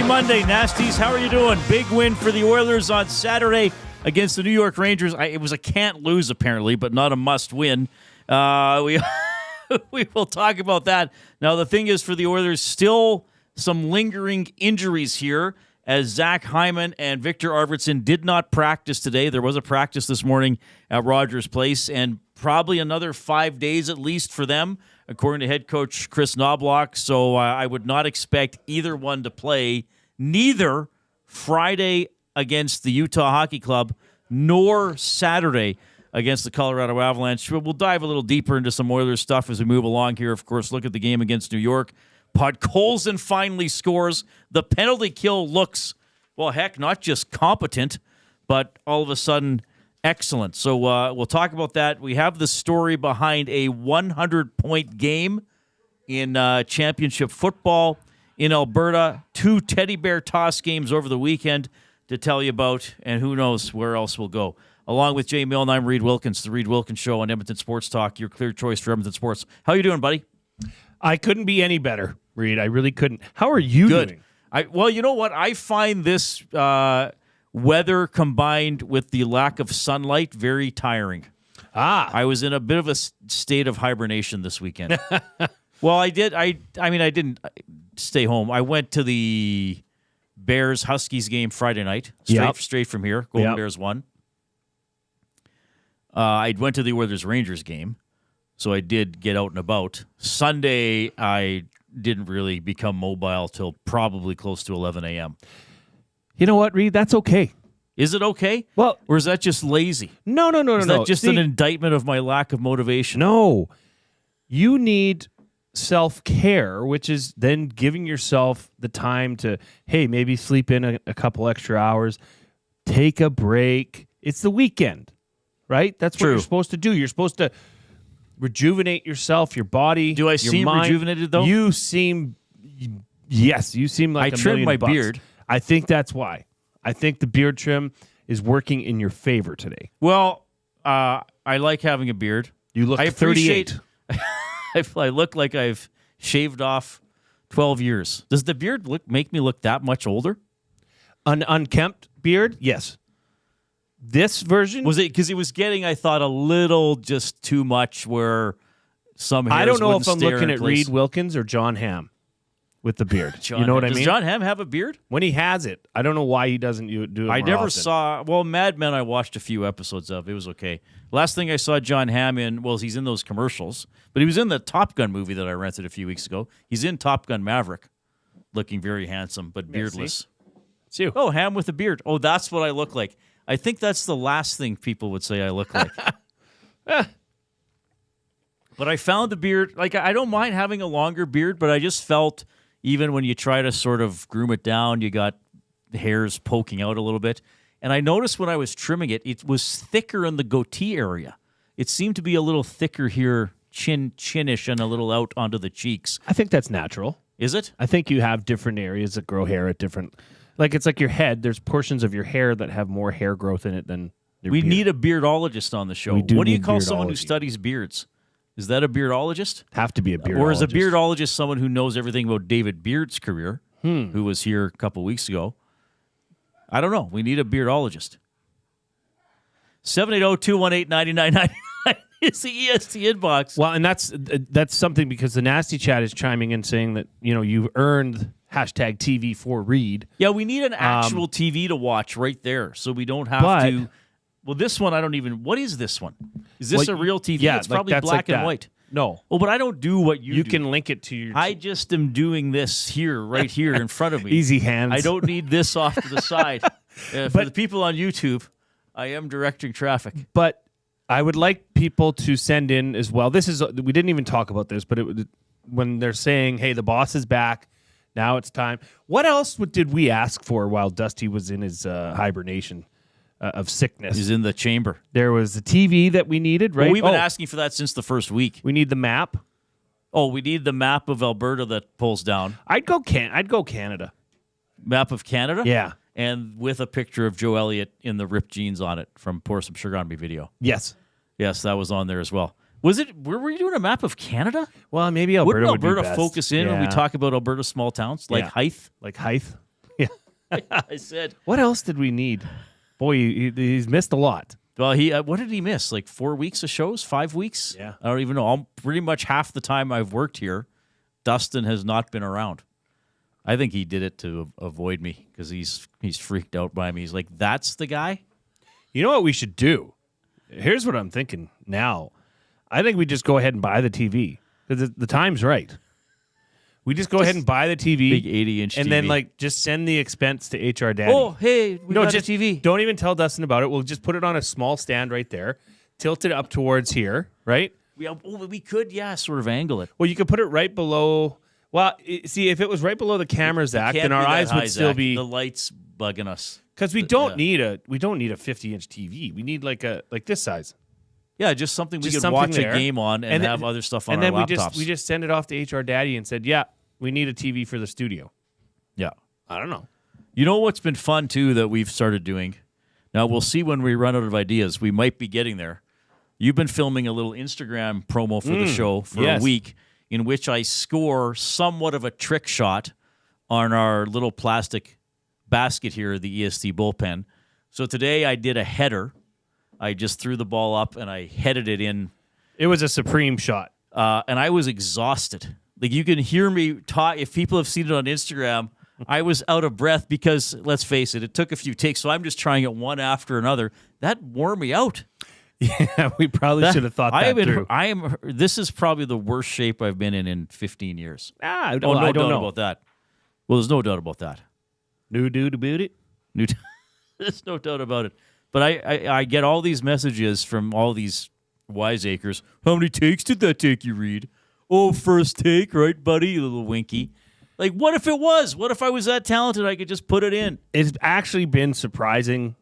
Monday, Nasties. How are you doing? Big win for the Oilers on Saturday against the New York Rangers. It was a can't lose, apparently, but not a must win. We will talk about that. Now, the thing is, for the Oilers, still some lingering injuries here, as Zach Hyman and Victor Arvidsson did not practice today. There was a practice this morning at Rogers Place, and probably another 5 days at least for them, according to head coach Chris Knobloch. So I would not expect either one to play, neither Friday against the Utah Hockey Club nor Saturday against the Colorado Avalanche. We'll dive a little deeper into some Oilers stuff as we move along here. Of course, look at the game against New York. Podkolzin finally scores. The penalty kill looks, well, heck, not just competent, but all of a sudden excellent. So we'll talk about that. We have the story behind a 100-point game in championship football in Alberta. 2 teddy bear toss games over the weekend to tell you about, and who knows where else we'll go. Along with Jay Milne, I'm Reid Wilkins, the Reid Wilkins Show on Edmonton Sports Talk, your clear choice for Edmonton Sports. How you doing, buddy? I couldn't be any better, Reid. I really couldn't. How are you doing? Well, you know what? I find this weather combined with the lack of sunlight very tiring. I was in a bit of a state of hibernation this weekend. Well, I did. I didn't stay home. I went to the Bears-Huskies game Friday night, straight from here. Golden Bears won. I went to the Oilers-Rangers game, so I did get out and about. Sunday, I didn't really become mobile till probably close to 11 a.m. You know what, Reid? That's okay. Is it okay? Well, or is that just lazy? No. Is that just an indictment of my lack of motivation? No. You need self-care, which is then giving yourself the time to, hey, maybe sleep in a couple extra hours, take a break. It's the weekend, right? That's what you're supposed to do. You're supposed to rejuvenate yourself, your body. Do I seem rejuvenated, though? You seem like I trimmed my beard. I think that's why. I think the beard trim is working in your favor today. Well, I like having a beard. You look 38. I look like I've shaved off 12 years. Does the beard make me look that much older? An unkempt beard? Yes. This version? Was it because it was getting, I thought, a little just too much where some hairs I don't know wouldn't if I'm stay looking in at place. Reid Wilkins or John Hamm with the beard. You know what I mean? Does John Hamm have a beard? When he has it. I don't know why he doesn't do it more I never often. saw, Mad Men I watched a few episodes of. It was okay. Last thing I saw John Hamm in, he's in those commercials, but he was in the Top Gun movie that I rented a few weeks ago. He's in Top Gun Maverick, looking very handsome, but beardless. It's you. Oh, Hamm with a beard. Oh, that's what I look like. I think that's the last thing people would say I look like. But I found the beard, I don't mind having a longer beard, but I just felt even when you try to sort of groom it down, you got hairs poking out a little bit. And I noticed when I was trimming it, it was thicker in the goatee area. It seemed to be a little thicker here, chinish, and a little out onto the cheeks. I think that's natural. Is it? I think you have different areas that grow hair at different... it's like your head. There's portions of your hair that have more hair growth in it than your We beard. need a beardologist on the show. We do What do you need call someone who beardology. studies beards? Is that a beardologist? Have to be a beardologist. Or is a beardologist someone who knows everything about David Beard's career, who was here a couple weeks ago? I don't know. We need a beardologist. 780-218-9999 is the EST inbox. Well, and that's something because the Nasty Chat is chiming in saying that, you've earned hashtag TV for Reid. Yeah, we need an actual TV to watch right there so we don't have to. Well, this one, I don't even. What is this one? Is this a real TV? Yeah, it's probably black and white. No. Oh, but I don't do what you do. You can link it to your... I just am doing this here, right here in front of me. Easy hands. I don't need this off to the side. For the people on YouTube, I am directing traffic. But I would like people to send in as well. We didn't even talk about this, but when they're saying, hey, the boss is back, now it's time. What else did we ask for while Dusty was in his hibernation of sickness? He's in the chamber. There was the TV that we needed, right? Well, we've been asking for that since the first week. We need the map. Oh, we need the map of Alberta that pulls down. I'd go Canada. Map of Canada? Yeah. And with a picture of Joe Elliott in the ripped jeans on it from Pour Some Sugar on Me video. Yes. Yes, that was on there as well. Was it? Were you doing a map of Canada? Well, maybe Alberta Wouldn't Alberta would be best. focus in when we talk about Alberta small towns like Hythe? Like Hythe? Yeah. I said. What else did we need? Boy, he's missed a lot. Well, what did he miss? Like 4 weeks of shows? 5 weeks? Yeah. I don't even know. Pretty much half the time I've worked here, Dustin has not been around. I think he did it to avoid me because he's freaked out by me. He's like, that's the guy? You know what we should do? Here's what I'm thinking now. I think we just go ahead and buy the TV because the time's right. We just go ahead and buy the TV. Big 80-inch TV. And then, just send the expense to HR Daddy. Oh, hey, we got just a TV. Don't even tell Dustin about it. We'll just put it on a small stand right there, tilt it up towards here, right? We could, sort of angle it. Well, you could put it right below. Well, see, if it was right below the camera, Zach, then our eyes would still be the lights bugging us. Because we don't need a 50-inch TV. We need like this size. Yeah, just something we Just could watch something a game on and have other stuff on and our then laptops. we just send it off to HR Daddy and said, yeah, we need a TV for the studio. Yeah. I don't know. You know what's been fun, too, that we've started doing? Now, we'll see when we run out of ideas. We might be getting there. You've been filming a little Instagram promo for the show for a week in which I score somewhat of a trick shot on our little plastic basket here at the EST bullpen. So today I did a header. I just threw the ball up and I headed it in. It was a supreme shot. And I was exhausted. Like, you can hear me talk. If people have seen it on Instagram, I was out of breath because, let's face it, it took a few takes. So I'm just trying it one after another. That wore me out. Yeah, we probably should have thought that through. This is probably the worst shape I've been in 15 years. I don't know about that. Well, there's no doubt about that. No doubt about it. There's no doubt about it. But I get all these messages from all these wiseacres. How many takes did that take you, Reid? Oh, first take, right, buddy? You little winky. Like, what if it was? What if I was that talented I could just put it in? It's actually been surprising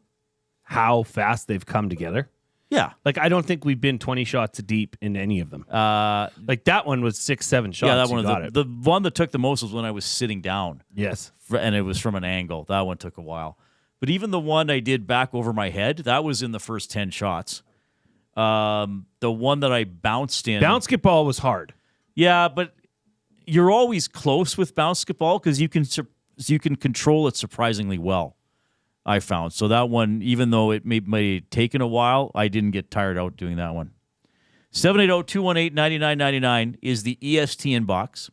how fast they've come together. Yeah. Like, I don't think we've been 20 shots deep in any of them. Like, that one was 6-7 shots. Yeah, that one. Got it. The one that took the most was when I was sitting down. Yes. And it was from an angle. That one took a while. But even the one I did back over my head, that was in the first 10 shots. The one that I bounced in. Basketball was hard. Yeah, but you're always close with basketball because you can control it surprisingly well, I found. So that one, even though it may have taken a while, I didn't get tired out doing that one. 780-218-9999 is the EST inbox.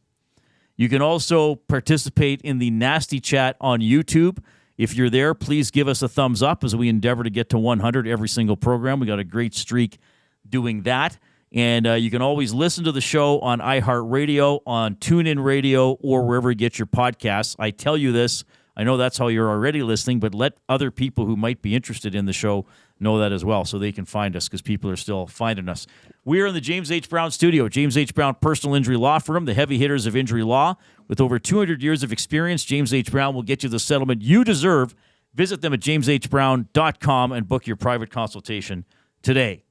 You can also participate in the Nasty Chat on YouTube. If you're there, please give us a thumbs up as we endeavor to get to 100 every single program. We got a great streak doing that. And you can always listen to the show on iHeartRadio, on TuneIn Radio, or wherever you get your podcasts. I tell you this, I know that's how you're already listening, but let other people who might be interested in the show know that as well so they can find us because people are still finding us. We're in the James H. Brown studio. James H. Brown Personal Injury Law Firm, the heavy hitters of injury law. With over 200 years of experience, James H. Brown will get you the settlement you deserve. Visit them at jameshbrown.com and book your private consultation today.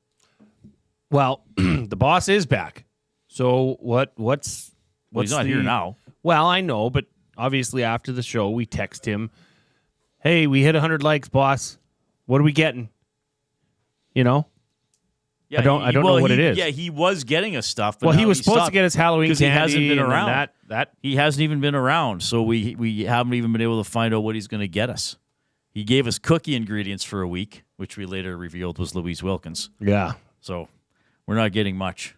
Well, the boss is back. So what's he's not here now. Well, I know, but obviously after the show, we text him, hey, we hit 100 likes, boss. What are we getting? You know? Yeah, I don't know what it is. Yeah, he was getting us stuff. But well, he was supposed to get us Halloween candy. Because he hasn't been around. That he hasn't even been around, so we haven't even been able to find out what he's going to get us. He gave us cookie ingredients for a week, which we later revealed was Reid Wilkins. Yeah. So we're not getting much.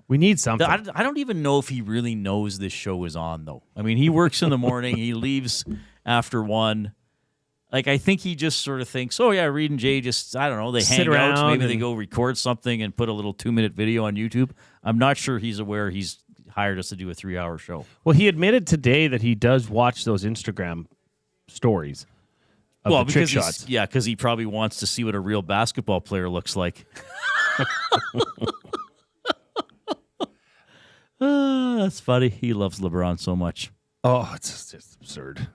We need something. I don't even know if he really knows this show is on, though. I mean, he works in the morning. He leaves after 1. Like, I think he just sort of thinks, oh, yeah, Reid and Jay just, I don't know, they hang out. Maybe they go record something and put a little 2-minute video on YouTube. I'm not sure he's aware he's hired us to do a 3-hour show. Well, he admitted today that he does watch those Instagram stories of the trick shots. Because he probably wants to see what a real basketball player looks like. That's funny. He loves LeBron so much. Oh, it's just absurd.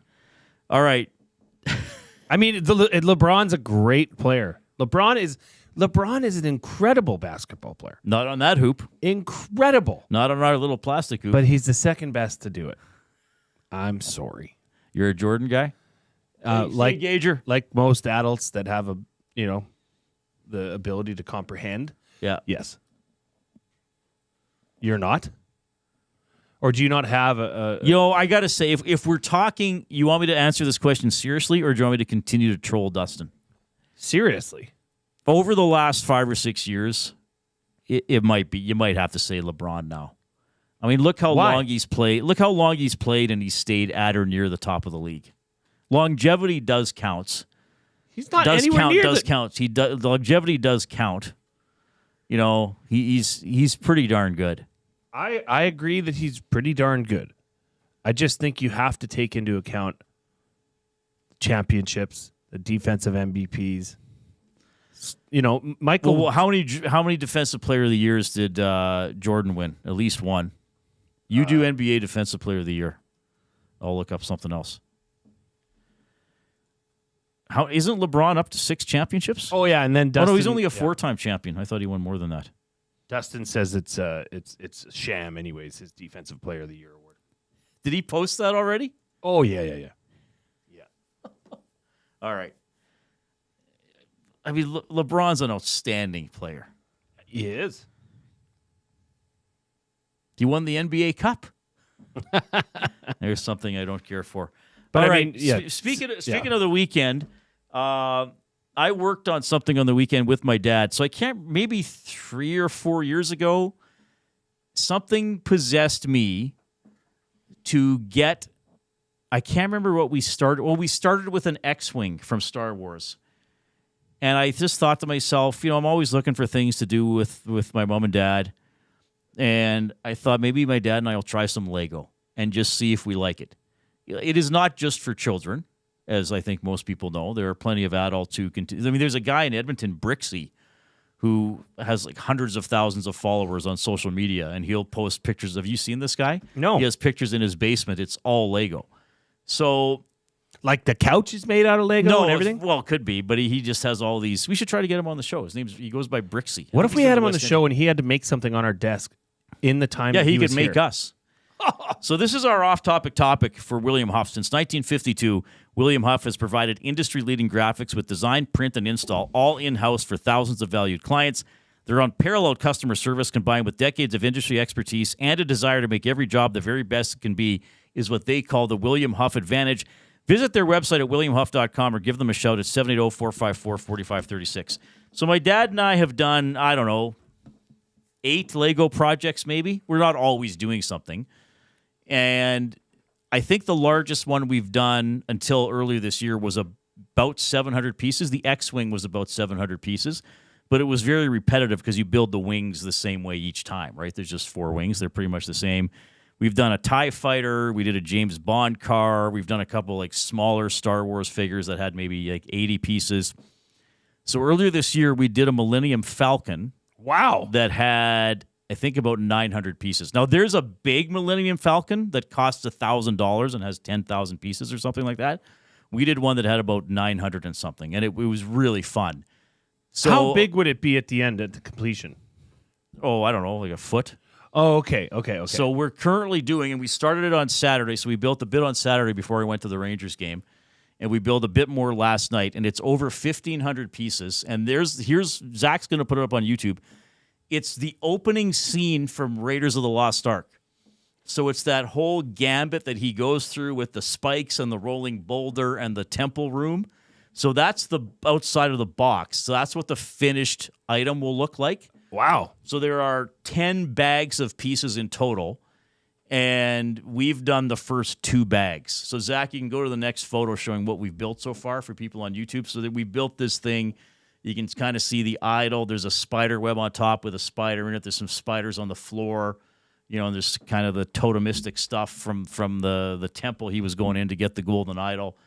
All right. I mean, LeBron's a great player. LeBron is an incredible basketball player. Not on that hoop. Incredible. Not on our little plastic hoop. But he's the second best to do it. I'm sorry. You're a Jordan guy? Like Gager. Like most adults that have the ability to comprehend. Yeah. Yes. You're not? Or do you not have a I got to say, if we're talking, you want me to answer this question seriously, or do you want me to continue to troll Dustin? seriously? Over the last 5 or 6 years, it might be. You might have to say LeBron now. I mean, look how long he's played. Look how long he's played, and he's stayed at or near the top of the league. Longevity does count. He's not anywhere near. Does count. Longevity does count. You know, he's pretty darn good. I agree that he's pretty darn good. I just think you have to take into account championships, the defensive MVPs. You know, Michael. Well, how many defensive player of the years did Jordan win? At least one. You do NBA defensive player of the year. I'll look up something else. How isn't LeBron up to 6 championships? Oh yeah, and then Dustin. Oh no, he's only a 4-time champion. I thought he won more than that. Dustin says it's a sham. Anyways, his defensive player of the year award. Did he post that already? Oh yeah. All right. I mean, LeBron's an outstanding player. He is. He won the NBA Cup. There's something I don't care for. But all I right. mean, yeah. Speaking of the weekend, I worked on something on the weekend with my dad. So I can't. Maybe 3 or 4 years ago, something possessed me to get. I can't remember what we started. Well, we started with an X-wing from Star Wars. And I just thought to myself, I'm always looking for things to do with my mom and dad. And I thought maybe my dad and I will try some Lego and just see if we like it. It is not just for children, as I think most people know. There are plenty of adults who can. I mean, there's a guy in Edmonton, Brixie, who has like hundreds of thousands of followers on social media, and he'll post pictures. Have you seen this guy? No. He has pictures in his basement. It's all Lego. So... Like the couch is made out of Lego and everything? Well, it could be, but he just has all these. We should try to get him on the show. He goes by Brixie. What if we had him on the show and he had to make something on our desk in the time that he could was make here? us. So this is our off-topic topic for William Huff. Since 1952, William Huff has provided industry-leading graphics with design, print, and install, all in-house for thousands of valued clients. Their unparalleled customer service, combined with decades of industry expertise and a desire to make every job the very best it can be, is what they call the William Huff Advantage. Visit their website at williamhuff.com or give them a shout at 780-454-4536. So my dad and I have done, 8 Lego projects maybe. We're not always doing something. And I think the largest one we've done until earlier this year was about 700 pieces. The X-Wing was about 700 pieces. But it was very repetitive because you build the wings the same way each time, right? There's just 4 wings. They're pretty much the same. We've done a TIE fighter. We did a James Bond car. We've done a couple like smaller Star Wars figures that had maybe like 80 pieces. So earlier this year, we did a Millennium Falcon. Wow. That had, I think, about 900 pieces. Now, there's a big Millennium Falcon that costs $1,000 and has 10,000 pieces or something like that. We did one that had about 900 and something, and it was really fun. So, how big would it be at the end at the completion? Oh, I don't know, like a foot. Oh, okay. So we're currently doing, and we started it on Saturday, so we built a bit on Saturday before we went to the Rangers game, and we built a bit more last night, and it's over 1,500 pieces, and here's Zach's going to put it up on YouTube. It's the opening scene from Raiders of the Lost Ark. So it's that whole gambit that he goes through with the spikes and the rolling boulder and the temple room. So that's the outside of the box. So that's what the finished item will look like. Wow. So there are 10 bags of pieces in total, and we've done the first 2 bags. So, Zach, you can go to the next photo showing what we've built so far for people on YouTube. So that we built this thing. You can kind of see the idol. There's a spider web on top with a spider in it. There's some spiders on the floor. And there's kind of the totemistic stuff from the temple he was going in to get the golden idol.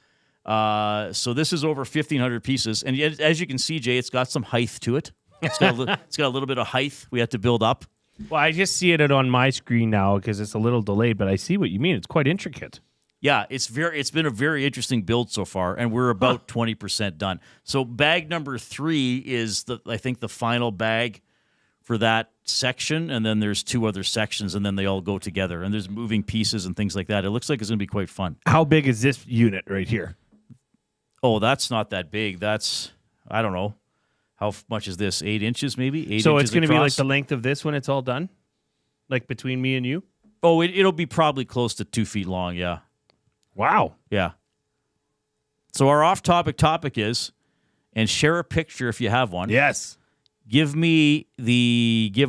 So this is over 1,500 pieces. And as you can see, Jay, it's got some height to it. It's got a little bit of height we have to build up. Well, I just see it on my screen now because it's a little delayed, but I see what you mean. It's quite intricate. Yeah, it's been a very interesting build so far, and we're about 20% done. So bag number 3 is I think the final bag for that section, and then there's 2 other sections, and then they all go together, and there's moving pieces and things like that. It looks like it's going to be quite fun. How big is this unit right here? Oh, that's not that big. That's, I don't know. How much is this? 8 inches, maybe? 8 so inches it's going to be like across? the length of this when it's all done? Like between me and you? Oh, it'll be probably close to 2 feet long, yeah. Wow. Yeah. So our off-topic topic is, and share a picture if you have one. Yes. Give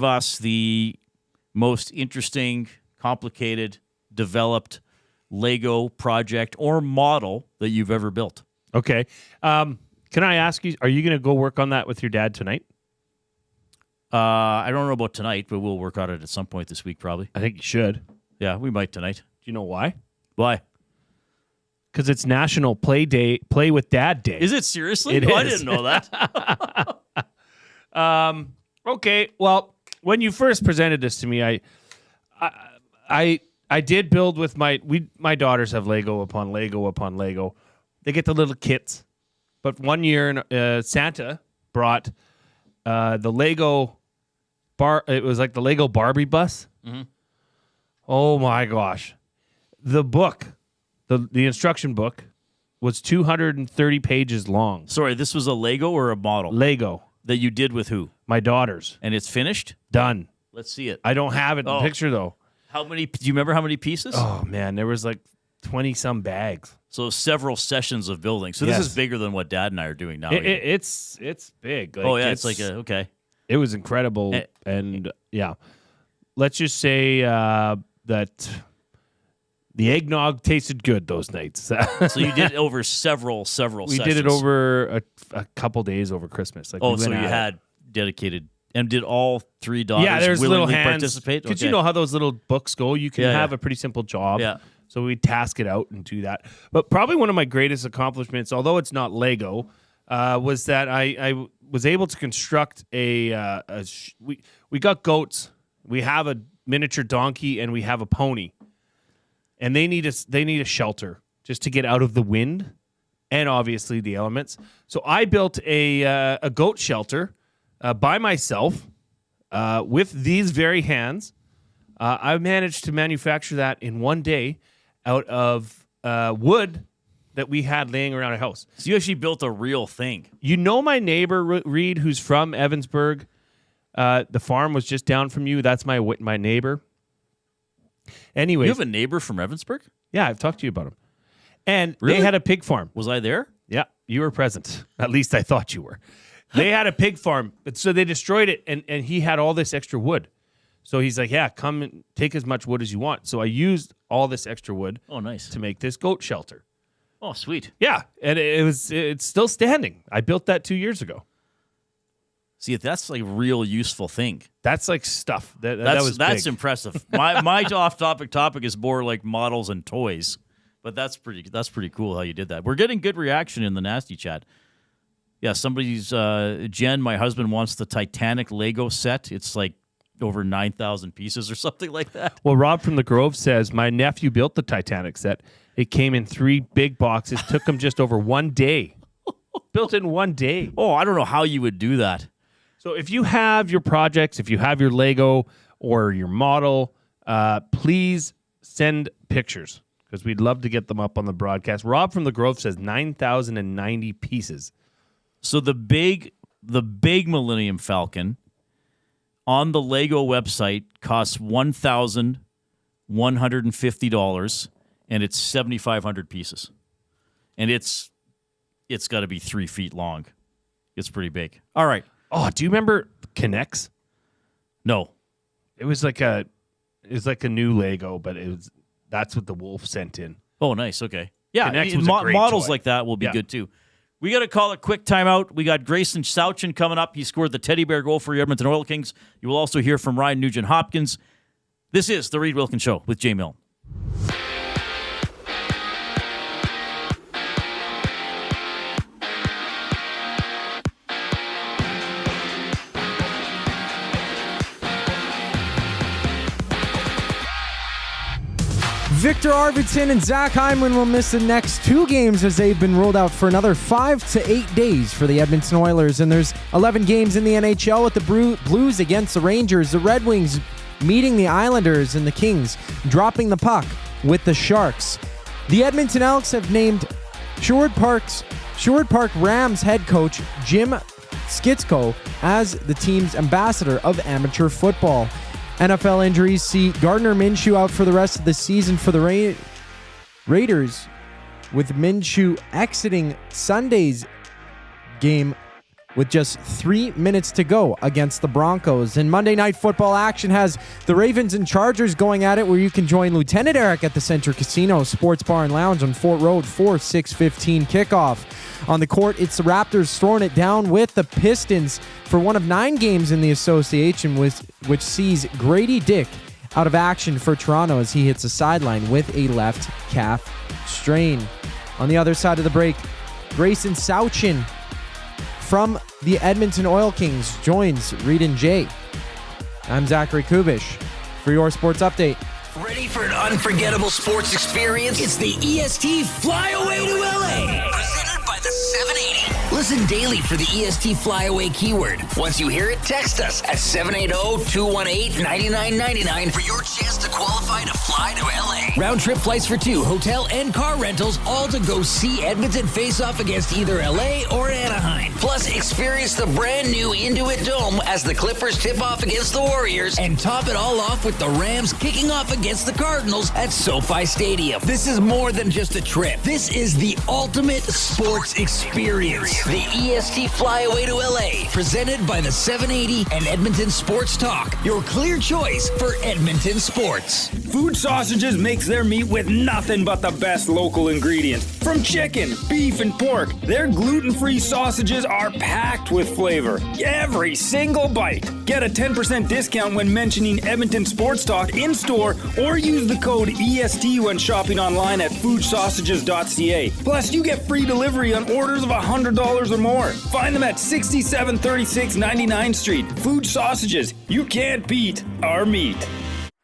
us the most interesting, complicated, developed Lego project or model that you've ever built. Okay. Can I ask you, are you going to go work on that with your dad tonight? I don't know about tonight, but we'll work on it at some point this week, probably. I think you should. Yeah, we might tonight. Do you know why? Why? Because it's National Play with Dad Day. Is it seriously? It I is. didn't know that. Okay. Well, when you first presented this to me, I did build with my daughters have Lego upon Lego upon Lego. They get the little kits, but one year Santa brought the Lego bar. It was like the Lego Barbie bus. Mm-hmm. Oh my gosh, the book, the instruction book, was 230 pages long. Sorry, this was a Lego or a model? Lego That you did with who? my daughters. And it's finished? Done. Let's see it. I don't have it in the Oh. picture though. How many? Do you remember how many pieces? Oh man, there was like 20 some bags. So several sessions of building. So this Yes. is bigger than what Dad and I are doing now. It's big. Like, oh yeah, it's like okay. It was incredible, and yeah. Let's just say that the eggnog tasted good those nights. So you did it over several We sessions. did it over a couple days over Christmas. Like, Oh, we so went you at it. had dedicated, and did all three daughters Yeah, there's little willingly hands. participate? Because Okay. you know how those little books go. You can Yeah, have yeah. a pretty simple job. Yeah. So we task it out and do that. But probably one of my greatest accomplishments, although it's not Lego, was that I was able to construct we got goats. We have a miniature donkey and we have a pony, and they need a shelter just to get out of the wind and obviously the elements. So I built a goat shelter by myself with these very hands. I managed to manufacture that in one day out of wood that we had laying around our house. So you actually built a real thing. You know my neighbor, Reid, who's from Evansburg? The farm was just down from you. That's my neighbor. Anyway, You have a neighbor from Evansburg? yeah, I've talked to you about him. And Really? they had a pig farm. Was I there? Yeah, you were present. At least I thought you were. They had a pig farm, but so they destroyed it, and he had all this extra wood. So he's like, yeah, come and take as much wood as you want. So I used all this extra wood Oh, nice. to make this goat shelter. Oh, sweet. Yeah, and it's still standing. I built that 2 years ago. See, that's like a real useful thing. That's like stuff. That was That's big. impressive. My off-topic topic is more like models and toys, but that's pretty cool how you did that. We're getting good reaction in the nasty chat. Yeah, somebody's Jen, my husband, wants the Titanic Lego set. It's like over 9,000 pieces or something like that. Well, Rob from the Grove says, my nephew built the Titanic set. It came in 3 big boxes. Took him just over 1 day. Built in 1 day. Oh, I don't know how you would do that. So if you have your projects, if you have your Lego or your model, please send pictures because we'd love to get them up on the broadcast. Rob from the Grove says 9,090 pieces. So the big Millennium Falcon on the Lego website costs $1,150, and it's 7,500 pieces, and it's got to be 3 feet long. It's pretty big. All right. Oh, do you remember Connects? No. It was like a new Lego, but that's what the Wolf sent in. Oh, nice. Okay. Yeah, Connects was a great models toy. like that will be Yeah. good too. We got to call a quick timeout. We got Gracyn Sawchyn coming up. He scored the teddy bear goal for the Edmonton Oil Kings. You will also hear from Ryan Nugent-Hopkins. This is the Reid Wilkins Show with Jay Milne. Victor Arvidsson and Zach Hyman will miss the next 2 games as they've been ruled out for another 5 to 8 days for the Edmonton Oilers. And there's 11 games in the NHL with the Blues against the Rangers, the Red Wings meeting the Islanders, and the Kings dropping the puck with the Sharks. The Edmonton Elks have named Sherwood Park Rams head coach Jim Zachticum as the team's ambassador of amateur football. NFL injuries see Gardner Minshew out for the rest of the season for the Raiders, with Minshew exiting Sunday's game with just 3 minutes to go against the Broncos. And Monday Night Football action has the Ravens and Chargers going at it, where you can join Lieutenant Eric at the Center Casino Sports Bar and Lounge on Fort Road for 6:15 kickoff. On the court, it's the Raptors throwing it down with the Pistons for one of 9 games in the association, which sees Grady Dick out of action for Toronto as he hits the sideline with a left calf strain. On the other side of the break, Gracyn Sawchyn from the Edmonton Oil Kings joins Reid and Jay. I'm Zachary Kubusch for your sports update. Ready for an unforgettable sports experience? It's the EST Flyaway to LA. Presented by the 780. Listen daily for the EST Flyaway keyword. Once you hear it, text us at 780-218-9999 for your chance to qualify to fly to LA. Round trip flights for 2, hotel and car rentals, all to go see Edmonton face off against either LA or Anaheim. Plus, experience the brand new Intuit Dome as the Clippers tip off against the Warriors, and top it all off with the Rams kicking off against the Cardinals at SoFi Stadium. This is more than just a trip. This is the ultimate sports experience. The EST Flyaway to LA, presented by the 780 and Edmonton Sports Talk. Your clear choice for Edmonton sports. Fuge Sausages makes their meat with nothing but the best local ingredients. From chicken, beef, and pork, their gluten-free sausages are packed with flavor. Every single bite. Get a 10% discount when mentioning Edmonton Sports Talk in-store, or use the code EST when shopping online at fugesausages.ca. Plus, you get free delivery on orders of $100 or more. Find them at 6736 99th Street. Fuge Sausages. You can't beat our meat.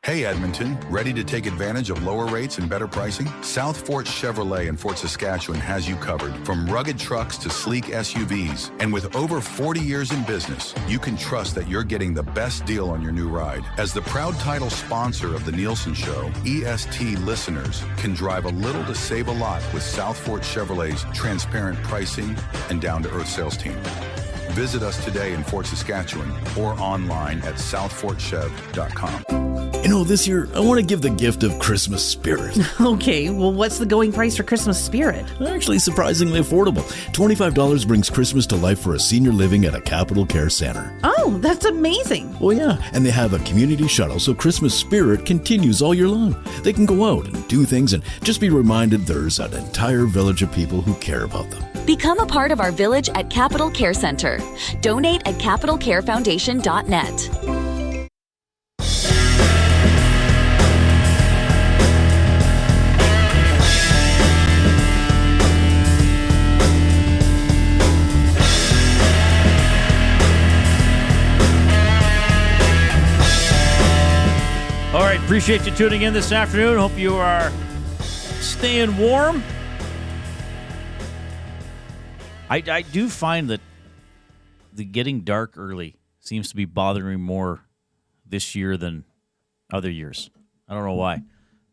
Hey Edmonton, ready to take advantage of lower rates and better pricing? South Fort Chevrolet in Fort Saskatchewan has you covered. From rugged trucks to sleek SUVs. And with over 40 years in business, you can trust that you're getting the best deal on your new ride. As the proud title sponsor of the Nielsen Show, EST listeners can drive a little to save a lot with South Fort Chevrolet's transparent pricing and down-to-earth sales team. Visit us today in Fort Saskatchewan or online at southfortchev.com. You know, this year, I want to give the gift of Christmas spirit. Okay, well, what's the going price for Christmas spirit? Actually, surprisingly affordable. $25 brings Christmas to life for a senior living at a Capital Care Center. Oh, that's amazing. Oh, yeah, and they have a community shuttle, so Christmas spirit continues all year long. They can go out and do things and just be reminded there's an entire village of people who care about them. Become a part of our village at Capital Care Center. Donate at capitalcarefoundation.net. All right, appreciate you tuning in this afternoon. Hope you are staying warm. I do find that the getting dark early seems to be bothering me more this year than other years. I don't know why.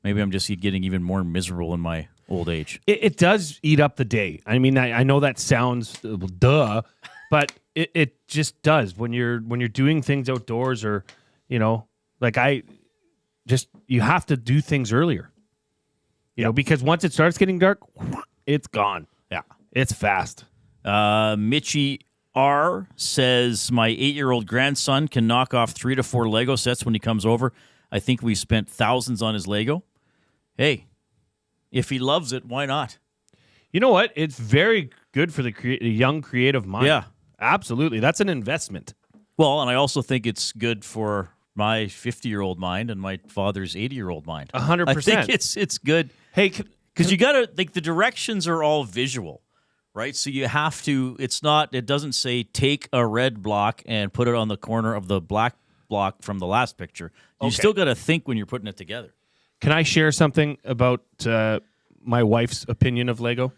Maybe I'm just getting even more miserable in my old age. It does eat up the day. I mean, I know that sounds duh, but it just does when you're doing things outdoors, or like you have to do things earlier. You know, because once it starts getting dark, it's gone. Yeah, it's fast. Mitchie R says, my 8-year-old grandson can knock off 3 to 4 Lego sets when he comes over. I think we spent thousands on his Lego. Hey, if he loves it, why not? You know what? It's very good for the young creative mind. Yeah. Absolutely. That's an investment. Well, and I also think it's good for my 50-year-old mind and my father's 80-year-old mind. 100%. I think it's good. Hey, because you got to, like, the directions are all visual. Right, so you have to. It doesn't say take a red block and put it on the corner of the black block from the last picture. You still got to think when you're putting it together. Can I share something about my wife's opinion of Lego?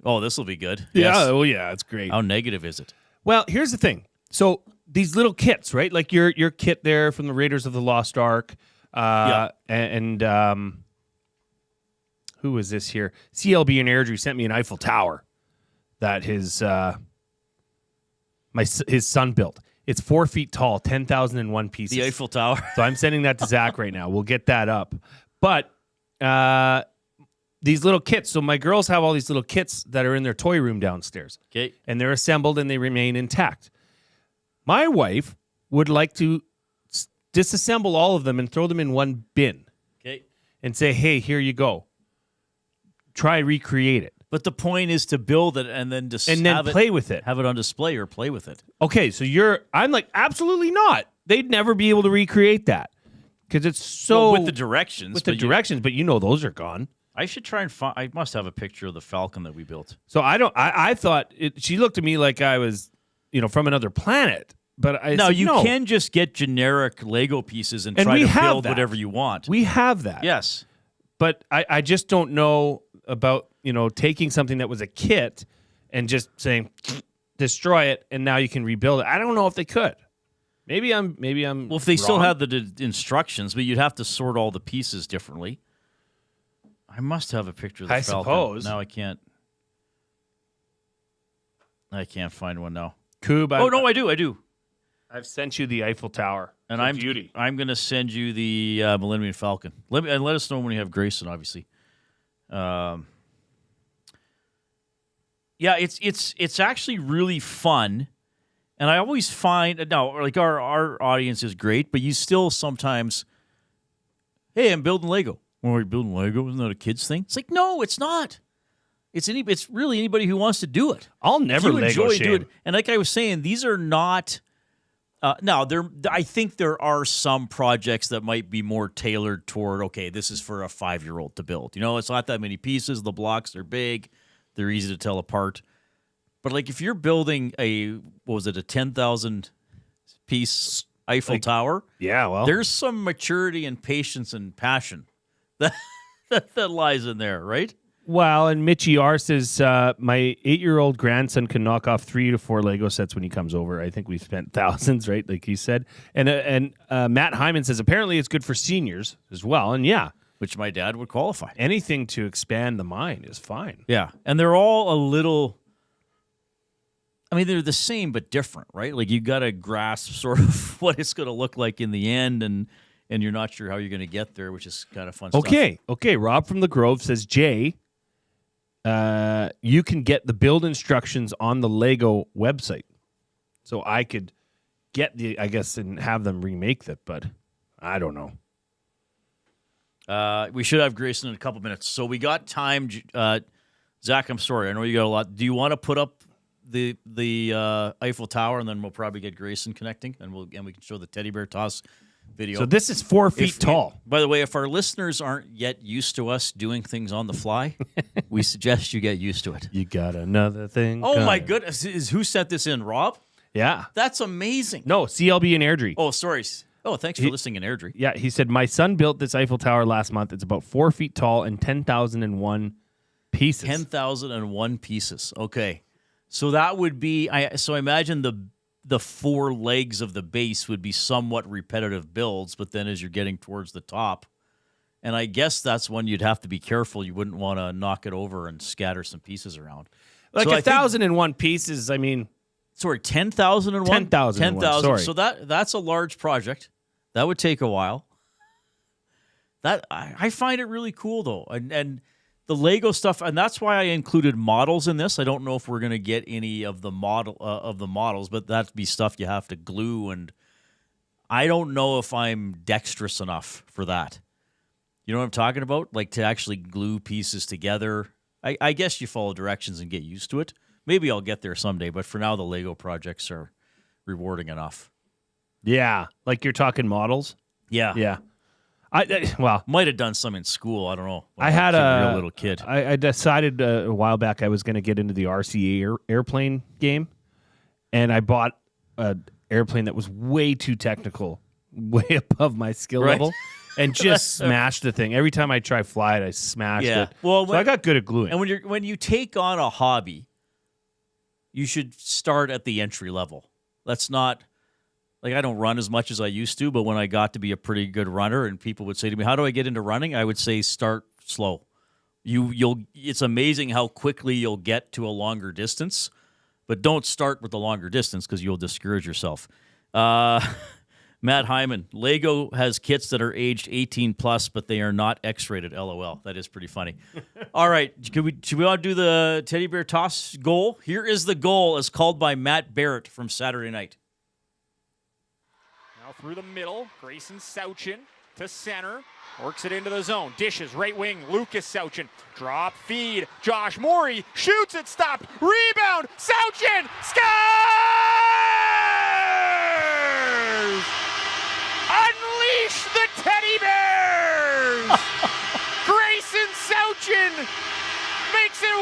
Oh, this will be good. Yeah. Yes. Oh, yeah. It's great. How negative is it? Well, here's the thing. So these little kits, right? Like your kit there from the Raiders of the Lost Ark, and who was this here? CLB and Airdrie sent me an Eiffel Tower that his son built. It's 4 feet tall, 10,001 pieces. The Eiffel Tower. So I'm sending that to Zach right now. We'll get that up. But these little kits. So my girls have all these little kits that are in their toy room downstairs. Okay. And they're assembled and they remain intact. My wife would like to disassemble all of them and throw them in one bin. Okay. And say, hey, here you go. Try recreate it. But the point is to build it and then just play with it. Have it on display or play with it. Okay, so I'm like, absolutely not. They'd never be able to recreate that because it's so with the directions. But those are gone. I should try and find. I must have a picture of the Falcon that we built. So I thought she looked at me like I was, from another planet. But you can just get generic Lego pieces and try to build whatever you want. We have that. Yes, but I just don't know about taking something that was a kit and just saying destroy it and now you can rebuild it. I don't know if they could. Maybe I'm well, if they still have the instructions, but you'd have to sort all the pieces differently. I must have a picture of the Falcon. Suppose. Now I can't find one now. Koob, I do. I've sent you the Eiffel Tower. And I'm going to send you the Millennium Falcon. Let us know when you have Gracyn, obviously. Yeah, it's actually really fun, and I always find now like our audience is great, but you still sometimes, hey, I'm building Lego. Well, are you building Lego? Isn't that a kid's thing? It's like, no, it's not. It's really anybody who wants to do it. I'll never Lego shame. Do it. And like I was saying, these are not. I think there are some projects that might be more tailored toward, okay, this is for a 5-year-old to build. It's not that many pieces. The blocks are big. They're easy to tell apart. But like if you're building a 10,000 piece Eiffel Tower, yeah, well, there's some maturity and patience and passion that lies in there, right? Well, and Mitchie R says, my 8-year-old grandson can knock off 3 to 4 Lego sets when he comes over. I think we've spent thousands, right? Like he said. And Matt Hyman says, apparently it's good for seniors as well. And yeah. Which my dad would qualify. Anything to expand the mind is fine. Yeah. And they're all a little, they're the same but different, right? Like you got to grasp sort of what it's going to look like in the end and you're not sure how you're going to get there, which is kind of fun stuff. Okay. Rob from the Grove says, Jay, you can get the build instructions on the Lego website. So I could get and have them remake that, but I don't know. We should have Gracyn in a couple minutes. So we got time. Zach, I'm sorry. I know you got a lot. Do you want to put up the Eiffel Tower, and then we'll probably get Gracyn connecting, and we can show the teddy bear toss video. So this is 4 feet tall. By the way, if our listeners aren't yet used to us doing things on the fly, we suggest you get used to it. You got another thing. Oh, my goodness. Who sent this in, Rob? Yeah. That's amazing. No, CLB and Airdrie. Oh, sorry. Oh, thanks for listening in Airdrie. Yeah, he said, my son built this Eiffel Tower last month. It's about 4 feet tall and 10,001 pieces. 10,001 pieces. Okay. So that would be, I imagine the 4 legs of the base would be somewhat repetitive builds, but then as you're getting towards the top, and I guess that's when you'd have to be careful. You wouldn't want to knock it over and scatter some pieces around. Like 1,001 pieces, Sorry, 10,001? 10,001, sorry. So that's a large project. That would take a while. That I find it really cool, though. And the Lego stuff, and that's why I included models in this. I don't know if we're going to get any of the models, but that'd be stuff you have to glue, and I don't know if I'm dexterous enough for that. You know what I'm talking about? Like to actually glue pieces together. I guess you follow directions and get used to it. Maybe I'll get there someday, but for now the Lego projects are rewarding enough. Yeah, like you're talking models? Yeah. Yeah. Might have done some in school. I don't know. I had a real little kid. I decided a while back I was going to get into the RCA airplane game, and I bought an airplane that was way too technical, way above my skill level, and just smashed the thing. Every time I try fly it, I smashed it. Well, so I got good at gluing. And when you take on a hobby, you should start at the entry level. That's not. Like, I don't run as much as I used to, but when I got to be a pretty good runner and people would say to me, how do I get into running? I would say start slow. It's amazing how quickly you'll get to a longer distance, but don't start with the longer distance because you'll discourage yourself. Matt Hyman, Lego has kits that are aged 18 plus, but they are not X-rated. LOL. That is pretty funny. All right, should we all do the teddy bear toss goal? Here is the goal as called by Matt Barrett from Saturday night. Now through the middle, Gracyn Sawchyn to center. Works it into the zone. Dishes, right wing, Lucas Sawchyn. Drop, feed. Josh Morey shoots it, stopped. Rebound, Sawchyn scores! Unleash the Teddy Bears! Gracyn Sawchyn makes it 1-0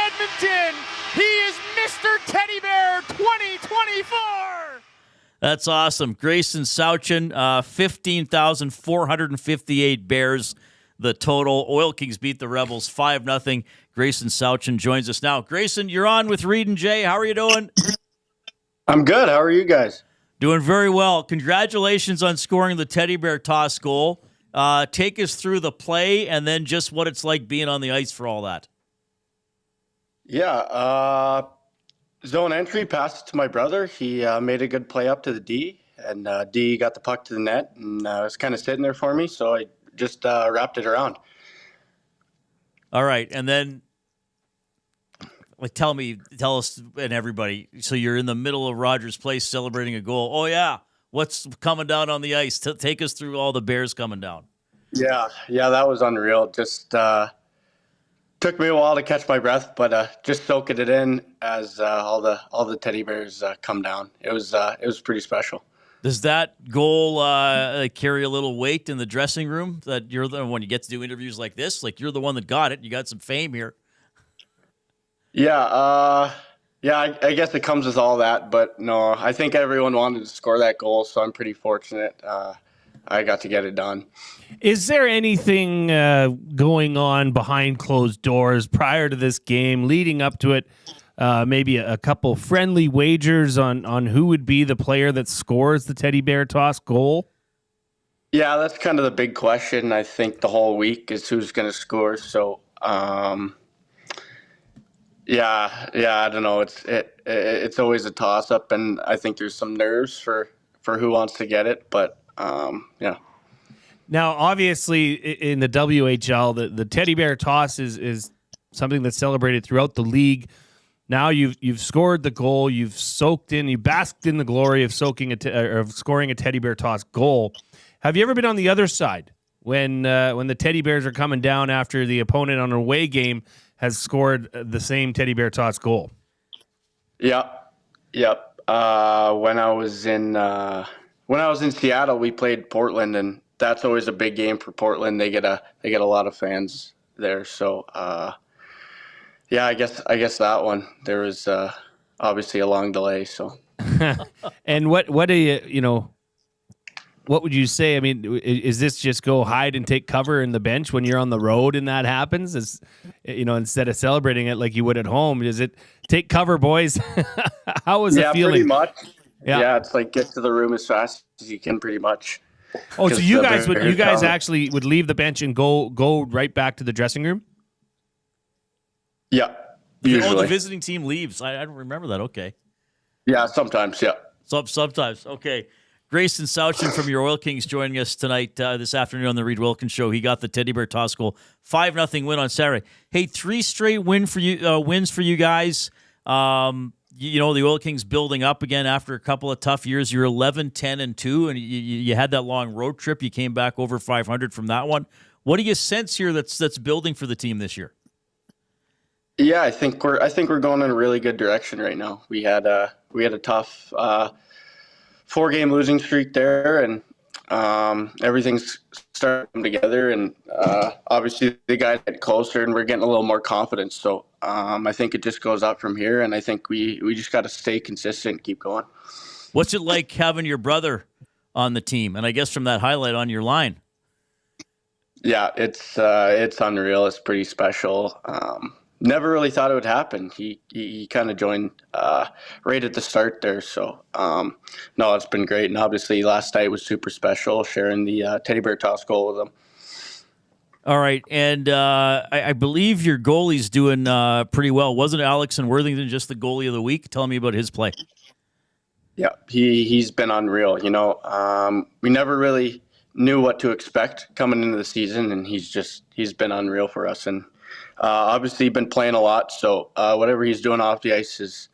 Edmonton. He is Mr. Teddy Bear 2024. That's awesome. Gracyn Sawchyn, 15,458 Bears, the total. Oil Kings beat the Rebels 5-0. Gracyn Sawchyn joins us now. Gracyn, you're on with Reid and Jay. How are you doing? I'm good. How are you guys? Doing very well. Congratulations on scoring the teddy bear toss goal. Take us through the play and then just what it's like being on the ice for all that. Yeah, zone entry, passed it to my brother. He made a good play up to the D, and D got the puck to the net, and it was kind of sitting there for me, so I just wrapped it around. All right, and then tell us and everybody, so you're in the middle of Rogers Place celebrating a goal. Oh, yeah. What's coming down on the ice? Take us through all the Bears coming down. Yeah, that was unreal. Just took me a while to catch my breath, but just soaking it in as all the teddy bears come down. It was pretty special. Does that goal carry a little weight in the dressing room that you're the when you get to do interviews like this? Like you're the one that got it. You got some fame here. Yeah, I guess it comes with all that, but no, I think everyone wanted to score that goal, so I'm pretty fortunate I got to get it done. Is there anything going on behind closed doors prior to this game, leading up to it? Maybe a couple friendly wagers on who would be the player that scores the teddy bear toss goal? Yeah, that's kind of the big question. I think the whole week is who's going to score. So, yeah, I don't know. It's always a toss up, and I think there's some nerves for who wants to get it, but yeah. Now, obviously, in the WHL, the teddy bear toss is something that's celebrated throughout the league. Now you've scored the goal, you've soaked in, you basked in the glory of scoring a teddy bear toss goal. Have you ever been on the other side when the teddy bears are coming down after the opponent on an away game has scored the same teddy bear toss goal? Yep. When I was in Seattle, we played Portland, and that's always a big game for Portland. They get a lot of fans there. So yeah, I guess that one there was obviously a long delay. So and what do you what would you say? I mean, is this just go hide and take cover in the bench when you're on the road and that happens? Is instead of celebrating it like you would at home, is it take cover, boys? How was it feeling? Pretty much. Yeah, it's like get to the room as fast as you can, pretty much. Oh, so you guys actually would leave the bench and go right back to the dressing room? Yeah, usually. Oh, the visiting team leaves. I don't remember that. Okay. Yeah, sometimes. Yeah. Sometimes. Okay. Gracyn Sawchyn from your Oil Kings joining us tonight, this afternoon on the Reid Wilkins Show. He got the teddy bear toss goal, 5-0 win on Saturday. Hey, 3 straight wins for you guys. The Oil Kings building up again after a couple of tough years. You're 11-10-2, and you had that long road trip. You came back over 500 from that one. What do you sense here that's building for the team this year? Yeah, I think we're going in a really good direction right now. We had a tough 4-game losing streak there, and everything's starting to come together. And obviously, the guys get closer, and we're getting a little more confidence. So I think it just goes up from here, and I think we just got to stay consistent and keep going. What's it like having your brother on the team? And I guess from that highlight on your line. Yeah, it's unreal. It's pretty special. Never really thought it would happen. He kind of joined right at the start there. So, no, it's been great. And obviously last night was super special, sharing the teddy bear toss goal with him. All right. And I believe your goalie's doing pretty well. Wasn't Alex and Worthington just the goalie of the week? Tell me about his play. Yeah, he's been unreal. We never really knew what to expect coming into the season, and he's been unreal for us. And obviously been playing a lot, so whatever he's doing off the ice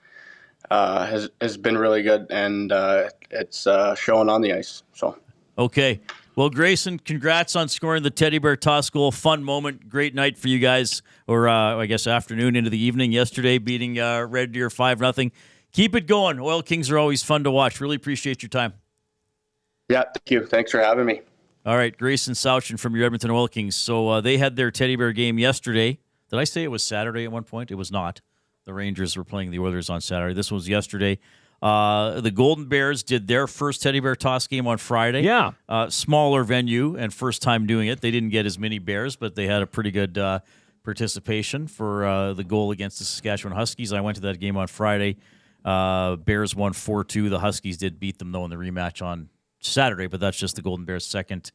has been really good, and it's showing on the ice. So okay. Well, Gracyn, congrats on scoring the Teddy Bear toss goal. Fun moment. Great night for you guys, or I guess afternoon into the evening yesterday, beating Red Deer 5-0. Keep it going. Oil Kings are always fun to watch. Really appreciate your time. Yeah, thank you. Thanks for having me. All right, Gracyn Sawchyn from your Edmonton Oil Kings. So they had their Teddy Bear game yesterday. Did I say it was Saturday at one point? It was not. The Rangers were playing the Oilers on Saturday. This was yesterday. The Golden Bears did their first Teddy Bear toss game on Friday. Yeah. Smaller venue and first time doing it. They didn't get as many Bears, but they had a pretty good participation for the goal against the Saskatchewan Huskies. I went to that game on Friday. Bears won 4-2. The Huskies did beat them, though, in the rematch on Saturday, but that's just the Golden Bears' second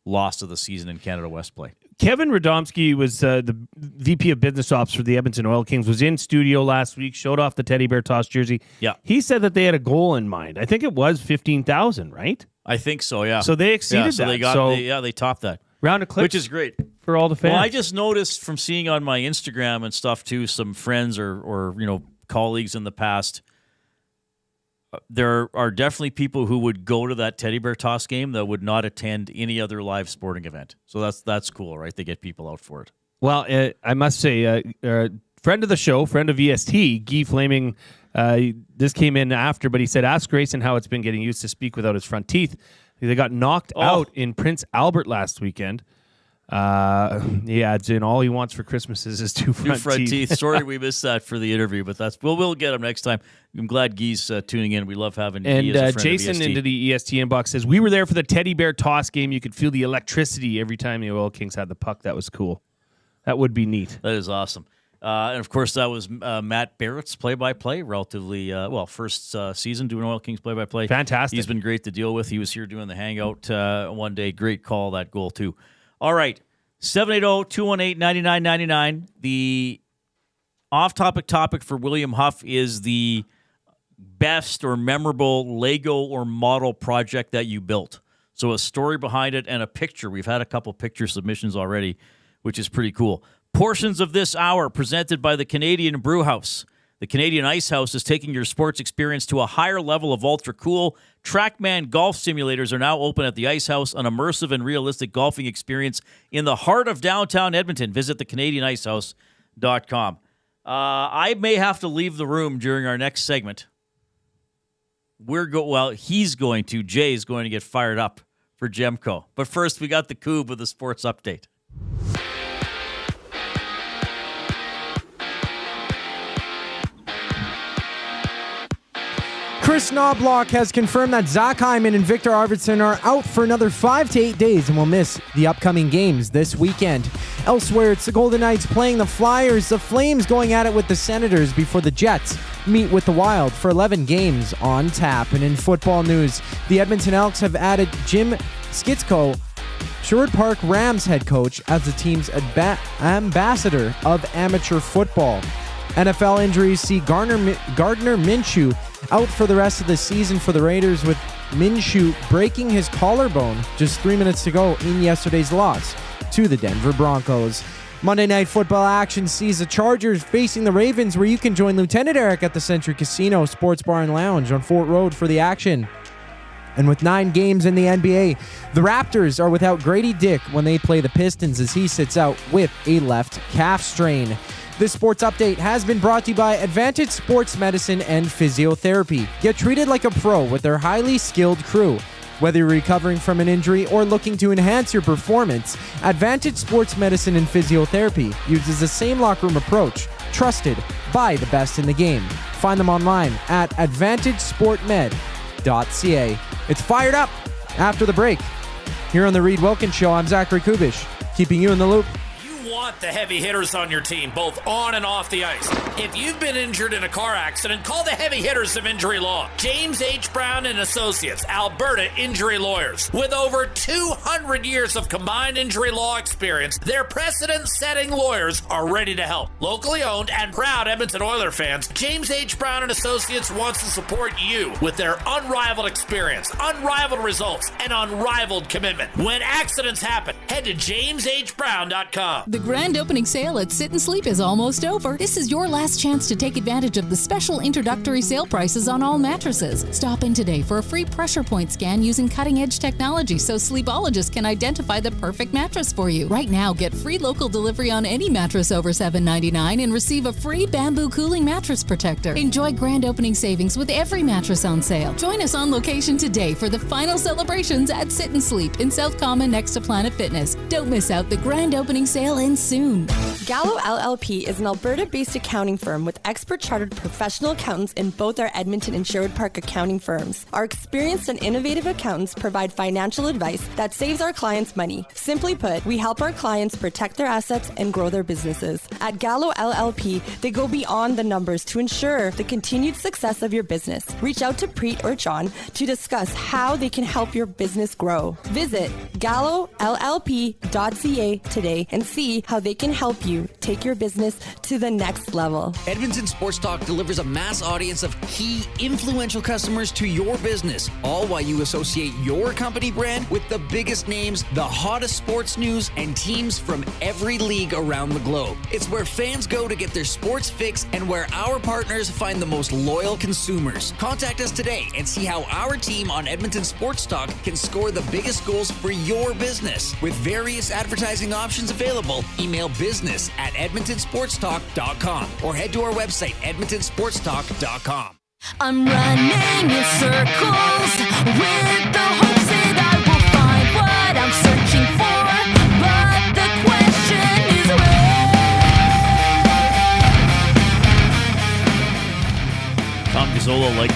loss of the season in Canada West play. Kevin Radomski was the VP of Business Ops for the Edmonton Oil Kings, was in studio last week, showed off the Teddy Bear toss jersey. Yeah. He said that they had a goal in mind. I think it was 15,000, right? I think so, yeah. So they exceeded that. They topped that. Round of clips. Which is great. For all the fans. Well, I just noticed from seeing on my Instagram and stuff, too, some friends or colleagues in the past, there are definitely people who would go to that Teddy Bear toss game that would not attend any other live sporting event. So that's cool, right? They get people out for it. Well, I must say, friend of the show, friend of EST, Guy Flaming, this came in after, but he said, ask Gracyn how it's been getting used to speak without his front teeth. They got knocked out in Prince Albert last weekend. He adds in, all he wants for Christmas is his two front teeth. Sorry we missed that for the interview, but we'll get him next time. I'm glad Guy's tuning in. We love having Guy as a friend Jason of EST. into the EST inbox says, we were there for the Teddy Bear toss game. You could feel the electricity every time the Oil Kings had the puck. That was cool. That would be neat. That is awesome. And, of course, that was Matt Barrett's play-by-play, relatively, first season doing Oil Kings play-by-play. Fantastic. He's been great to deal with. He was here doing the hangout one day. Great call, that goal, too. All right, 780-218-9999. The off-topic topic for William Huff is the best or memorable Lego or model project that you built. So a story behind it and a picture. We've had a couple picture submissions already, which is pretty cool. Portions of this hour presented by the Canadian Brew House. The Canadian Ice House is taking your sports experience to a higher level of ultra-cool. TrackMan golf simulators are now open at the Ice House, an immersive and realistic golfing experience in the heart of downtown Edmonton. Visit thecanadianicehouse.com. I may have to leave the room during our next segment. Jay's going to get fired up for Gemco. But first, we got the Koob with the sports update. Chris Knobloch has confirmed that Zach Hyman and Victor Arvidsson are out for another 5 to 8 days and will miss the upcoming games this weekend. Elsewhere, it's the Golden Knights playing the Flyers, the Flames going at it with the Senators before the Jets meet with the Wild for 11 games on tap. And in football news, the Edmonton Elks have added Jim Skitsko, Sherwood Park Rams head coach, as the team's ambassador of amateur football. NFL injuries see Gardner Minshew out for the rest of the season for the Raiders, with Minshew breaking his collarbone just 3 minutes to go in yesterday's loss to the Denver Broncos. Monday Night Football action sees the Chargers facing the Ravens, where you can join Lieutenant Eric at the Century Casino Sports Bar and Lounge on Fort Road for the action. And with 9 games in the NBA, the Raptors are without Grady Dick when they play the Pistons, as he sits out with a left calf strain. This sports update has been brought to you by Advantage Sports Medicine and Physiotherapy. Get treated like a pro with their highly skilled crew. Whether you're recovering from an injury or looking to enhance your performance, Advantage Sports Medicine and Physiotherapy uses the same locker room approach, trusted by the best in the game. Find them online at AdvantageSportMed.ca. It's fired up after the break. Here on the Reid Wilkins Show, I'm Zachary Kubusch, keeping you in the loop. You want the heavy hitters on your team, both on and off the ice. If you've been injured in a car accident, call the heavy hitters of injury law. James H. Brown and Associates, Alberta Injury Lawyers. With over 200 years of combined injury law experience, their precedent-setting lawyers are ready to help. Locally owned and proud Edmonton Oilers fans, James H. Brown and Associates wants to support you with their unrivaled experience, unrivaled results, and unrivaled commitment. When accidents happen, head to jameshbrown.com. The grand opening sale at Sit and Sleep is almost over. This is your last chance to take advantage of the special introductory sale prices on all mattresses. Stop in today for a free pressure point scan using cutting-edge technology so sleepologists can identify the perfect mattress for you. Right now, get free local delivery on any mattress over $7.99 and receive a free bamboo cooling mattress protector. Enjoy grand opening savings with every mattress on sale. Join us on location today for the final celebrations at Sit and Sleep in South Common next to Planet Fitness. Don't miss out. The grand opening sale ends soon. Gallo LLP is an Alberta-based accounting firm with expert chartered professional accountants in both our Edmonton and Sherwood Park accounting firms. Our experienced and innovative accountants provide financial advice that saves our clients money. Simply put, we help our clients protect their assets and grow their businesses. At Gallo LLP, they go beyond the numbers to ensure the continued success of your business. Reach out to Preet or John to discuss how they can help your business grow. Visit gallollp.ca today and see how they can help you take your business to the next level. Edmonton Sports Talk delivers a mass audience of key, influential customers to your business, all while you associate your company brand with the biggest names, the hottest sports news, and teams from every league around the globe. It's where fans go to get their sports fix and where our partners find the most loyal consumers. Contact us today and see how our team on Edmonton Sports Talk can score the biggest goals for your business. With various advertising options available, email business@edmontonsportstalk.com or head to our website, edmontonsportstalk.com. I'm running in circles with the hopes that I will find what I'm searching for, but the question is where. Tom Gazzola liked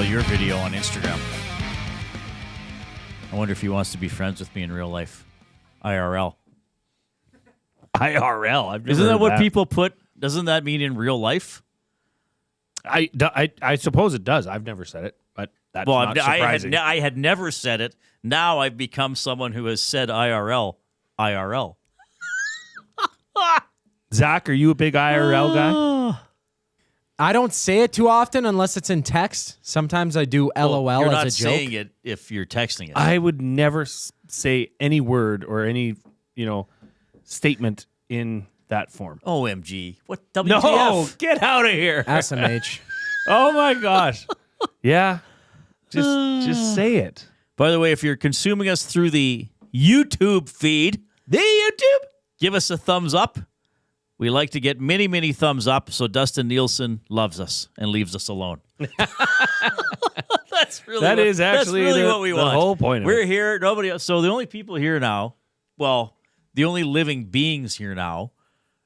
your video on Instagram. I wonder if he wants to be friends with me in real life. IRL. IRL. I've never Isn't that heard what people put? Doesn't that mean in real life? I suppose it does. I've never said it, but that's not surprising. I had never said it. Now I've become someone who has said IRL. IRL. Zach, are you a big IRL guy? I don't say it too often unless it's in text. Sometimes I do LOL you're as not a joke. saying it if you're texting it. I would never say any word or any, statement in that form. OMG. What WTF? No, get out of here. SMH. Oh my gosh. Yeah. Just say it. By the way, if you're consuming us through the YouTube feed, give us a thumbs up. We like to get many, many thumbs up so Dustin Nielsen loves us and leaves us alone. That's really what we want. The whole point of We're it. here. Nobody else. So the only people here now, the only living beings here now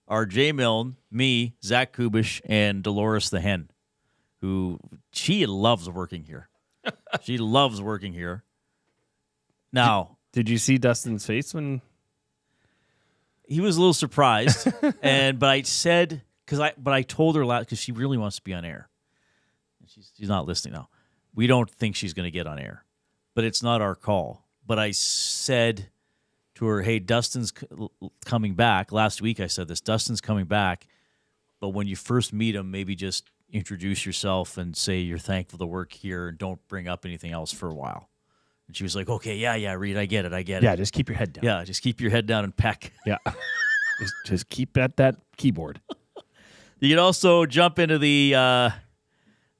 are Jay Milne, me, Zach Kubusch, and Dolores the Hen, who she loves working here. She loves working here. Now, did you see Dustin's face when... He was a little surprised, but I said I told her because she really wants to be on air. She's not listening now. We don't think she's going to get on air, but it's not our call. But I said to her, "Hey, Dustin's coming back." Last week I said this. Dustin's coming back, but when you first meet him, maybe just introduce yourself and say you're thankful to work here, and don't bring up anything else for a while. And she was like, okay, yeah, Reid, I get it. Yeah, just keep your head down. Yeah, just keep your head down and peck. Yeah. just keep at that keyboard. You can also jump into the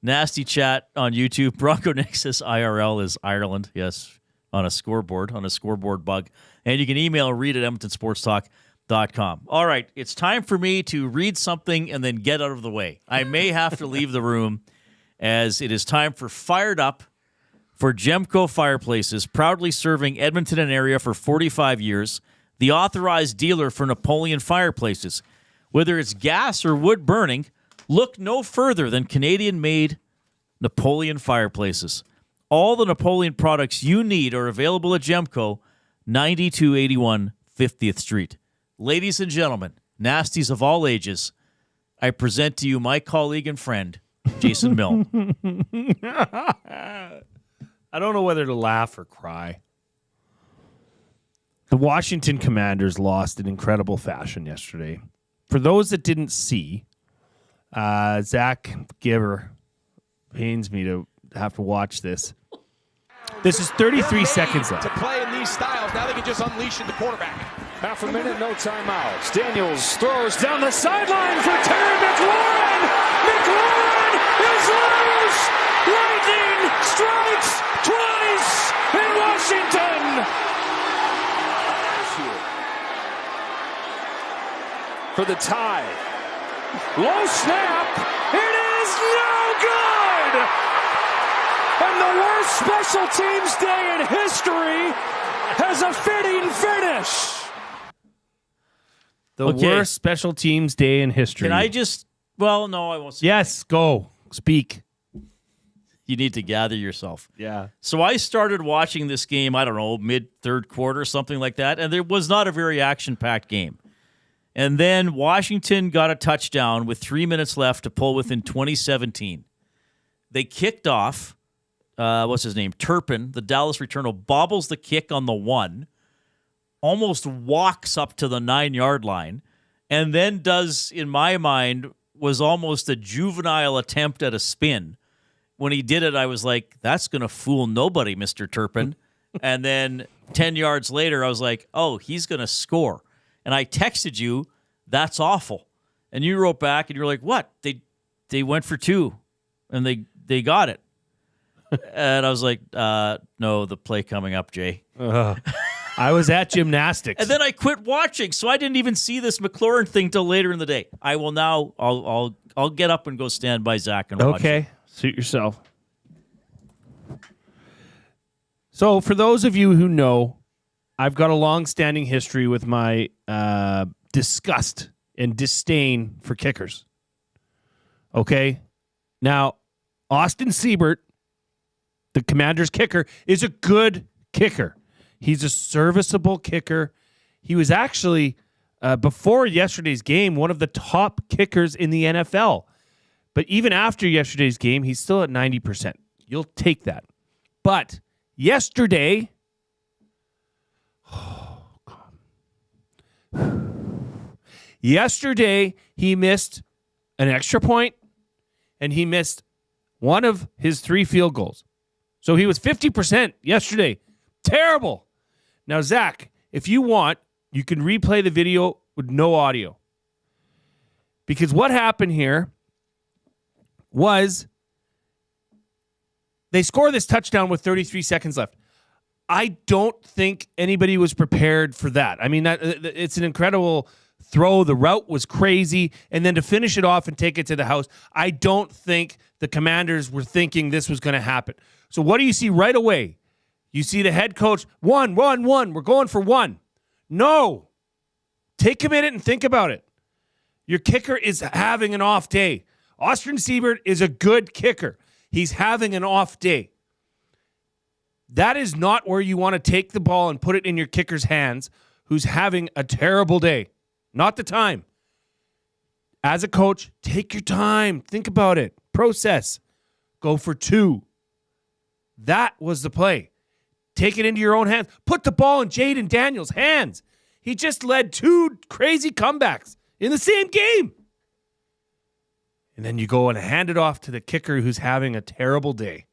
nasty chat on YouTube. Bronco Nick says IRL is Ireland. Yes, on a scoreboard bug. And you can email Reid at EdmontonSportsTalk.com. All right, it's time for me to read something and then get out of the way. I may have to leave the room as it is time for Fired Up for Gemco Fireplaces, proudly serving Edmonton and area for 45 years, the authorized dealer for Napoleon Fireplaces. Whether it's gas or wood burning, look no further than Canadian-made Napoleon Fireplaces. All the Napoleon products you need are available at Gemco, 9281 50th Street. ladies and gentlemen, nasties of all ages, I present to you my colleague and friend, Jason Milne. I don't know whether to laugh or cry. The Washington Commanders lost in incredible fashion yesterday. For those that didn't see, Zach Giver pains me to have to watch this. This is 33 seconds left. To play in these styles, now they can just unleash the quarterback. Half a minute, no timeouts. Daniels throws down the sideline for Terry McLaurin. McLaurin is loose. Lightning strikes twice in Washington. For the tie. Low snap. It is no good. And the worst special teams day in history has a fitting finish. The worst special teams day in history. Can I just... Well, no, I won't say. Yes, go. Speak. You need to gather yourself. Yeah. So I started watching this game, I don't know, mid-third quarter, something like that, and it was not a very action-packed game. And then Washington got a touchdown with 3 minutes left to pull within 2017. They kicked off, what's his name, Turpin, the Dallas returner, bobbles the kick on the 1, almost walks up to the 9-yard line, and then does, in my mind, was almost a juvenile attempt at a spin. When he did it, I was like, that's going to fool nobody, Mr. Turpin. And then 10 yards later, I was like, oh, he's going to score. And I texted you, that's awful. And you wrote back, and you were like, what? They went for 2, and they got it. And I was like, no, the play coming up, Jay. I was at gymnastics. And then I quit watching, so I didn't even see this McLaurin thing till later in the day. I will now, I'll get up and go stand by Zach and watch Okay, it. suit yourself. So for those of you who know, I've got a long-standing history with my disgust and disdain for kickers. Okay? Now, Austin Siebert, the Commanders' kicker, is a good kicker. He's a serviceable kicker. He was actually, before yesterday's game, one of the top kickers in the NFL. But even after yesterday's game, he's still at 90%. You'll take that. But yesterday... Yesterday, he missed an extra point, and he missed one of his 3 field goals. So he was 50% yesterday. Terrible. Now, Zach, if you want, you can replay the video with no audio. Because what happened here was they score this touchdown with 33 seconds left. I don't think anybody was prepared for that. I mean, it's an incredible throw. The route was crazy. And then to finish it off and take it to the house, I don't think the Commanders were thinking this was going to happen. So what do you see right away? You see the head coach, 1. We're going for 1. No. Take a minute and think about it. Your kicker is having an off day. Austin Siebert is a good kicker. He's having an off day. That is not where you want to take the ball and put it in your kicker's hands who's having a terrible day. Not the time. As a coach, take your time. Think about it. Process. Go for 2. That was the play. Take it into your own hands. Put the ball in Jaden Daniels' hands. He just led 2 crazy comebacks in the same game. And then you go and hand it off to the kicker who's having a terrible day.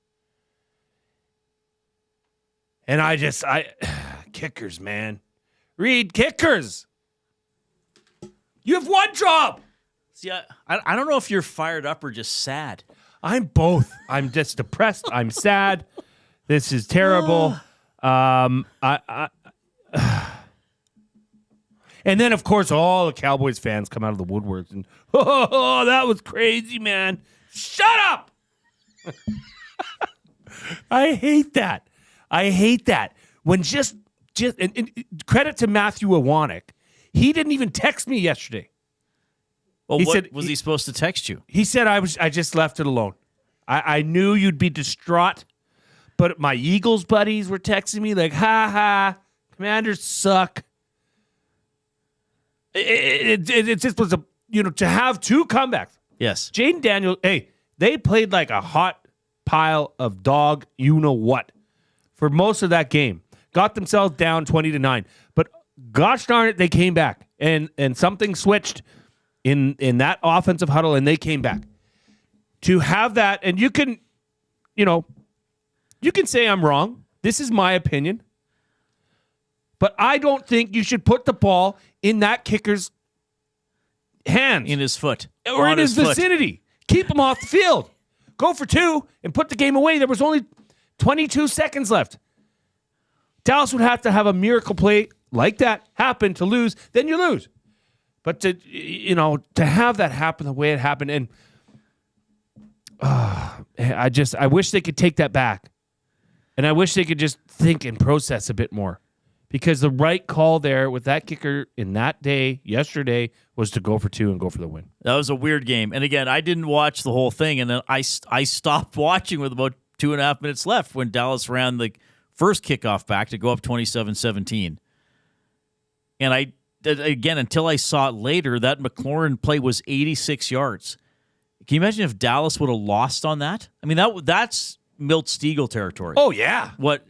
And kickers, man. Reid, kickers. You have one job. See, I don't know if you're fired up or just sad. I'm both. I'm just depressed. I'm sad. This is terrible. And then, of course, all the Cowboys fans come out of the woodworks and, oh, that was crazy, man. Shut up. I hate that. When just and credit to Matthew Iwanek, he didn't even text me yesterday. Well, was he supposed to text you? He said I just left it alone. I knew you'd be distraught, but my Eagles buddies were texting me like, ha, Commanders suck. it just was to have two comebacks. Yes. Jaden Daniels, hey, they played like a hot pile of dog, you-know-what, for most of that game. Got themselves down 20-9. But gosh darn it, they came back. And something switched in that offensive huddle, and they came back. To have that, and you can say I'm wrong. This is my opinion. But I don't think you should put the ball in that kicker's hands. In his foot. Or in his vicinity. Keep him off the field. Go for two and put the game away. There was only 22 seconds left. Dallas would have to have a miracle play like that happen to lose. Then you lose. But to have that happen the way it happened, and I wish they could take that back. And I wish they could just think and process a bit more. Because the right call there with that kicker in that day, yesterday, was to go for two and go for the win. That was a weird game. And again, I didn't watch the whole thing, and then I stopped watching with about 2.5 minutes left when Dallas ran the first kickoff back to go up 27-17. And again, until I saw it later, that McLaurin play was 86 yards. Can you imagine if Dallas would have lost on that? I mean, that's Milt Stegall territory. Oh, yeah. What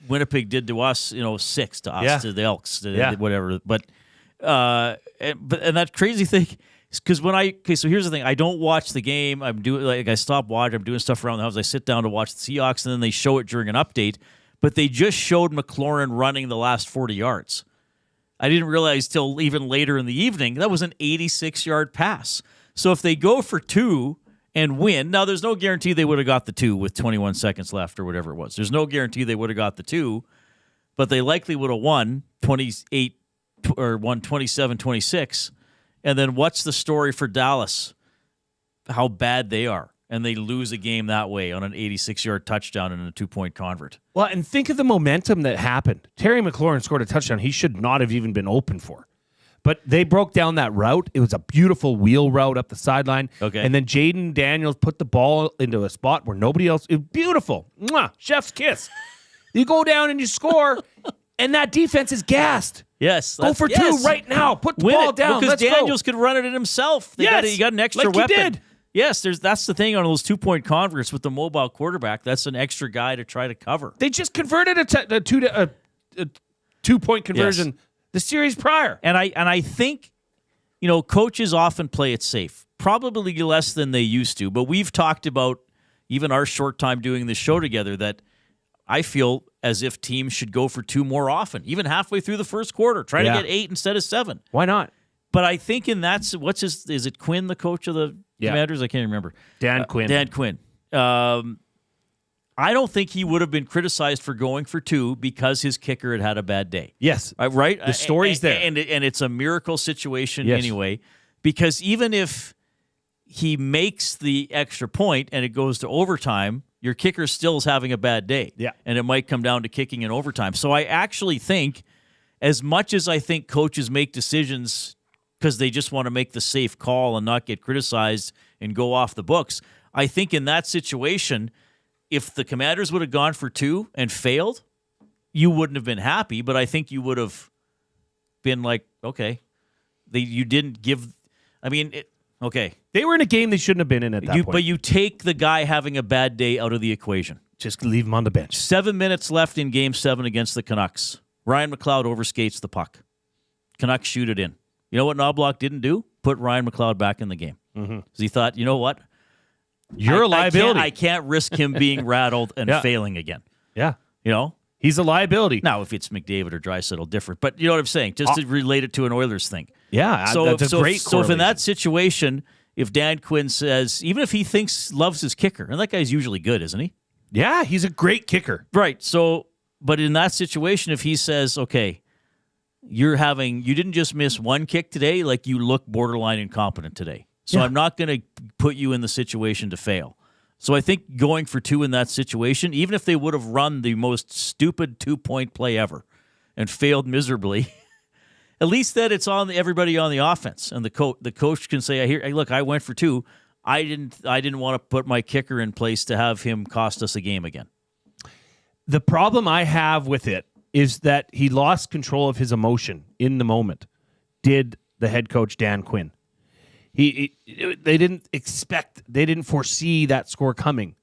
Winnipeg did to us, 6 to us, to the Elks, whatever. But that crazy thing is because so here's the thing. I don't watch the game. I stop watching. I'm doing stuff around the house. I sit down to watch the Seahawks, and then they show it during an update. But they just showed McLaurin running the last 40 yards. I didn't realize till even later in the evening that was an 86-yard pass. So if they go for two and win, now there's no guarantee they would have got the two with 21 seconds left or whatever it was. There's no guarantee they would have got the two, but they likely would have won 28 or won 27-26. And then what's the story for Dallas? How bad they are. And they lose a game that way on an 86-yard touchdown and a 2-point convert. Well, and think of the momentum that happened. Terry McLaurin scored a touchdown he should not have even been open for. But they broke down that route. It was a beautiful wheel route up the sideline. Okay. And then Jaden Daniels put the ball into a spot where nobody else... It was beautiful. Mwah, chef's kiss. You go down and you score, and that defense is gassed. Yes. Go for two right now. Put the ball down. Because Let's Daniels could run it in himself. You got an extra weapon. He did. Yes, that's the thing on those 2-point converts with the mobile quarterback. That's an extra guy to try to cover. They just converted a 2-point conversion the series prior. And I think, coaches often play it safe. Probably less than they used to. But we've talked about, even our short time doing this show together, that I feel as if teams should go for two more often, even halfway through the first quarter. Try to get 8 instead of 7. Why not? But I think is it Quinn, the coach of the Commanders? I can't remember. Dan Quinn. Dan Quinn. I don't think he would have been criticized for going for two because his kicker had a bad day. Yes. Right? The story's there. And it's a miracle situation anyway, because even if he makes the extra point and it goes to overtime, your kicker still is having a bad day. Yeah. And it might come down to kicking in overtime. So I actually think, as much as I think coaches make decisions because they just want to make the safe call and not get criticized and go off the books, I think in that situation, if the Commanders would have gone for two and failed, you wouldn't have been happy, but I think you would have been like, okay, you didn't give. I mean, okay. They were in a game they shouldn't have been in at that point. But you take the guy having a bad day out of the equation. Just leave him on the bench. 7 minutes left in Game 7 against the Canucks. Ryan McLeod overskates the puck. Canucks shoot it in. You know what Knobloch didn't do? Put Ryan McLeod back in the game. Because he thought, you know what? You're a liability. I can't risk him being rattled and failing again. Yeah. He's a liability. Now, if it's McDavid or Draisaitl, different. But you know what I'm saying? Just to relate it to an Oilers thing. Yeah, that's a great So if in that situation, if Dan Quinn says, even if he loves his kicker, and that guy's usually good, isn't he? Yeah, he's a great kicker. Right. So, but in that situation, if he says, okay, you didn't just miss one kick today, like you look borderline incompetent today. So I'm not going to put you in the situation to fail. So I think going for two in that situation, even if they would have run the most stupid 2-point play ever and failed miserably, at least that it's on everybody on the offense, and the coach can say, "Hey, look, I went for two. I didn't want to put my kicker in place to have him cost us a game again." The problem I have with it is that he lost control of his emotion in the moment. did the head coach Dan Quinn. They didn't foresee that score coming.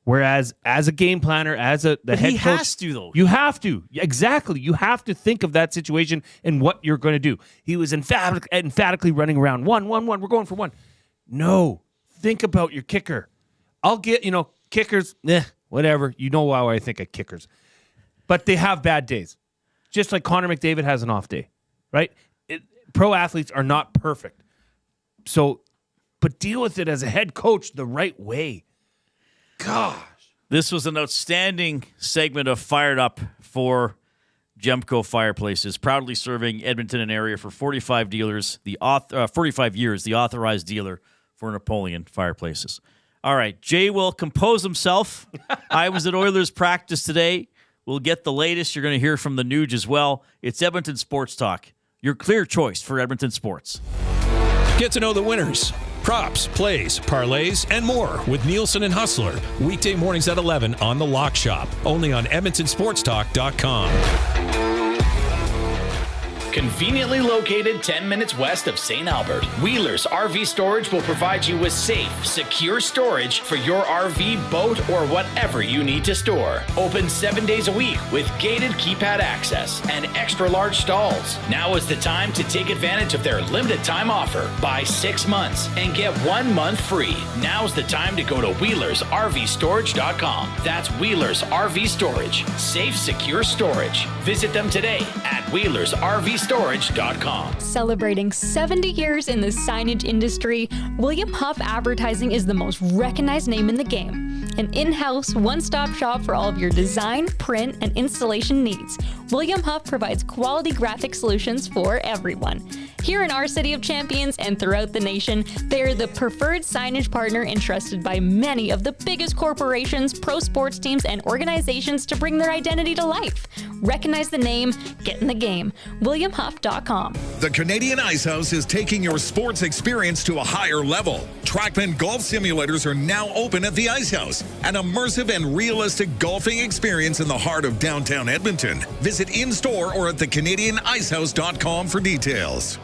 Whereas as a game planner, as the head coach, has to, though. You have to. Exactly. You have to think of that situation and what you're going to do. He was emphatically running around. One. We're going for one. No. Think about your kicker. I'll get, kickers, whatever. You know how I think of kickers. But they have bad days. Just like Connor McDavid has an off day, right? Pro athletes are not perfect. So, but deal with it as a head coach the right way. Gosh. This was an outstanding segment of Fired Up for Gemco Fireplaces, proudly serving Edmonton and area for 45 years, the authorized dealer for Napoleon Fireplaces. All right, Jay will compose himself. I was at Oilers practice today. We'll get the latest. You're going to hear from the Nuge as well. It's Edmonton Sports Talk, your clear choice for Edmonton sports. Get to know the winners, props, plays, parlays, and more with Nielsen and Hustler. Weekday mornings at 11 on The Lock Shop. Only on EdmontonSportsTalk.com. Conveniently located 10 minutes west of St. Albert, Wheeler's RV Storage will provide you with safe, secure storage for your RV, boat, or whatever you need to store. Open 7 days a week with gated keypad access and extra large stalls. Now is the time to take advantage of their limited time offer. Buy 6 months and get 1 month free. Now's the time to go to WheelersRVStorage.com. That's Wheeler's RV Storage. Safe, secure storage. Visit them today at WheelersRVStorage.com. Celebrating 70 years in the signage industry, William Huff Advertising is the most recognized name in the game. An in-house, one-stop shop for all of your design, print, and installation needs. William Huff provides quality graphic solutions for everyone. Here in our City of Champions and throughout the nation, they are the preferred signage partner entrusted by many of the biggest corporations, pro sports teams, and organizations to bring their identity to life. Recognize the name, get in the game. WilliamHuff.com. The Canadian Ice House is taking your sports experience to a higher level. Trackman golf simulators are now open at the Ice House, an immersive and realistic golfing experience in the heart of downtown Edmonton. Visit in-store or at thecanadianicehouse.com for details.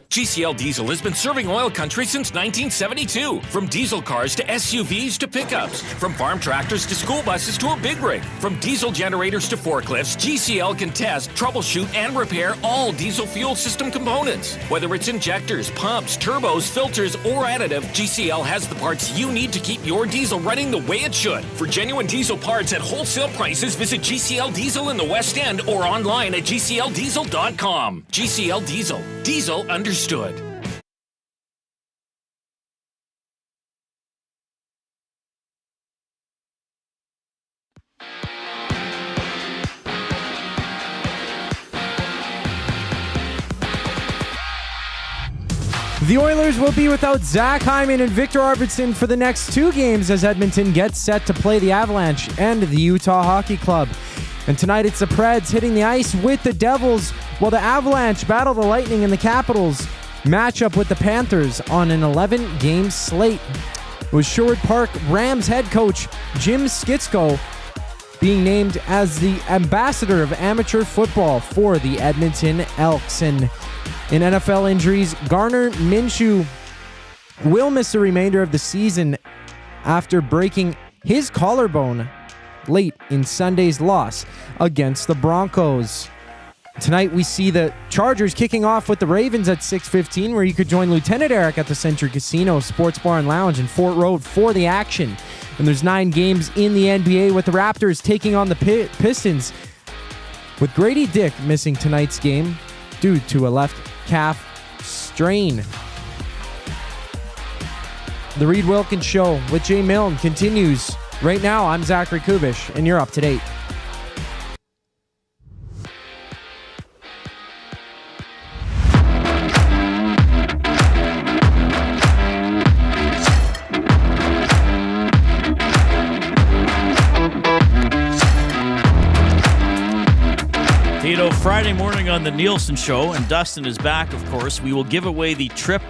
GCL Diesel has been serving oil country since 1972. From diesel cars to SUVs to pickups. From farm tractors to school buses to a big rig. From diesel generators to forklifts, GCL can test, troubleshoot, and repair all diesel fuel system components. Whether it's injectors, pumps, turbos, filters, or additive, GCL has the parts you need to keep your diesel running the way it should. For genuine diesel parts at wholesale prices, visit GCL Diesel in the West End or online at GCLDiesel.com. GCL Diesel. Diesel understood. The Oilers will be without Zach Hyman and Victor Arvidsson for the next 2 games as Edmonton gets set to play the Avalanche and the Utah Hockey Club. And tonight it's the Preds hitting the ice with the Devils, while the Avalanche battle the Lightning and the Capitals match up with the Panthers on an 11-game slate. With Sherwood Park Rams head coach Jim Skitsko being named as the ambassador of amateur football for the Edmonton Elks. And in NFL injuries, Gardner Minshew will miss the remainder of the season after breaking his collarbone late in Sunday's loss against the Broncos. Tonight we see the Chargers kicking off with the Ravens at 6:15, where you could join Lieutenant Eric at the Century Casino Sports Bar and Lounge in Fort Road for the action. And there's 9 games in the NBA with the Raptors taking on the Pistons, with Grady Dick missing tonight's game due to a left calf strain. The Reid Wilkins Show with Jay Milne continues right now. I'm Zachary Kubusch, and you're up to date. Friday morning on the Nielsen Show, and Dustin is back, of course. We will give away the trip,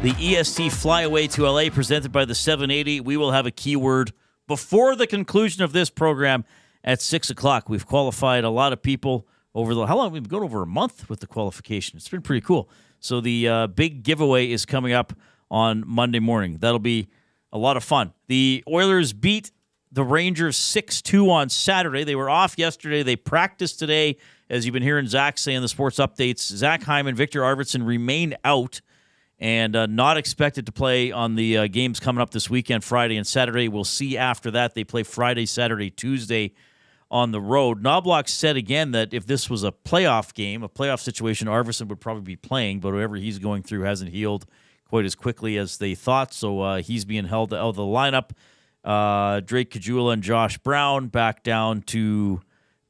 the EST Flyaway to LA presented by the 780. We will have a keyword before the conclusion of this program at 6 o'clock. We've qualified a lot of people how long? We've gone over a month with the qualification. It's been pretty cool. So the big giveaway is coming up on Monday morning. That'll be a lot of fun. The Oilers beat the Rangers 6-2 on Saturday. They were off yesterday. They practiced today. As you've been hearing Zach say in the sports updates, Zach Hyman, Victor Arvidsson remain out and not expected to play on the games coming up this weekend, Friday and Saturday. We'll see after that. They play Friday, Saturday, Tuesday on the road. Knobloch said again that if this was a playoff game, a playoff situation, Arvidsson would probably be playing, but whatever he's going through hasn't healed quite as quickly as they thought, so he's being held out of the lineup. Drake Caggiula and Josh Brown back down to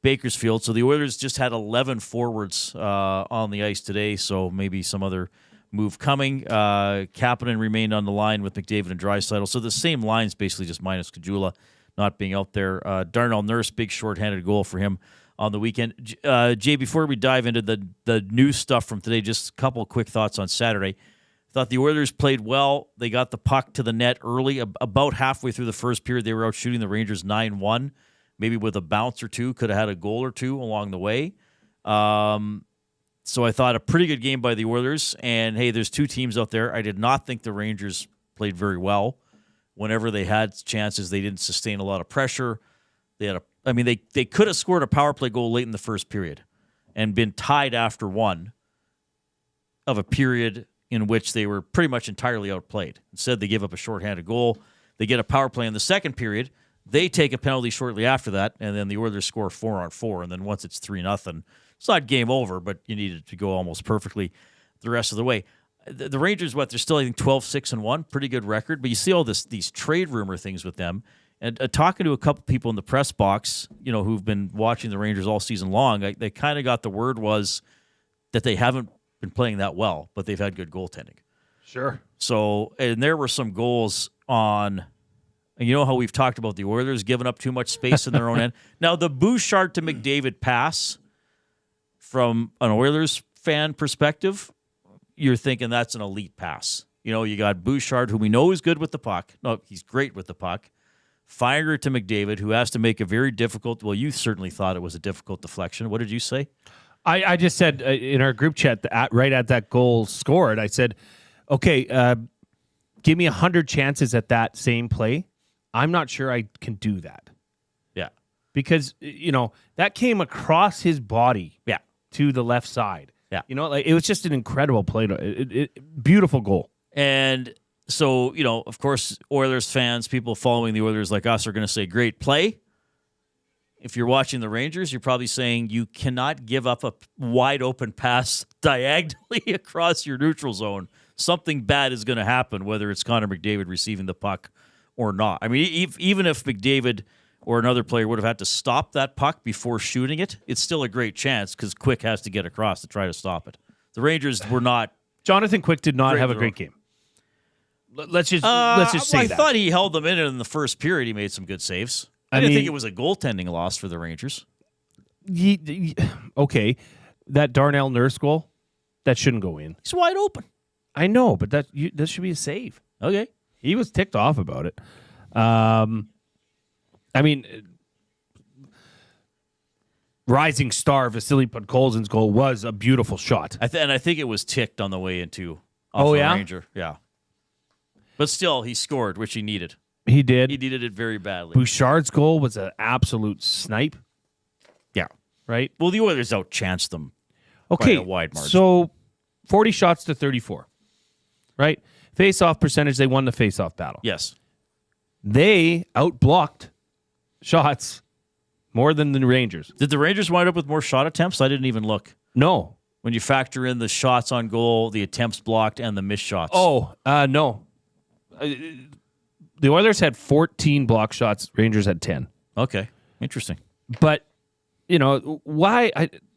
Bakersfield. So the Oilers just had 11 forwards on the ice today, so maybe some other move coming. Kapanen remained on the line with McDavid and Draisaitl. So the same lines basically, just minus Caggiula not being out there. Darnell Nurse, big shorthanded goal for him on the weekend. Jay, before we dive into the new stuff from today, just a couple of quick thoughts on Saturday. Thought the Oilers played well. They got the puck to the net early. About halfway through the first period, they were out shooting the Rangers 9-1. Maybe with a bounce or two, could have had a goal or two along the way. So I thought a pretty good game by the Oilers. And, hey, there's two teams out there. I did not think the Rangers played very well. Whenever they had chances, they didn't sustain a lot of pressure. They could have scored a power play goal late in the first period and been tied after one of a period in which they were pretty much entirely outplayed. Instead, they give up a shorthanded goal. They get a power play in the second period. They take a penalty shortly after that, and then the Oilers score 4-on-4. And then once it's 3-0, it's not game over, but you need it to go almost perfectly the rest of the way. The Rangers, they're still, I think, 12-6-1, pretty good record. But you see all these trade rumor things with them. And talking to a couple people in the press box, who've been watching the Rangers all season long, they kind of got the word was that they haven't been playing that well, but they've had good goaltending. Sure. So, and there were some goals on, and you know how we've talked about the Oilers giving up too much space in their own end. Now, the Bouchard to McDavid pass, from an Oilers fan perspective, you're thinking that's an elite pass. You got Bouchard, who we know is good with the puck. No, he's great with the puck. Firing it to McDavid, who has to make a very difficult, well, you certainly thought it was a difficult deflection. What did you say? I just said in our group chat, right at that goal scored, I said, okay, give me 100 chances at that same play. I'm not sure I can do that. Yeah. Because, that came across his body to the left side. Yeah. It was just an incredible play. Beautiful goal. And so, of course, Oilers fans, people following the Oilers like us are going to say, great play. If you're watching the Rangers, you're probably saying you cannot give up a wide open pass diagonally across your neutral zone. Something bad is going to happen, whether it's Connor McDavid receiving the puck or not. I mean, even if McDavid or another player would have had to stop that puck before shooting it, it's still a great chance because Quick has to get across to try to stop it. The Rangers were not. Jonathan Quick did not have a great game. Let's just say that. I thought he held them in the first period. He made some good saves. I didn't think it was a goaltending loss for the Rangers. Okay, that Darnell Nurse goal, that shouldn't go in. He's wide open. I know, but that should be a save. Okay. He was ticked off about it. Rising star Vasily Podkolzin's goal was a beautiful shot. And I think it was ticked on the way into off the Ranger. Yeah. But still, he scored, which he needed. He did. He needed it very badly. Bouchard's goal was an absolute snipe. Yeah. Right? Well, the Oilers outchanced them by a wide margin. So 40 shots to 34. Right? Face-off percentage, they won the face-off battle. Yes. They outblocked shots more than the Rangers. Did the Rangers wind up with more shot attempts? I didn't even look. No. When you factor in the shots on goal, the attempts blocked, and the missed shots. Oh, no. The Oilers had 14 block shots. Rangers had 10. Okay. Interesting. But, why?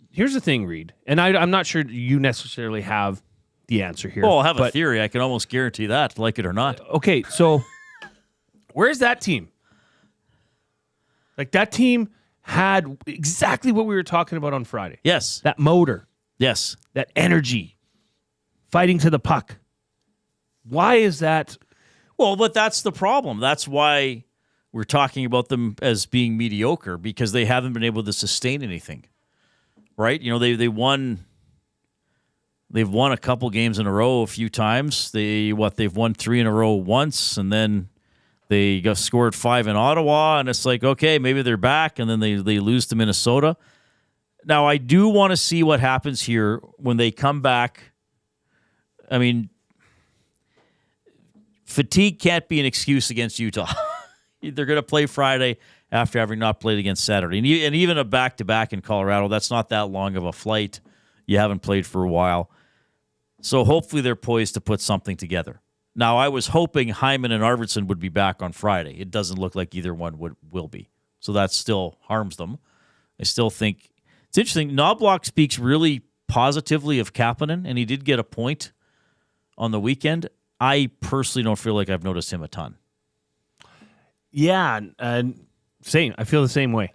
Here's the thing, Reid, and I'm not sure you necessarily have the answer here. Well, I'll have a theory. I can almost guarantee that, like it or not. Okay, so where's that team? Like, that team had exactly what we were talking about on Friday. Yes. That motor. Yes. That energy. Fighting to the puck. Why is that? Well, but that's the problem. That's why we're talking about them as being mediocre, because they haven't been able to sustain anything. right? You know, they've won a couple games in a row a few times. They've won 3 in a row once, and then they got scored 5 in Ottawa, and it's like, okay, maybe they're back, and then they lose to Minnesota. Now, I do want to see what happens here when they come back. I mean, fatigue can't be an excuse against Utah. They're going to play Friday after having not played against Saturday. And even a back-to-back in Colorado, that's not that long of a flight. You haven't played for a while. So hopefully they're poised to put something together. Now, I was hoping Hyman and Arvidsson would be back on Friday. It doesn't look like either one will be. So that still harms them. I still think it's interesting. Knobloch speaks really positively of Kapanen, and he did get a point on the weekend. I personally don't feel like I've noticed him a ton. Yeah, same. I feel the same way.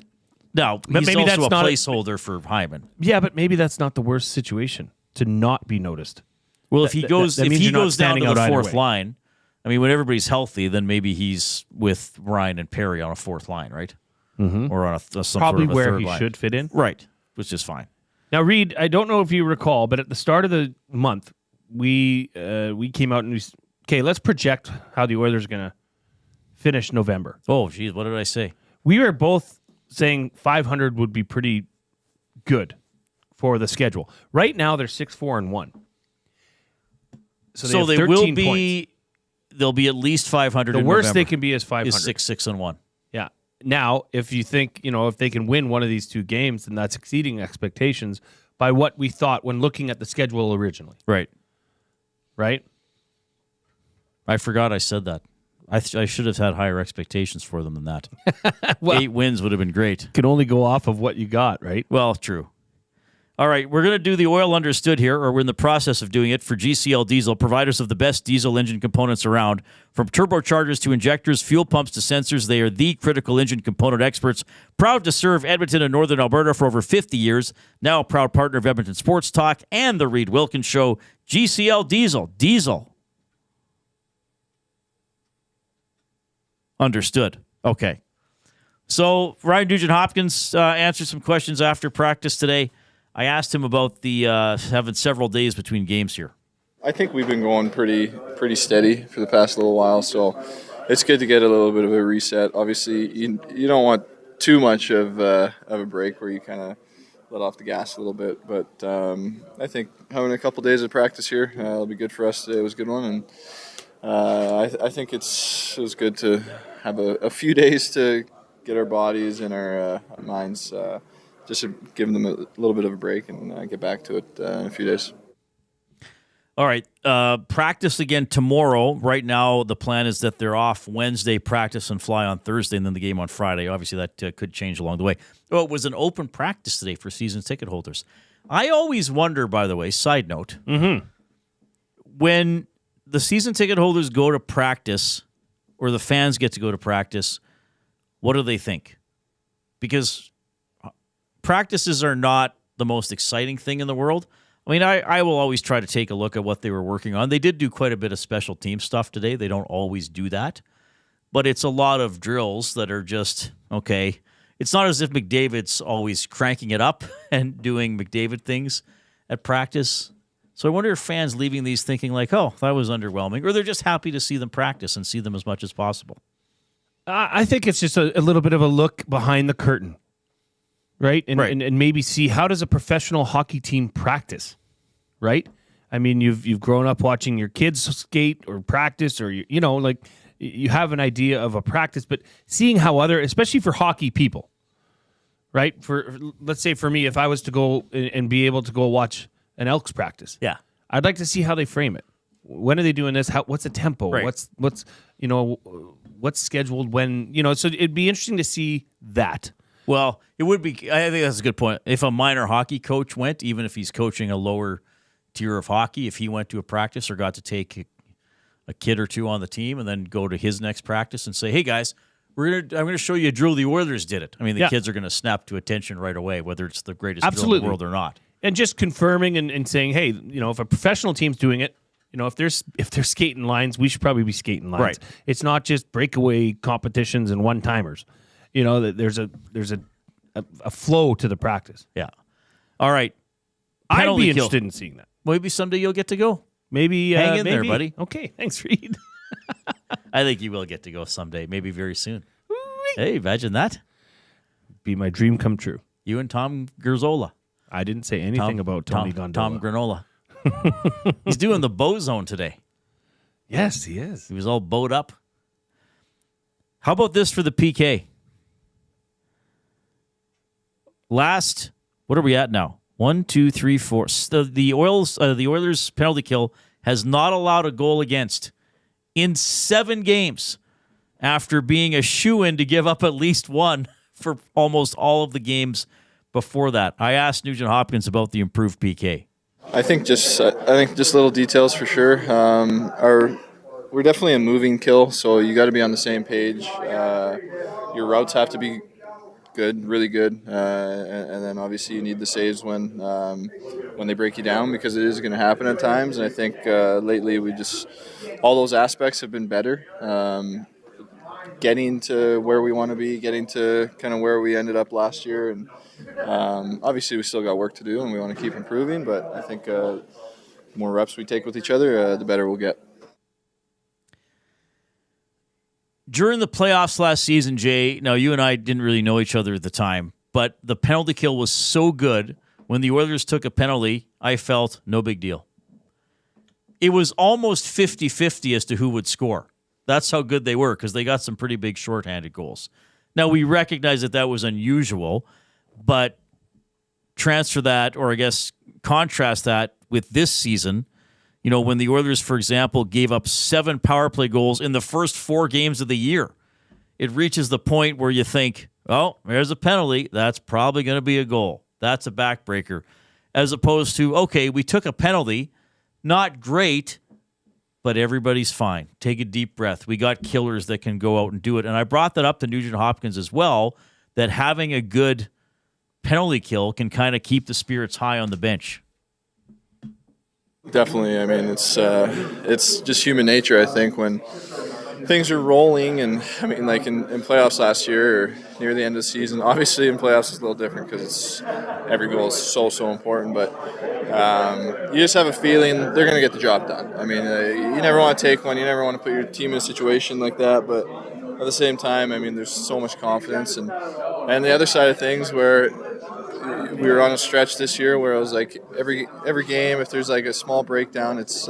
Now, But he's maybe also that's a not placeholder for Hyman. Yeah, but maybe that's not the worst situation to not be noticed. Well, if he goes means you're not down standing to out the either fourth way. line, I mean, when everybody's healthy, then maybe he's with Ryan and Perry on a fourth line, right? Mhm. Or on some Probably sort of a where third he line. should fit in. Right, which is fine. Now, Reid, I don't know if you recall, but at the start of the month, we came out and let's project how the Oilers are going to finish November. Oh, geez, what did I say? We were both saying 500 would be pretty good for the schedule. Right now, they're 6-4-1. So they have will 13 be. points. They'll be at least 500. The in worst November they can be is 500. Is 6-6-1. Yeah. Now, if you think, if they can win one of these 2 games, then that's exceeding expectations by what we thought when looking at the schedule originally. Right. Right? I forgot I said that. I should have had higher expectations for them than that. 8 wins would have been great. Can only go off of what you got, right? Well, true. All right, we're going to do the Oil Understood here, or we're in the process of doing it for GCL Diesel, providers of the best diesel engine components around. From turbochargers to injectors, fuel pumps to sensors, they are the critical engine component experts. Proud to serve Edmonton and Northern Alberta for over 50 years. Now a proud partner of Edmonton Sports Talk and the Reid Wilkins Show. GCL Diesel. Diesel. Understood. Okay. So Ryan Nugent-Hopkins answered some questions after practice today. I asked him about the having several days between games here. I think we've been going pretty steady for the past little while, so it's good to get a little bit of a reset. Obviously, you don't want too much of a break where you kind of let off the gas a little bit, but I think having a couple days of practice here will be good for us today. It was a good one, and I think it was good to have a few days to get our bodies and our minds just to give them a little bit of a break and get back to it in a few days. All right. Practice again tomorrow. Right now, the plan is that they're off Wednesday, practice and fly on Thursday, and then the game on Friday. Obviously, that could change along the way. Oh, it was an open practice today for season ticket holders. I always wonder, by the way, side note, when the season ticket holders go to practice or the fans get to go to practice, what do they think? Because practices are not the most exciting thing in the world. I mean, I will always try to take a look at what they were working on. They did do quite a bit of special team stuff today. They don't always do that. But it's a lot of drills that are just, okay. It's not as if McDavid's always cranking it up and doing McDavid things at practice. So I wonder if fans leaving these thinking like, oh, that was underwhelming, or they're just happy to see them practice and see them as much as possible. I think it's just a little bit of a look behind the curtain. Right? And maybe see, how does a professional hockey team practice? Right? I mean, you've grown up watching your kids skate or practice, or you have an idea of a practice, but seeing how especially for hockey people, right? Let's say for me, if I was to go and be able to go watch an Elks practice, yeah, I'd like to see how they frame it. When are they doing this? What's the tempo? Right. What's scheduled when? So it'd be interesting to see that. Well, it would be. I think that's a good point. If a minor hockey coach went, even if he's coaching a lower tier of hockey, if he went to a practice or got to take a kid or two on the team and then go to his next practice and say, "Hey guys, I'm going to show you a drill the Oilers did it." I mean, the kids are going to snap to attention right away, whether it's the greatest drill in the world or not. And just confirming and saying, "Hey, if a professional team's doing it, if they're skating lines, we should probably be skating lines." Right. It's not just breakaway competitions and one timers. There's a flow to the practice. Yeah. All right. I'd Penalty be kill. interested in seeing that. Maybe someday you'll get to go. Maybe hang in there, maybe. buddy. Okay, thanks, Reid. I think you will get to go someday, maybe very soon. Hey, imagine that. Be my dream come true. You and Tom Gurzola. I didn't say anything about Tony Gondola. Tom Granola. He's doing the bow zone today. Yes, he is. He was all bowed up. How about this for the PK? What are we at now? 1, 2, 3, 4. The Oilers penalty kill has not allowed a goal against in 7 games after being a shoo-in to give up at least one for almost all of the games before that. I asked Nugent Hopkins about the improved PK. I think just little details for sure. We're definitely a moving kill, so you got to be on the same page. Your routes have to be good, really good, and then obviously you need the saves when they break you down, because it is going to happen at times. And I think lately all those aspects have been better. Getting to where we want to be, getting to kind of where we ended up last year, and obviously we still got work to do and we want to keep improving. But I think the more reps we take with each other, the better we'll get. During the playoffs last season, Jay, now you and I didn't really know each other at the time, but the penalty kill was so good. When the Oilers took a penalty, I felt no big deal. It was almost 50-50 as to who would score. That's how good they were, because they got some pretty big shorthanded goals. Now, we recognize that was unusual, but transfer that, or I guess contrast that with this season. You know, when the Oilers, for example, gave up 7 power play goals in the first 4 games of the year, it reaches the point where you think, oh, there's a penalty. That's probably going to be a goal. That's a backbreaker. As opposed to, okay, we took a penalty, not great, but everybody's fine. Take a deep breath. We got killers that can go out and do it. And I brought that up to Nugent Hopkins as well, that having a good penalty kill can kind of keep the spirits high on the bench. Definitely. I mean, it's just human nature, I think, when things are rolling. And I mean, like in playoffs last year or near the end of the season, obviously in playoffs it's a little different because every goal is so important. But you just have a feeling they're going to get the job done. I mean, you never want to take one. You never want to put your team in a situation like that. But at the same time, I mean, there's so much confidence. And the other side of things where we were on a stretch this year where it was like every game, if there's like a small breakdown, it's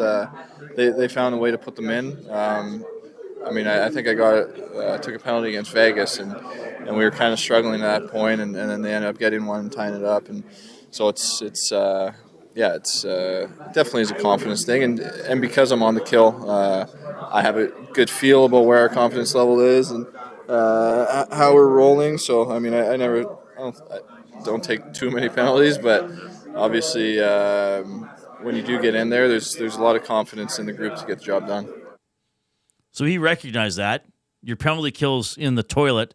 they found a way to put them in. I mean, I think I took a penalty against Vegas, and we were kind of struggling at that point, and then they ended up getting one and tying it up, and so it's definitely is a confidence thing, and because I'm on the kill, I have a good feel about where our confidence level is and how we're rolling. So I mean, I don't take too many penalties, but obviously when you do get in there, there's a lot of confidence in the group to get the job done. So he recognized that. Your penalty kill's in the toilet,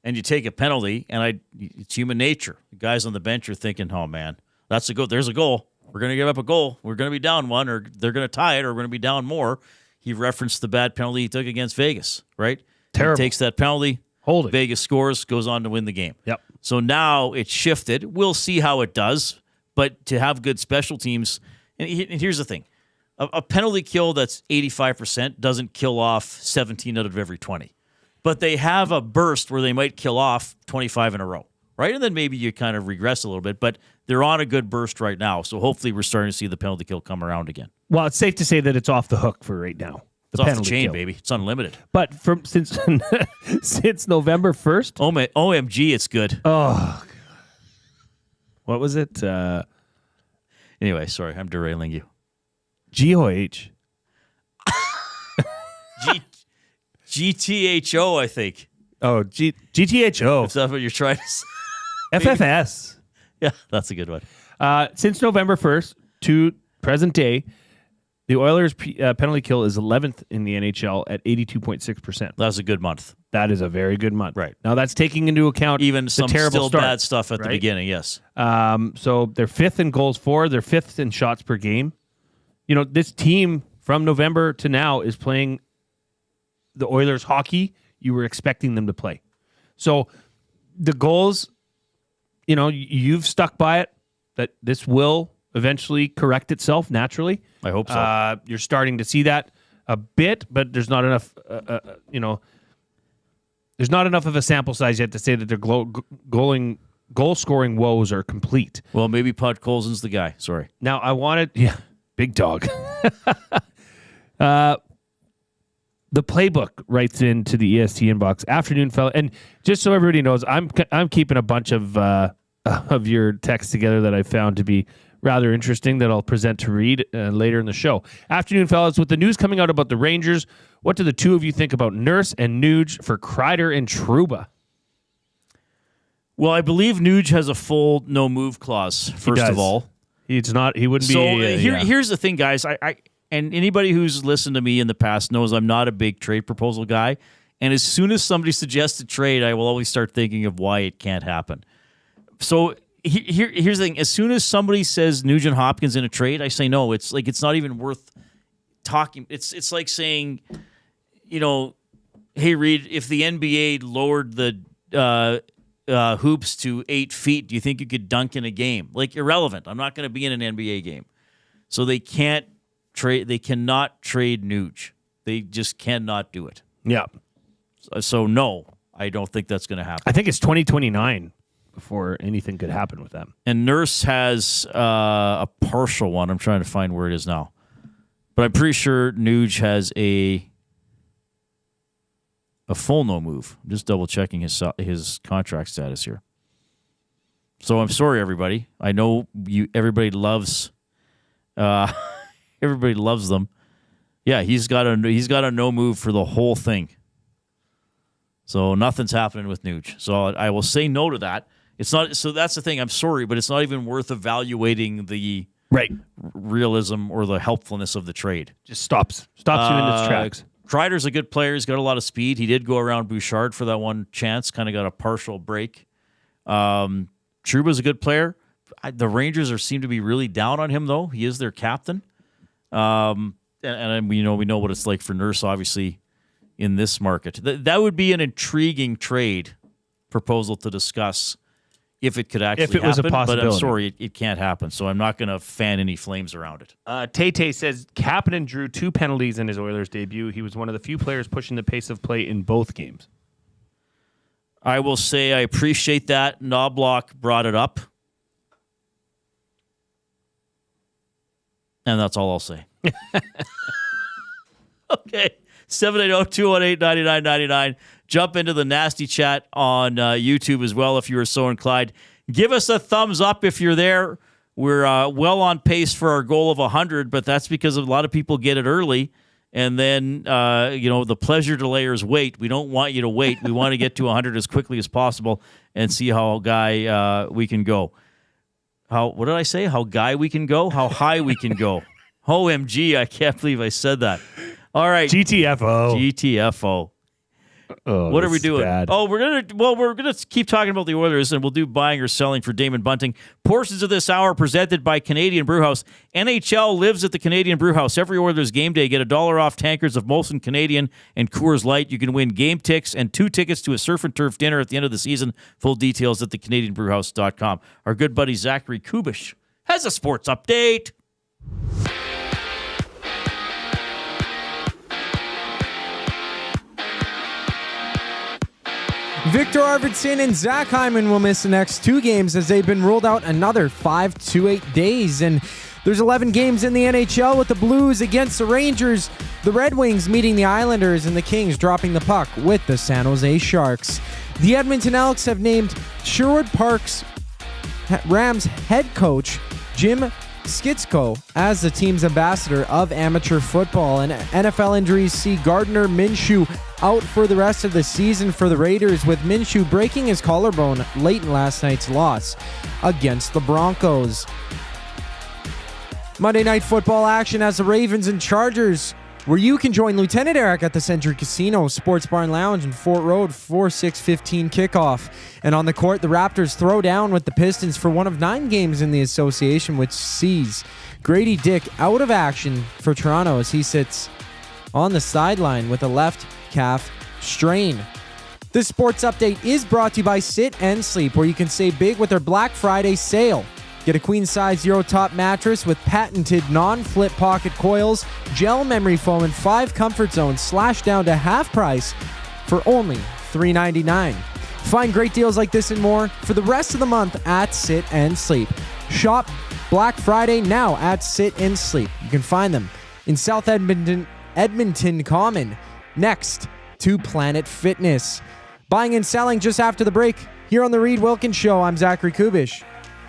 and you take a penalty, and it's human nature. The guys on the bench are thinking, oh, man, that's a goal. There's a goal. We're going to give up a goal. We're going to be down one, or they're going to tie it, or we're going to be down more. He referenced the bad penalty he took against Vegas, right? Terrible. He takes that penalty. Hold it. Vegas scores, goes on to win the game. Yep. So now it's shifted. We'll see how it does, but to have good special teams, and here's the thing. A penalty kill that's 85% doesn't kill off 17 out of every 20. But they have a burst where they might kill off 25 in a row, right? And then maybe you kind of regress a little bit, but they're on a good burst right now. So hopefully we're starting to see the penalty kill come around again. Well, it's safe to say that it's off the hook for right now. It's off the chain, baby. It's unlimited. But since November 1st? OMG, it's good. Oh, God. What was it? Anyway, sorry, I'm derailing you. GOH. GTHO, I think. Oh, GTHO. Is that what you're trying to say? FFS. Yeah, that's a good one. Since November 1st to present day, the Oilers' penalty kill is 11th in the NHL at 82.6%. That's a good month. That is a very good month. Right. Now, that's taking into account even some the terrible still start, bad stuff at right? the beginning, yes. So they're 5th in goals for, they're 5th in shots per game. You know, this team from November to now is playing the Oilers hockey you were expecting them to play. So the goals, you know, you've stuck by it. that this will eventually correct itself naturally. I hope so. You're starting to see that a bit, but there's not enough, there's not enough of a sample size yet to say that their goal-scoring woes are complete. Well, maybe Pod Colson's the guy. Sorry. Now, I wanted... Yeah, big dog. The playbook writes into the EST inbox. Afternoon, fella. And just so everybody knows, I'm keeping a bunch of your texts together that I found to be rather interesting that I'll present to Reid later in the show. Afternoon, fellas. With the news coming out about the Rangers, what do the two of you think about Nurse and Nuge for Kreider and Trouba? Well, I believe Nuge has a full no-move clause, first of all. He's not. He wouldn't be. So here's the thing, guys. I and anybody who's listened to me in the past knows I'm not a big trade proposal guy. And as soon as somebody suggests a trade, I will always start thinking of why it can't happen. So here's the thing. As soon as somebody says Nugent Hopkins in a trade, I say no. It's like it's not even worth talking. It's like saying, hey, Reid, if the NBA lowered the hoops to 8 feet, do you think you could dunk in a game? Like, irrelevant. I'm not going to be in an NBA game. So they can't trade. They cannot trade Nuge. They just cannot do it. Yeah. So no, I don't think that's going to happen. I think it's 2029 before anything could happen with them. And Nurse has a partial one. I'm trying to find where it is now. But I'm pretty sure Nuge has a full no move. I'm just double checking his contract status here. So I'm sorry, everybody. I know everybody loves everybody loves them. Yeah, he's got a no move for the whole thing. So nothing's happening with Nuge. So I will say no to that. It's not. So that's the thing. I'm sorry, but it's not even worth evaluating the realism or the helpfulness of the trade. Just stops you in its tracks. Kreider's a good player. He's got a lot of speed. He did go around Bouchard for that one chance. Kind of got a partial break. Trouba's a good player. The Rangers seem to be really down on him, though. He is their captain. And we know what it's like for Nurse, obviously, in this market. That would be an intriguing trade proposal to discuss if it could actually happen. If it was a possibility. But I'm sorry, it can't happen. So I'm not going to fan any flames around it. Tay says Kapanen drew 2 penalties in his Oilers debut. He was one of the few players pushing the pace of play in both games. I will say I appreciate that. Knobloch brought it up. And that's all I'll say. Okay. 780-218-9999. Jump into the nasty chat on YouTube as well if you are so inclined. Give us a thumbs up if you're there. We're well on pace for our goal of 100, but that's because a lot of people get it early. And then, the pleasure delayers wait. We don't want you to wait. We want to get to 100 as quickly as possible and see how we can go. What did I say? How we can go? How high we can go. OMG, I can't believe I said that. All right. GTFO. Oh, what are we doing? Bad. Oh, we're gonna keep talking about the Oilers, and we'll do buying or selling for Damon Bunting. Portions of this hour presented by Canadian Brewhouse. NHL lives at the Canadian Brewhouse. Every Oilers game day, get $1 off tankers of Molson Canadian and Coors Light. You can win game ticks and 2 tickets to a surf and turf dinner at the end of the season. Full details at thecanadianbrewhouse.com. Our good buddy Zachary Kubusch has a sports update. Victor Arvidsson and Zach Hyman will miss the next 2 games as they've been ruled out another 5 to 8 days. And there's 11 games in the NHL with the Blues against the Rangers, the Red Wings meeting the Islanders, and the Kings dropping the puck with the San Jose Sharks. The Edmonton Elks have named Sherwood Park's Rams head coach Jim Skitsko as the team's ambassador of amateur football. And NFL injuries see Gardner Minshew out for the rest of the season for the Raiders, with Minshew breaking his collarbone late in last night's loss against the Broncos. Monday Night Football action as the Ravens and Chargers, where you can join Lieutenant Eric at the Century Casino Sports Bar and Lounge in Fort Road for 6:15 kickoff. And on the court, the Raptors throw down with the Pistons for one of 9 games in the association, which sees Grady Dick out of action for Toronto as he sits on the sideline with a left calf strain. This sports update is brought to you by Sit and Sleep, where you can save big with their Black Friday sale. Get a queen-size Euro-top mattress with patented non-flip pocket coils, gel memory foam, and 5 comfort zones slashed down to half price for only $399. Find great deals like this and more for the rest of the month at Sit and Sleep. Shop Black Friday now at Sit and Sleep. You can find them in South Edmonton Common, next to Planet Fitness. Buying and selling just after the break. Here on the Reid Wilkins Show, I'm Zachary Kubusch,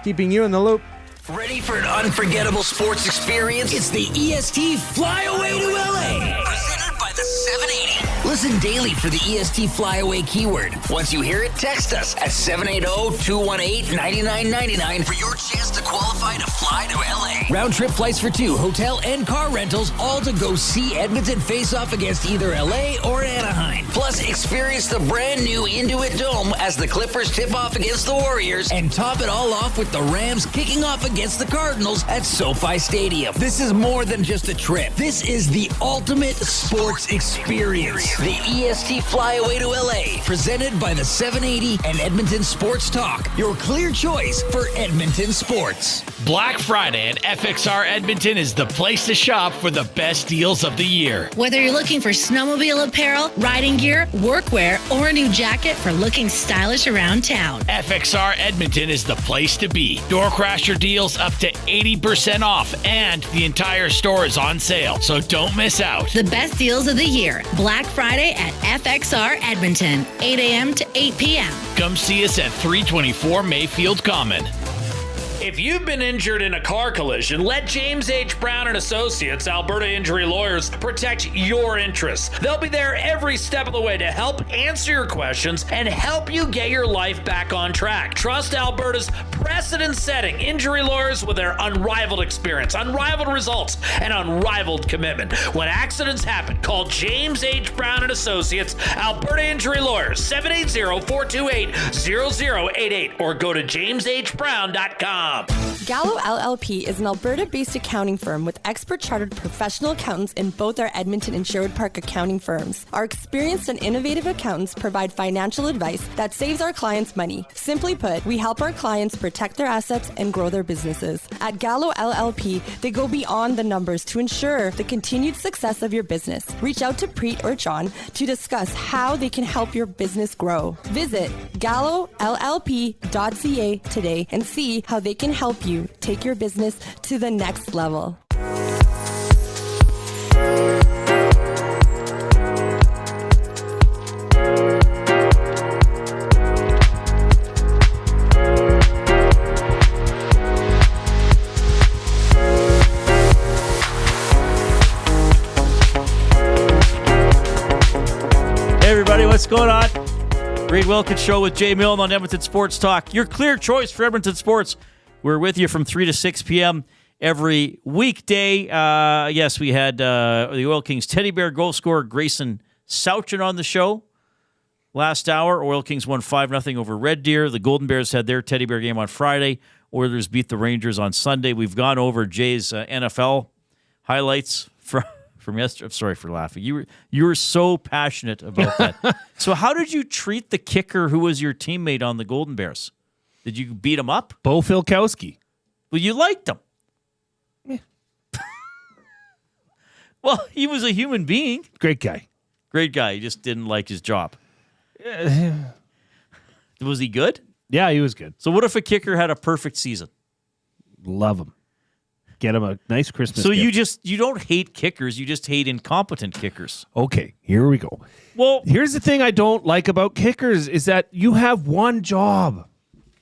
keeping you in the loop. Ready for an unforgettable sports experience? It's the EST Flyaway to LA. Presented by the 780. Listen daily for the EST Flyaway keyword. Once you hear it, text us at 780-218-9999 for your chance to qualify to fly to LA. Round trip flights for 2, hotel and car rentals, all to go see Edmonton face off against either LA or Anaheim. Plus, experience the brand new Intuit Dome as the Clippers tip off against the Warriors, and top it all off with the Rams kicking off against the Cardinals at SoFi Stadium. This is more than just a trip. This is the ultimate sports experience. The EST Flyaway to LA, presented by the 780 and Edmonton Sports Talk. Your clear choice for Edmonton sports. Black Friday at FXR Edmonton is the place to shop for the best deals of the year. Whether you're looking for snowmobile apparel, riding gear, workwear, or a new jacket for looking stylish around town, FXR Edmonton is the place to be. Door crasher deals up to 80% off, and the entire store is on sale, so don't miss out. the best deals of the year. Black Friday at FXR Edmonton, 8 a.m. to 8 p.m. Come see us at 324 Mayfield Common. If you've been injured in a car collision, let James H. Brown and Associates, Alberta Injury Lawyers, protect your interests. They'll be there every step of the way to help answer your questions and help you get your life back on track. Trust Alberta's precedent-setting injury lawyers with their unrivaled experience, unrivaled results, and unrivaled commitment. When accidents happen, call James H. Brown and Associates, Alberta Injury Lawyers, 780-428-0088, or go to jameshbrown.com. Gallo LLP is an Alberta-based accounting firm with expert chartered professional accountants in both our Edmonton and Sherwood Park accounting firms. Our experienced and innovative accountants provide financial advice that saves our clients money. Simply put, we help our clients protect their assets and grow their businesses. At Gallo LLP, they go beyond the numbers to ensure the continued success of your business. Reach out to Preet or John to discuss how they can help your business grow. Visit gallollp.ca today and see how they can help you take your business to the next level. Hey everybody, what's going on? Reid Wilkins Show with Jay Milne on Edmonton Sports Talk. Your clear choice for Edmonton sports. We're with you from 3 to 6 p.m. every weekday. Yes, we had the Oil Kings teddy bear goal scorer Gracyn Sawchyn on the show last hour. Oil Kings won 5-0 over Red Deer. The Golden Bears had their teddy bear game on Friday. Oilers beat the Rangers on Sunday. We've gone over Jay's NFL highlights from yesterday. I'm sorry for laughing. You were so passionate about that. So how did you treat the kicker who was your teammate on the Golden Bears? Did you beat him up? Bo Filkowski. Well, you liked him. Yeah. Well, he was a human being. Great guy. Great guy. He just didn't like his job. Was he good? Yeah, he was good. So what if a kicker had a perfect season? Love him. Get him a nice Christmas So gift. you don't hate kickers, you just hate incompetent kickers. Okay, here we go. Well, here's the thing I don't like about kickers is that you have one job.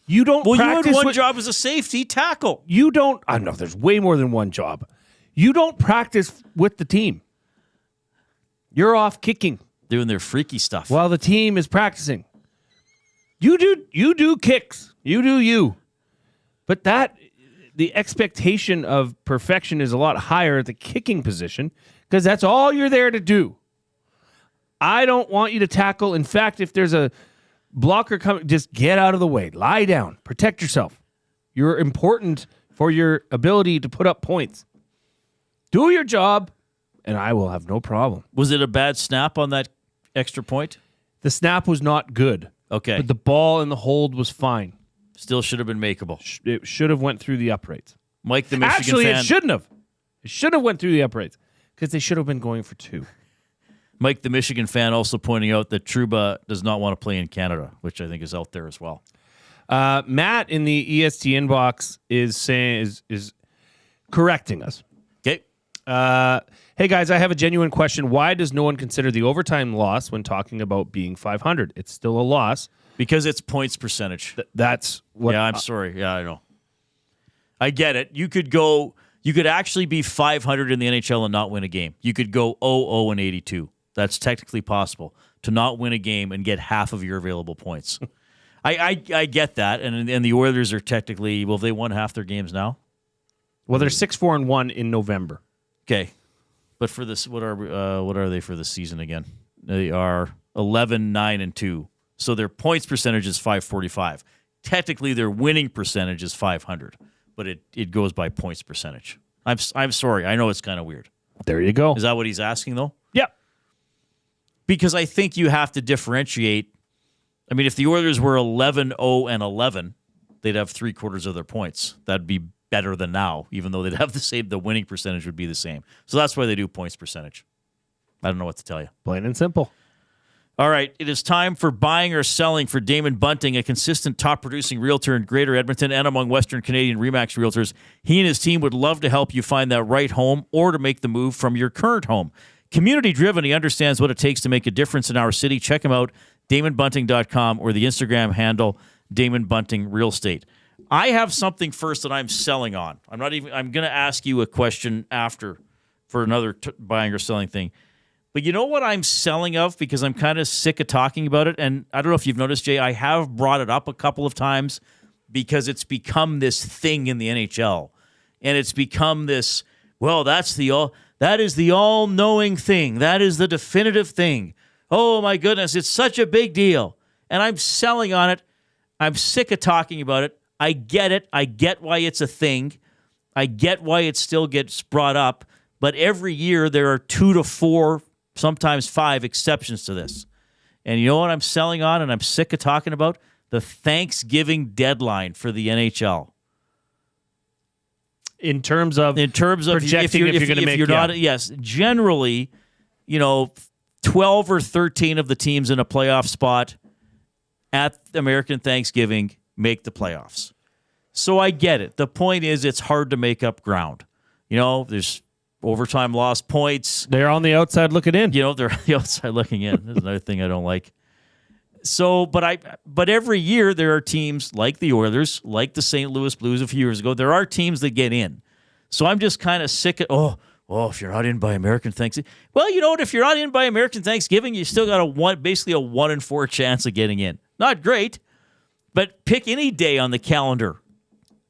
You don't Well, you practice had one job as a safety tackle. You don't. I know there's way more than one job. You don't practice with the team. You're off kicking, doing their freaky stuff while the team is practicing. You do kicks. You do you. But the expectation of perfection is a lot higher at the kicking position because that's all you're there to do. I don't want you to tackle. In fact, if there's a blocker coming, just get out of the way. Lie down. Protect yourself. You're important for your ability to put up points. Do your job, and I will have no problem. Was it a bad snap on that extra point? The snap was not good. Okay. But the ball and the hold was fine. Still should have been makeable. It should have went through the uprights. Mike, the Michigan Actually, fan. it shouldn't have. It should have went through the uprights because they should have been going for 2. Mike, the Michigan fan, also pointing out that Trouba does not want to play in Canada, which I think is out there as well. Matt in the EST inbox is saying is correcting us. Okay. Hey guys, I have a genuine question. Why does no one consider the overtime loss when talking about being 500? It's still a loss because it's points percentage. That's what. Yeah, I'm sorry. Yeah, I know. I get it. You could actually be 500 in the NHL and not win a game. You could go 0-0 and 82. That's technically possible to not win a game and get half of your available points. I get that, and the Oilers are technically, well, they won half their games now. Well, they're 6-4-1 in November. Okay, but for this, what are they for this season again? They are 11-9-2. So their points percentage is 545. Technically, their winning percentage is 500, but it goes by points percentage. I'm sorry. I know it's kind of weird. There you go. Is that what he's asking though? Yeah. Because I think you have to differentiate. I mean, if the Oilers were 11-0-11, they'd have 3/4 of their points. That'd be better than now, even though they'd have the same. The winning percentage would be the same. So that's why they do points percentage. I don't know what to tell you. Plain and simple. All right, it is time for buying or selling for Damon Bunting, a consistent top-producing realtor in Greater Edmonton and among Western Canadian RE/MAX realtors. He and his team would love to help you find that right home or to make the move from your current home. Community-driven, he understands what it takes to make a difference in our city. Check him out, DamonBunting.com, or the Instagram handle, Damon Bunting Real Estate. I have something first that I'm selling on. I'm going to ask you a question after for another buying or selling thing. But you know what I'm selling of? Because I'm kind of sick of talking about it. And I don't know if you've noticed, Jay, I have brought it up a couple of times because it's become this thing in the NHL. And it's become this, well, that is the all-knowing thing. That is the definitive thing. Oh, my goodness, it's such a big deal. And I'm selling on it. I'm sick of talking about it. I get it. I get why it's a thing. I get why it still gets brought up. But every year there are 2 to 4, sometimes 5 exceptions to this. And you know what I'm selling on and I'm sick of talking about? The Thanksgiving deadline for the NHL. In terms of projecting if you're going to make it. Yes, generally, 12 or 13 of the teams in a playoff spot at American Thanksgiving make the playoffs. So I get it. The point is it's hard to make up ground. There's overtime lost points. They're on the outside looking in. They're on the outside looking in. That's another thing I don't like. So, but every year there are teams like the Oilers, like the St. Louis Blues a few years ago. There are teams that get in. So I'm just kind of sick of, if you're not in by American Thanksgiving. Well, you know what? If you're not in by American Thanksgiving, you still got basically a 1 in 4 chance of getting in. Not great, but pick any day on the calendar.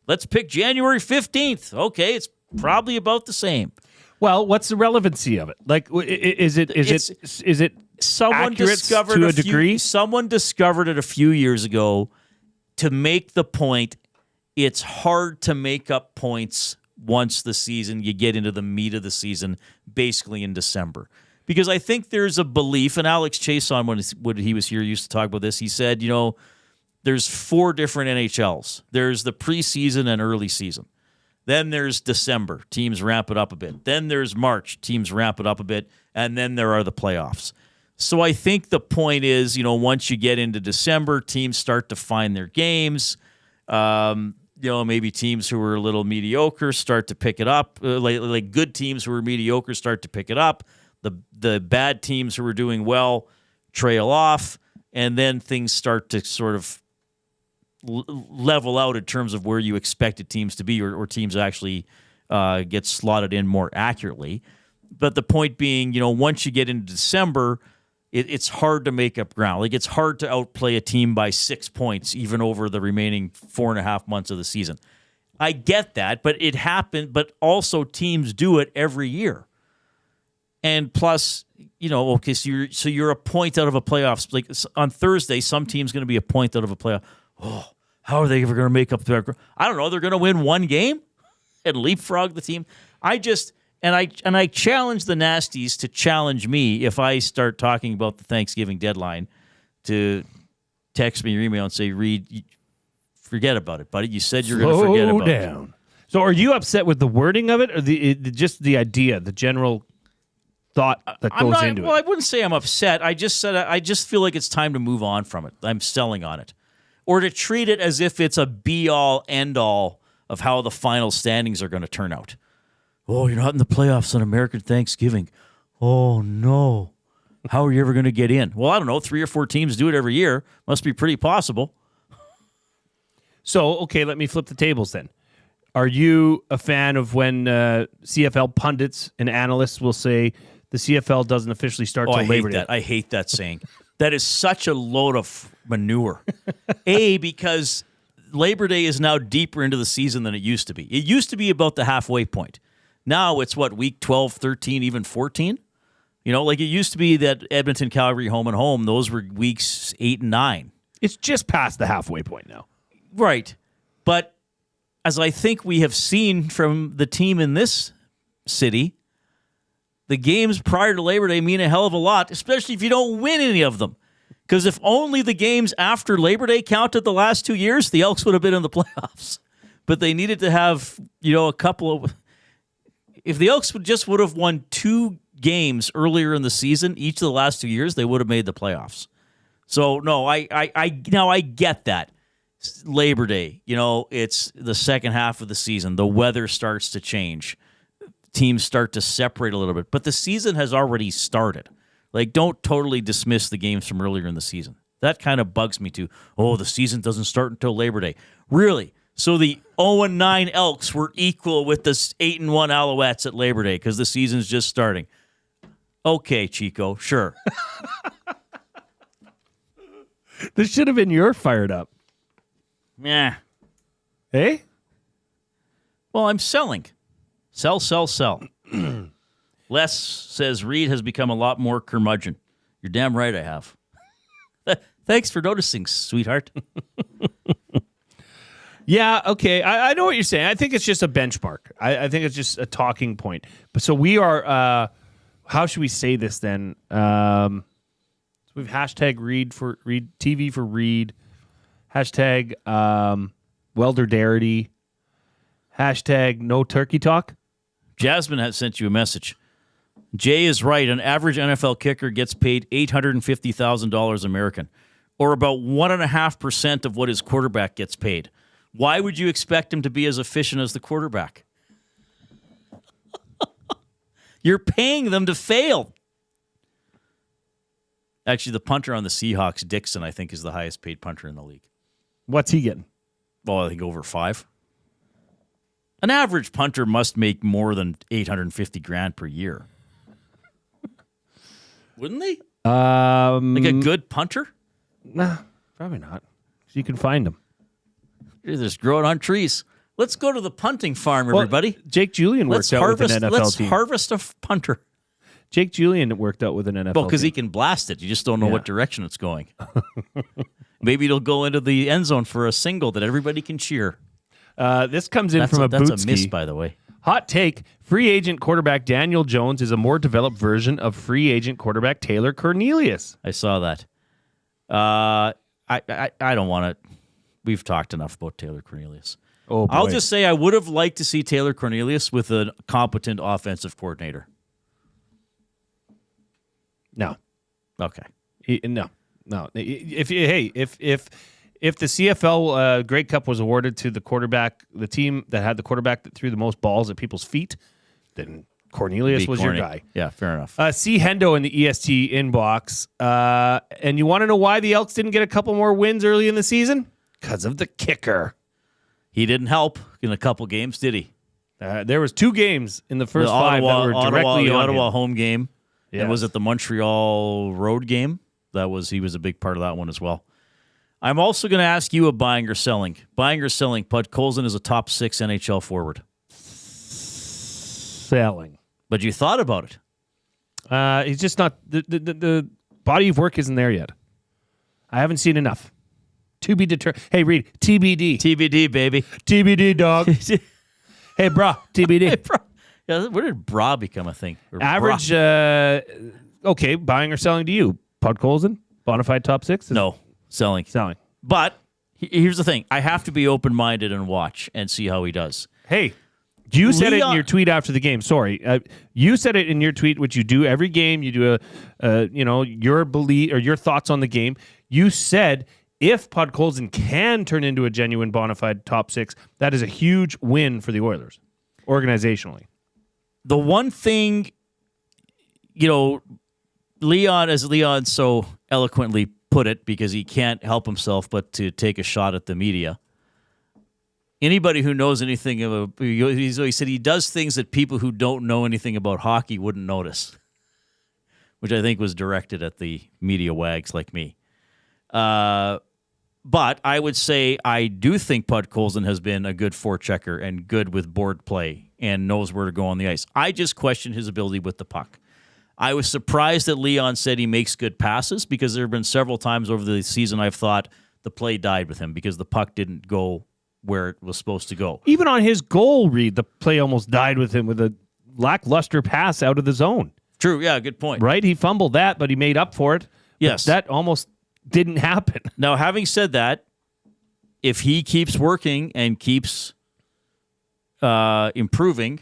Let's pick January 15th. Okay, it's probably about the same. Well, what's the relevancy of it? Like, is it someone discovered to a degree? Someone discovered it a few years ago to make the point. It's hard to make up points once you get into the meat of the season, basically in December. Because I think there's a belief, and Alex Chason, when he was here, used to talk about this. He said, there's 4 different NHLs. There's the preseason and early season. Then there's December. Teams ramp it up a bit. Then there's March. Teams ramp it up a bit. And then there are the playoffs. So I think the point is, once you get into December, teams start to find their games. Maybe teams who are a little mediocre start to pick it up. Like good teams who are mediocre start to pick it up. The bad teams who are doing well trail off. And then things start to sort of level out in terms of where you expected teams to be or teams actually get slotted in more accurately. But the point being, once you get into December, it's hard to make up ground. Like, it's hard to outplay a team by 6 points even over the remaining 4.5 months of the season. I get that, but it happened. But also teams do it every year. And plus, so you're a point out of a playoffs. Like on Thursday, some team's going to be a point out of a playoff. Oh, how are they ever going to make up their? I don't know. They're going to win one game and leapfrog the team. I challenge the nasties to challenge me if I start talking about the Thanksgiving deadline to text me or email and say, Reid, Forget about it, buddy. You said you're going to forget about it. So are you upset with the wording of it or just the idea, the general thought that goes into it? Well, I wouldn't say I'm upset. I just said I just feel like it's time to move on from it. I'm selling on it. Or to treat it as if it's a be-all, end-all of how the final standings are going to turn out. Oh, you're not in the playoffs on American Thanksgiving. Oh, no. How are you ever going to get in? Well, I don't know. 3 or 4 teams do it every year. Must be pretty possible. So, okay, let me flip the tables then. Are you a fan of when CFL pundits and analysts will say the CFL doesn't officially start till Labor Day? I hate that saying. That is such a load of manure. Because Labor Day is now deeper into the season than it used to be. It used to be about the halfway point. Now it's week 12, 13, even 14? Like it used to be that Edmonton, Calgary, home and home, those were weeks 8 and 9. It's just past the halfway point now. Right. But as I think we have seen from the team in this city, the games prior to Labor Day mean a hell of a lot, especially if you don't win any of them. Because if only the games after Labor Day counted the last 2 years, the Elks would have been in the playoffs. But they needed to have, a couple of... If the Elks would have won 2 games earlier in the season, each of the last 2 years, they would have made the playoffs. So, no, I get that. Labor Day, it's the second half of the season. The weather starts to change. Teams start to separate a little bit. But the season has already started. Don't totally dismiss the games from earlier in the season. That kind of bugs me too. Oh, the season doesn't start until Labor Day. Really? So the 0-9 Elks were equal with the 8-1 Alouettes at Labor Day because the season's just starting. Okay, Chico, sure. This should have been your fired up. Yeah. Hey? Well, I'm selling. Sell. Les says Reid has become a lot more curmudgeon. You're damn right I have. Thanks for noticing, sweetheart. Yeah, okay. I know what you're saying. I think it's just a benchmark. I think it's just a talking point. But so we are, how should we say this then? So we've hashtag Reid TV for Reid. Hashtag Welderdarity. Hashtag no turkey talk. Jasmine has sent you a message. Jay is right. An average NFL kicker gets paid $850,000 American, or about 1.5% of what his quarterback gets paid. Why would you expect him to be as efficient as the quarterback? You're paying them to fail. Actually, the punter on the Seahawks, Dixon, I think, is the highest paid punter in the league. What's he getting? Well, I think over 5. An average punter must make more than $850,000 per year. Wouldn't they? Like a good punter? Nah, probably not. You can find them. They're just growing on trees. Let's go to the punting farm, everybody. Jake Julian worked out with an NFL let's team. Harvest a punter. Jake Julian worked out with an NFL Well, because team. he can blast it. You just don't know what direction it's going. Maybe it'll go into the end zone for a single that everybody can cheer. This comes in from That's Bootski. a miss, by the way. Hot take. Free agent quarterback Daniel Jones is a more developed version of free agent quarterback Taylor Cornelius. I saw that. I don't want to. We've talked enough about Taylor Cornelius. Oh, boy. I'll just say I would have liked to see Taylor Cornelius with a competent offensive coordinator. No. Okay. No. If the CFL Grey Cup was awarded to the team that had the quarterback that threw the most balls at people's feet, then Cornelius was your guy. Yeah, fair enough. C. Hendo in the EST inbox. And you want to know why the Elks didn't get a couple more wins early in the season? Because of the kicker. He didn't help in a couple games, did he? There was 2 games in the first 5 that were directly the on Ottawa him. home game. Yes. And was it the Montreal road game? He was a big part of that one as well. I'm also going to ask you a buying or selling. Buying or selling, Bud Colson is a top 6 NHL forward. Selling. But you thought about it. He's just not... The body of work isn't there yet. I haven't seen enough. To be determined. Hey, Reid, TBD. TBD, baby. TBD, dog. Hey, brah, TBD. Hey, bro. Yeah, where did bra become a thing? Or Average, okay, buying or selling to you? Bud Colson, bonafide top 6? No, selling. Selling. But Here's the thing. I have to be open-minded and watch and see how he does. Hey, you said it in your tweet after the game. Sorry. You said it in your tweet, which you do every game. You do your belief or your thoughts on the game. You said if Podkolzin can turn into a genuine bona fide top 6, that is a huge win for the Oilers organizationally. The one thing, Leon, as Leon so eloquently put it, because he can't help himself but to take a shot at the media. Anybody who knows anything about, he said he does things that people who don't know anything about hockey wouldn't notice, which I think was directed at the media wags like me. But I would say I do think Podkolzin has been a good forechecker and good with board play and knows where to go on the ice. I just question his ability with the puck. I was surprised that Leon said he makes good passes, because there have been several times over the season I've thought the play died with him because the puck didn't go where it was supposed to go. Even on his goal read, the play almost died with him with a lackluster pass out of the zone. True, yeah, good point. Right? He fumbled that, but he made up for it. Yes. But that almost didn't happen. Now, having said that, if he keeps working and keeps improving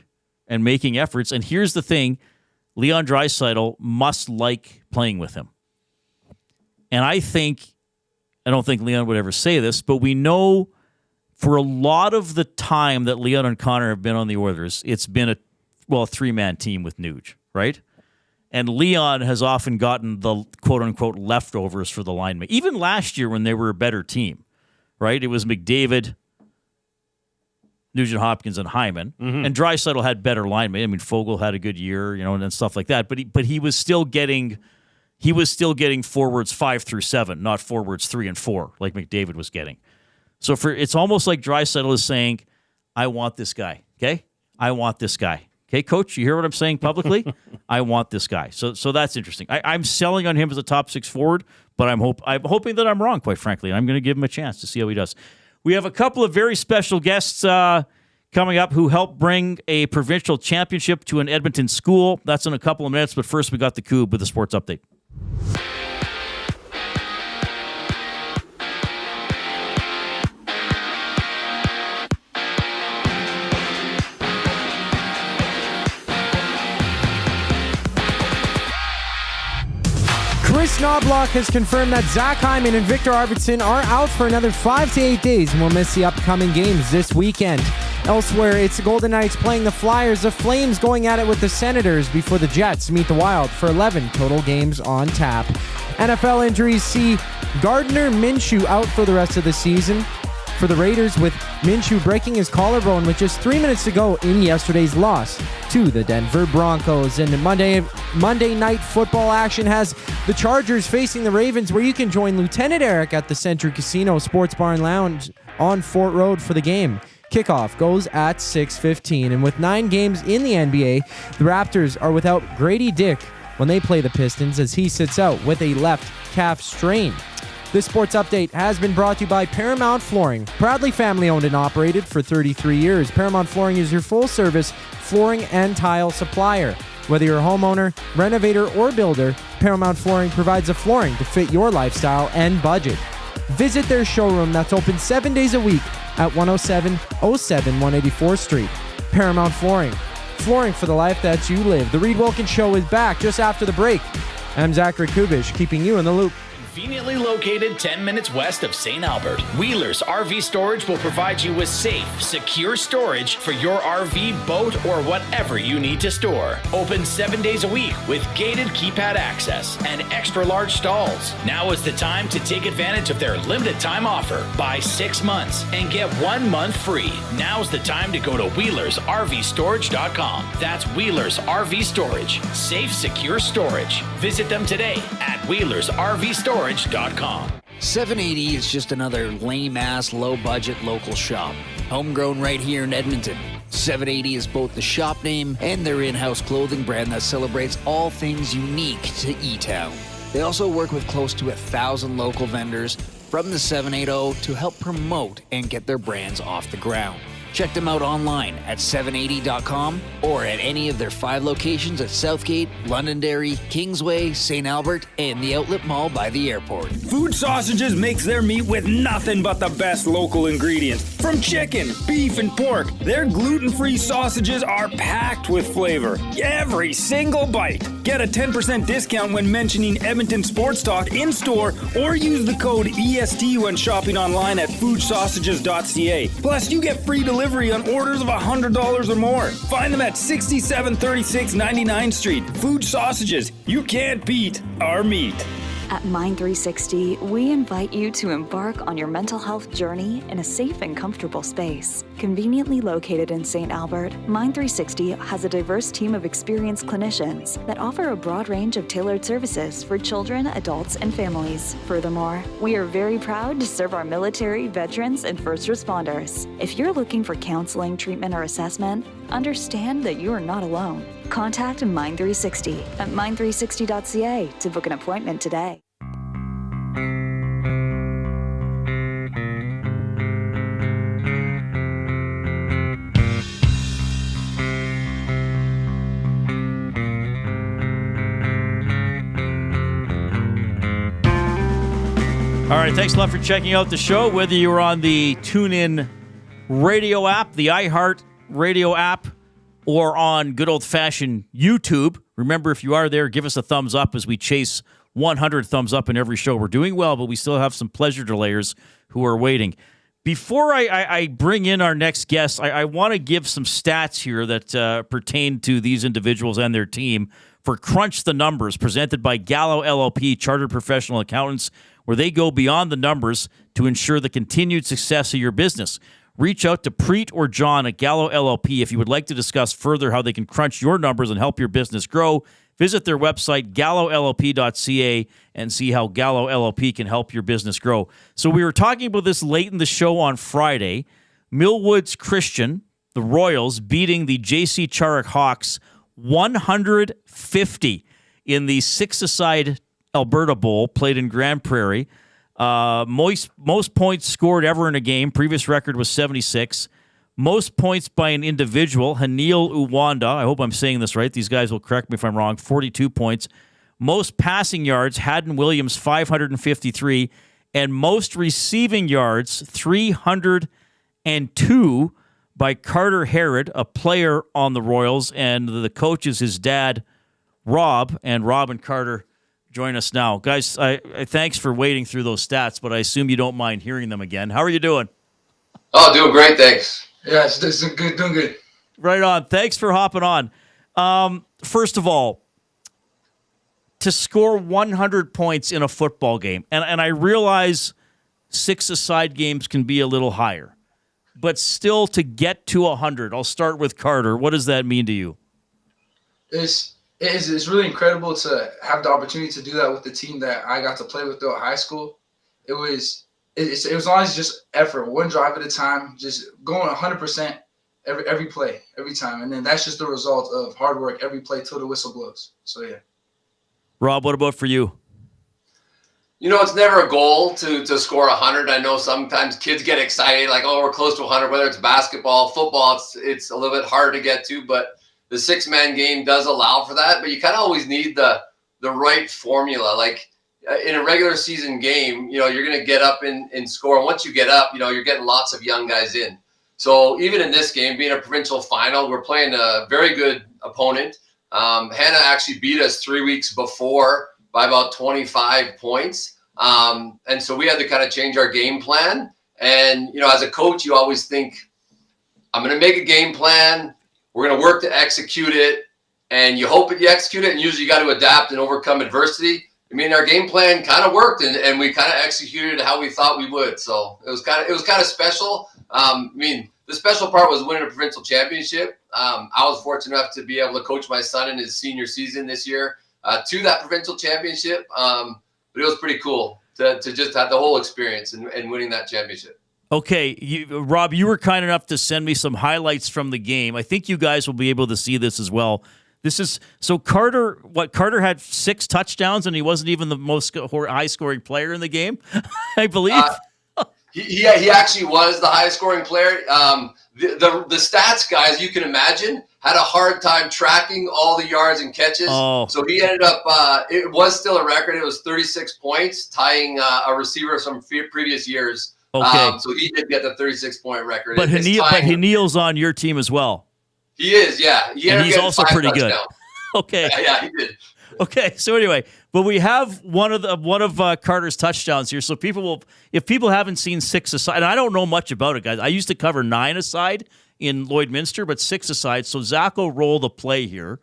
and making efforts, and here's the thing, Leon Draisaitl must like playing with him. And I don't think Leon would ever say this, but we know for a lot of the time that Leon and Connor have been on the Oilers, it's been a three-man team with Nuge, right? And Leon has often gotten the quote-unquote leftovers for the linemen. Even last year when they were a better team, right? It was McDavid, Nugent Hopkins, and Hyman. Mm-hmm. And Draisaitl had better linemen. I mean, Fogle had a good year, and stuff like that. But he was still getting forwards 5 through 7, not forwards 3 and 4 like McDavid was getting. So it's almost like Draisaitl is saying, I want this guy, okay? I want this guy. Okay, Coach, you hear what I'm saying publicly? I want this guy. So that's interesting. I'm selling on him as a top 6 forward, but I'm hoping that I'm wrong, quite frankly. I'm going to give him a chance to see how he does. We have a couple of very special guests coming up who helped bring a provincial championship to an Edmonton school. That's in a couple of minutes, but first we got the Cube with a sports update. Chris Knobloch has confirmed that Zach Hyman and Victor Arvidsson are out for another 5 to 8 days and will miss the upcoming games this weekend. Elsewhere, it's the Golden Knights playing the Flyers, the Flames going at it with the Senators before the Jets meet the Wild for 11 total games on tap. NFL injuries see Gardner Minshew out for the rest of the season for the Raiders, with Minshew breaking his collarbone with just 3 minutes to go in yesterday's loss to the Denver Broncos. And Monday night football action has the Chargers facing the Ravens, where you can join Lieutenant Eric at the Century Casino Sports Bar and Lounge on Fort Road for the game. Kickoff goes at 6:15, and with 9 games in the NBA, the Raptors are without Grady Dick when they play the Pistons, as he sits out with a left calf strain. This sports update has been brought to you by Paramount Flooring, proudly family-owned and operated for 33 years. Paramount Flooring is your full-service flooring and tile supplier. Whether you're a homeowner, renovator, or builder, Paramount Flooring provides a flooring to fit your lifestyle and budget. Visit their showroom that's open 7 days a week at 10707 184th Street. Paramount Flooring, flooring for the life that you live. The Reid Wilkins Show is back just after the break. I'm Zachary Kubusch, keeping you in the loop. Conveniently located 10 minutes west of St. Albert, Wheeler's RV Storage will provide you with safe, secure storage for your RV, boat, or whatever you need to store. Open 7 days a week with gated keypad access and extra large stalls. Now is the time to take advantage of their limited time offer. Buy 6 months and get 1 month free. Now's the time to go to WheelersRVStorage.com. That's Wheeler's RV Storage. Safe, secure storage. Visit them today at WheelersRVStorage.com. 780 is just another lame-ass, low-budget local shop. Homegrown right here in Edmonton. 780 is both the shop name and their in-house clothing brand that celebrates all things unique to E-Town. They also work with close to 1,000 local vendors from the 780 to help promote and get their brands off the ground. Check them out online at 780.com or at any of their 5 locations at Southgate, Londonderry, Kingsway, St. Albert, and the Outlet Mall by the airport. Fuge Sausages makes their meat with nothing but the best local ingredients. From chicken, beef, and pork, their gluten-free sausages are packed with flavor. Every single bite. Get a 10% discount when mentioning Edmonton Sports Talk in-store or use the code EST when shopping online at fugesausages.ca. Plus, you get free delivery on orders of $100 or more. Find them at 6736 99th Street. Fuge Sausages. You can't beat our meat. At Mind 360, we invite you to embark on your mental health journey in a safe and comfortable space. Conveniently located in St. Albert, Mind 360 has a diverse team of experienced clinicians that offer a broad range of tailored services for children, adults, and families. Furthermore, we are very proud to serve our military, veterans, and first responders. If you're looking for counseling, treatment, or assessment, understand that you are not alone. Contact Mind 360 at mind360.ca to book an appointment today. All right, thanks a lot for checking out the show, whether you were on the TuneIn radio app, the iHeart radio app, or on good old-fashioned YouTube. Remember, if you are there, give us a thumbs up as we chase 100 thumbs up in every show. We're doing well, but we still have some pleasure delayers who are waiting. Before I bring in our next guest, I want to give some stats here that pertain to these individuals and their team for Crunch the Numbers, presented by Gallo LLP, Chartered Professional Accountants, where they go beyond the numbers to ensure the continued success of your business. Reach out to Preet or John at Gallo LLP if you would like to discuss further how they can crunch your numbers and help your business grow. Visit their website, gallollp.ca, and see how Gallo LLP can help your business grow. So we were talking about this late in the show on Friday. Millwoods Christian, the Royals, beating the J.C. Charick Hawks 150 in the 6-a-side Alberta Bowl, played in Grand Prairie. Most points scored ever in a game. Previous record was 76. Most points by an individual, Hanil Uwanda. I hope I'm saying this right. These guys will correct me if I'm wrong. 42 points. Most passing yards, Haddon Williams, 553. And most receiving yards, 302 by Carter Harrod, a player on the Royals. And the coach is his dad, Rob. And Rob and Carter join us now. Guys, I thanks for waiting through those stats, but I assume you don't mind hearing them again. How are you doing? Oh, doing great, thanks. Yeah, it's good, doing good. Right on. Thanks for hopping on. First of all, to score 100 points in a football game, and I realize 6-a-side games can be a little higher, but still to get to 100, I'll start with Carter. What does that mean to you? It's really incredible to have the opportunity to do that with the team that I got to play with throughout high school. It was always just effort, one drive at a time, just going 100% every play, every time. And then that's just the result of hard work every play till the whistle blows. So, yeah. Rob, what about for you? You know, it's never a goal to score 100. I know sometimes kids get excited, like, oh, we're close to 100, whether it's basketball, football, it's a little bit hard to get to, but the 6-man game does allow for that. But you kind of always need the right formula. Like in a regular season game, you know, you're going to get up and score. And once you get up, you know, you're getting lots of young guys in. So even in this game, being a provincial final, we're playing a very good opponent. Hannah actually beat us 3 weeks before by about 25 points. And so we had to kind of change our game plan. And, you know, as a coach, you always think, I'm going to make a game plan. We're going to work to execute it. And you hope that you execute it. And usually you got to adapt and overcome adversity. I mean, our game plan kind of worked, and we kind of executed how we thought we would. So it was kind of special. I mean, the special part was winning a provincial championship. I was fortunate enough to be able to coach my son in his senior season this year to that provincial championship. But it was pretty cool to just have the whole experience and winning that championship. Okay, Rob, you were kind enough to send me some highlights from the game. I think you guys will be able to see this as well. This is so Carter had 6 touchdowns, and he wasn't even the most high-scoring player in the game, I believe. He actually was the highest scoring player. The stats guys, you can imagine, had a hard time tracking all the yards and catches. Oh. So he ended up, it was still a record. It was 36 points, tying a receiver from previous years. Okay. So he did get the 36-point record. But Hanil's on your team as well. He is, yeah. And he's also pretty good. Okay. Yeah, he did. Okay, so anyway, but we have one of Carter's touchdowns here. So if people haven't seen 6-a-side, and I don't know much about it, guys. I used to cover 9-a-side in Lloydminster, but 6-a-side. So Zach will roll the play here.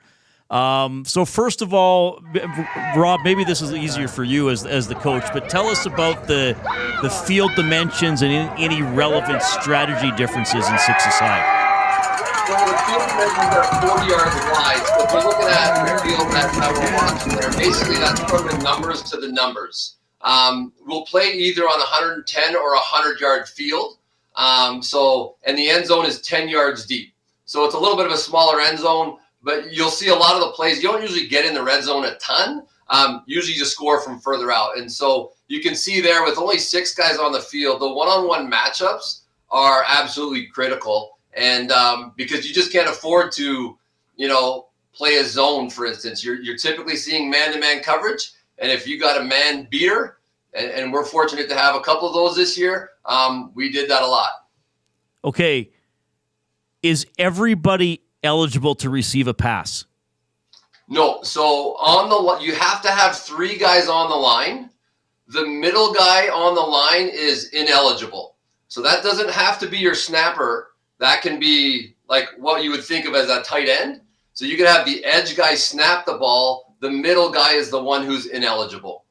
So first of all, Rob, maybe this is easier for you as the coach, but tell us about the field dimensions and any relevant strategy differences in 6-a-side. So the field dimensions are 40 yards wide. So if you're looking at the field, that's how we're watching there. Basically, that's from the numbers to the numbers. We'll play either on a 110 or a 100-yard field. And the end zone is 10 yards deep. So it's a little bit of a smaller end zone, but you'll see a lot of the plays. You don't usually get in the red zone a ton. Usually you score from further out. And so you can see there with only 6 guys on the field, the one-on-one matchups are absolutely critical. And because you just can't afford to, play a zone, for instance. You're typically seeing man-to-man coverage. And if you got a man beater, and we're fortunate to have a couple of those this year, we did that a lot. Okay. Is everybody eligible to receive a pass? No. So you have to have 3 guys on the line. The middle guy on the line is ineligible. So that doesn't have to be your snapper. That can be like what you would think of as a tight end. So you could have the edge guy snap the ball. The middle guy is the one who's ineligible.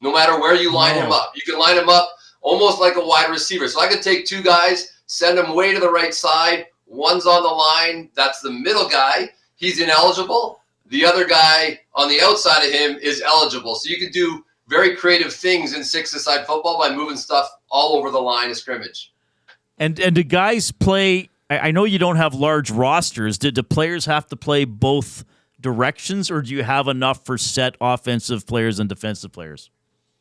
No matter where you line him up. You can line him up almost like a wide receiver. So I could take 2 guys, send them way to the right side. One's on the line. That's the middle guy. He's ineligible. The other guy on the outside of him is eligible. So you can do very creative things in 6-a-side football by moving stuff all over the line of scrimmage. And do guys play? I know you don't have large rosters. Did the players have to play both directions, or do you have enough for set offensive players and defensive players?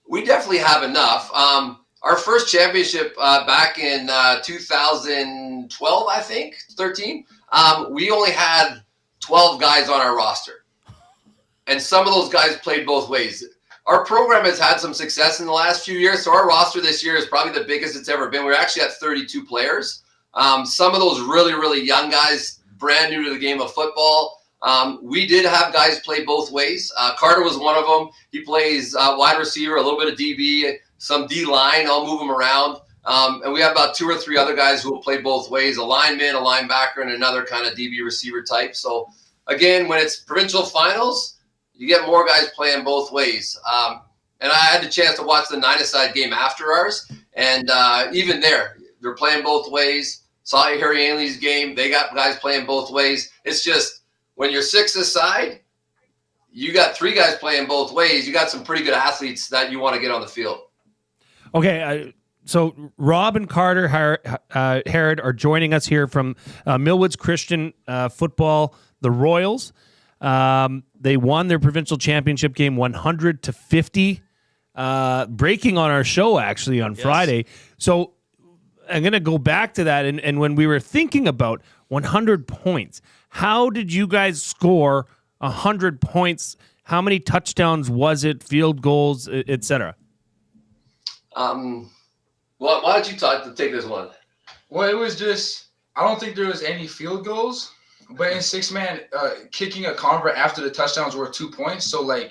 We definitely have enough. Our first championship back in 2012, I think, 13, we only had 12 guys on our roster. And some of those guys played both ways. Our program has had some success in the last few years, so our roster this year is probably the biggest it's ever been. We're actually at 32 players. Some of those really, really young guys, brand new to the game of football. We did have guys play both ways. Carter was one of them. He plays wide receiver, a little bit of DB, some D-line. I'll move him around. And we have about 2 or 3 other guys who will play both ways, a lineman, a linebacker, and another kind of DB receiver type. So, again, when it's provincial finals, you get more guys playing both ways. And I had the chance to watch the 9-a-side game after ours. And even there, they're playing both ways. Saw Harry Ainley's game. They got guys playing both ways. It's just when you're 6-a-side, you got 3 guys playing both ways. You got some pretty good athletes that you want to get on the field. Okay, so Rob and Carter Harrod are joining us here from Millwoods Christian Football, the Royals. They won their provincial championship game 100-50, breaking on our show actually on Friday. So I'm going to go back to that. And when we were thinking about 100 points, how did you guys score 100 points? How many touchdowns was it, field goals, et cetera? Well, why don't you take this one? Well, it was just, I don't think there was any field goals. But in 6-man, kicking a convert after the touchdowns were 2 points. So, if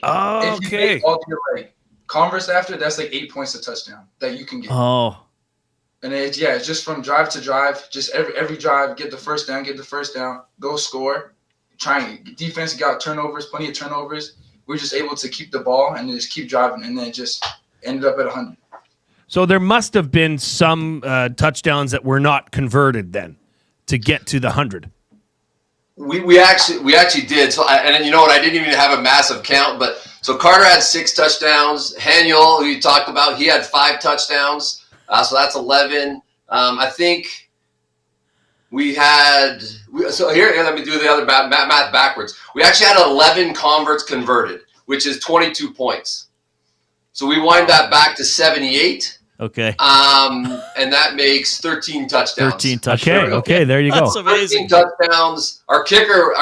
you make all your converts after, that's 8 points a touchdown that you can get. Oh. And it's just from drive to drive. Just every drive, get the first down, go score. Defense got turnovers, plenty of turnovers. We were just able to keep the ball and just keep driving, and then just ended up at 100. So there must have been some touchdowns that were not converted then to get to the 100. We actually did. So, and you know what? I didn't even have a massive count, but so Carter had 6 touchdowns. Haniel, who you talked about, he had 5 touchdowns. So that's 11. I think we had. So here, let me do the other math backwards. We actually had 11 converts converted, which is 22 points. So we wind that back to 78. Okay. And that makes 13 touchdowns. 13 touchdowns. Okay, there you go. That's amazing. 13 touchdowns. Our kicker,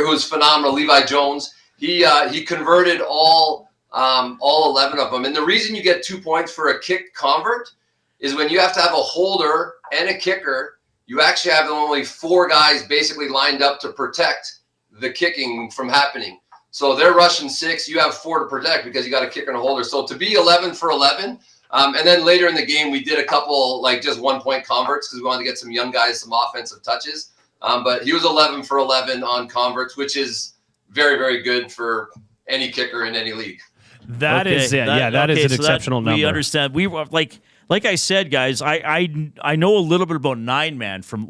who's phenomenal, Levi Jones. He converted all 11 of them. And the reason you get 2 points for a kick convert is when you have to have a holder and a kicker, you actually have only 4 guys basically lined up to protect the kicking from happening. So they're rushing 6. You have 4 to protect because you got a kicker and a holder. So to be 11 for 11. And then later in the game, we did a couple just 1-point converts because we wanted to get some young guys some offensive touches. But he was 11 for 11 on converts, which is very, very good for any kicker in any league. That is an exceptional number. We understand. We were like I said, guys. I know a little bit about 9-man from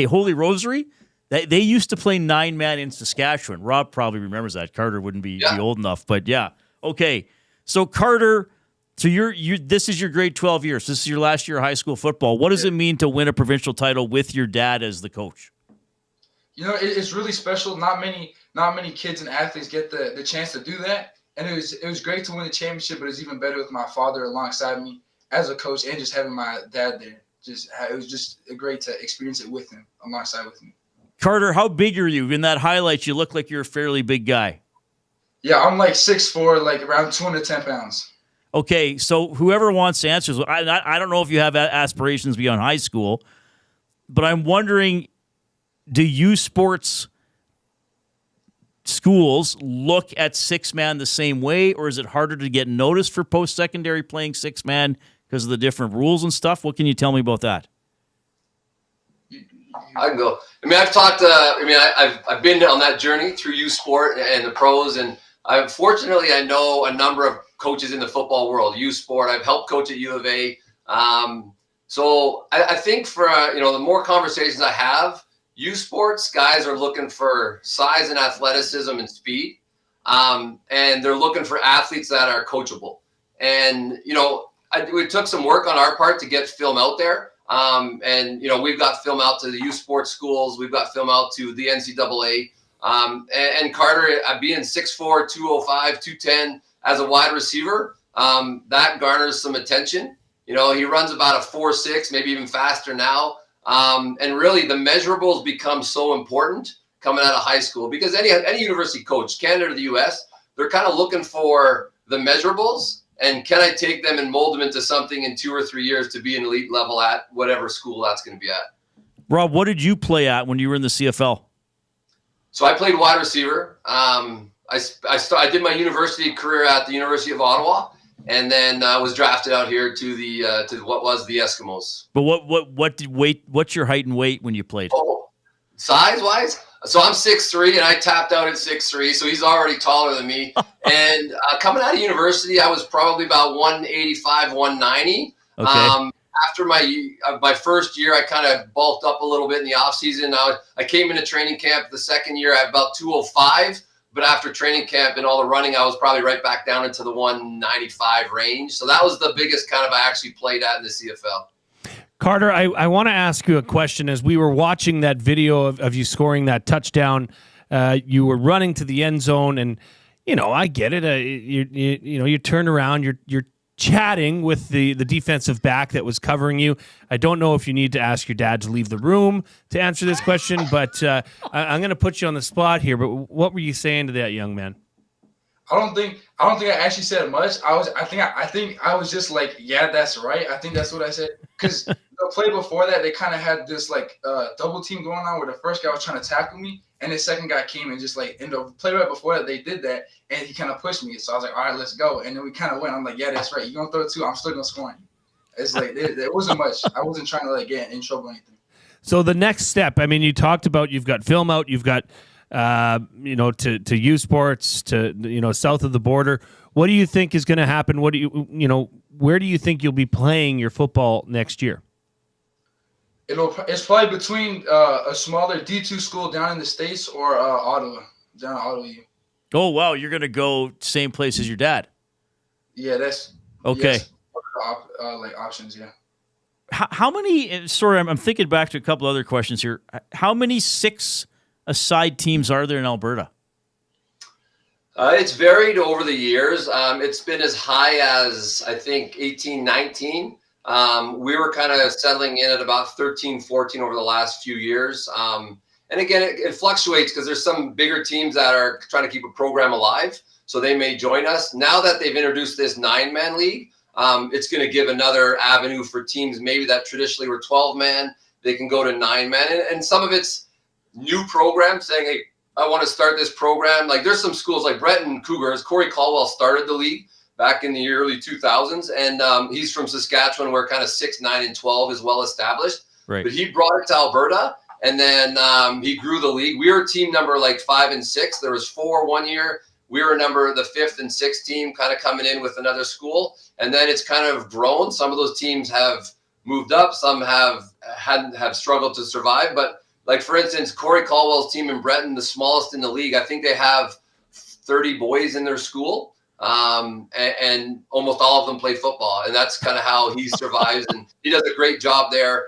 Holy Rosary. They used to play 9-man in Saskatchewan. Rob probably remembers that. Carter wouldn't be old enough, but yeah. Okay, so Carter. So this is your grade 12 years. This is your last year of high school football. What does it mean to win a provincial title with your dad as the coach? It's really special. Not many kids and athletes get the chance to do that. And it was great to win the championship, but it was even better with my father alongside me as a coach and just having my dad there. It was just great to experience it with him, alongside with me. Carter, how big are you? In that highlight, you look like you're a fairly big guy. Yeah, I'm 6'4", around 210 pounds. Okay, so whoever wants answers, I don't know if you have aspirations beyond high school, but I'm wondering, do you sports schools look at 6-man the same way, or is it harder to get noticed for post-secondary playing 6-man because of the different rules and stuff? What can you tell me about that? I can go. I've talked. I've been on that journey through U Sport and the pros, and fortunately I know a number of coaches in the football world. U Sport. I've helped coach at U of A. So I think for the more conversations I have, U Sports guys are looking for size and athleticism and speed, and they're looking for athletes that are coachable. And we took some work on our part to get film out there. And we've got film out to the U Sports schools. We've got film out to the NCAA. And Carter, being 6'4", 205, 210 as a wide receiver, that garners some attention. He runs about a 4.6, maybe even faster now. And really the measurables become so important coming out of high school because any university coach, Canada or the US, they're kind of looking for the measurables. And can I take them and mold them into something in 2 or 3 years to be an elite level at whatever school that's going to be at? Rob, what did you play at when you were in the CFL? So I played wide receiver. I did my university career at the University of Ottawa, and then was drafted out here to what was the Eskimos. But what's your height and weight when you played? Oh, size wise? So I'm 6'3", and I tapped out at 6'3", so he's already taller than me. And coming out of university, I was probably about 185, 190. Okay. After my first year, I kind of bulked up a little bit in the off season. I came into training camp the second year at about 205, but after training camp and all the running, I was probably right back down into the 195 range. So that was the biggest kind of I actually played at in the CFL. Carter, I want to ask you a question. As we were watching that video of you scoring that touchdown, you were running to the end zone, and I get it. You turn around, you're chatting with the defensive back that was covering you. I don't know if you need to ask your dad to leave the room to answer this question, but I'm going to put you on the spot here. But what were you saying to that young man? I don't think I actually said much. I think I was just like, yeah, that's right. I think that's what I said. Because the play before that, they kind of had this double team going on where the first guy was trying to tackle me, and the second guy came and just in the play right before that, they did that, and he kind of pushed me. So I was like, all right, let's go. And then we kind of went. I'm like, yeah, that's right. You're gonna throw it too. I'm still gonna score on you. It's like there wasn't much. I wasn't trying to get in trouble or anything. So the next step. I mean, you talked about you've got film out. You've got to U Sports, to south of the border. What do you think is going to happen? What do where do you think you'll be playing your football next year? It's probably between a smaller D2 school down in the States or Ottawa, down in Ottawa. Oh wow, you're going to go same place as your dad. Yeah, that's okay. Yes, options, yeah. How many? Sorry, I'm thinking back to a couple other questions here. How many 6-a-side teams are there in Alberta? It's varied over the years. It's been as high as, I think, 18, 19. We were kind of settling in at about 13, 14 over the last few years. And again, it fluctuates because there's some bigger teams that are trying to keep a program alive, so they may join us. Now that they've introduced this 9-man league, it's going to give another avenue for teams maybe that traditionally were 12-man. They can go to 9-man, and some of it's new programs saying, hey, I want to start this program. Like there's some schools like Breton Cougars. Corey Caldwell started the league back in the early 2000s, and he's from Saskatchewan, where kind of 6, 9, and 12 is well established. Right. But he brought it to Alberta, and then he grew the league. We were team number like 5 and 6. There was 4 one year. We were the 5th and 6th team, kind of coming in with another school, and then it's kind of grown. Some of those teams have moved up. Some have struggled to survive. But like for instance, Corey Caldwell's team in Breton, the smallest in the league, I think they have 30 boys in their school. And almost all of them play football, and that's kind of how he survives. And he does a great job there.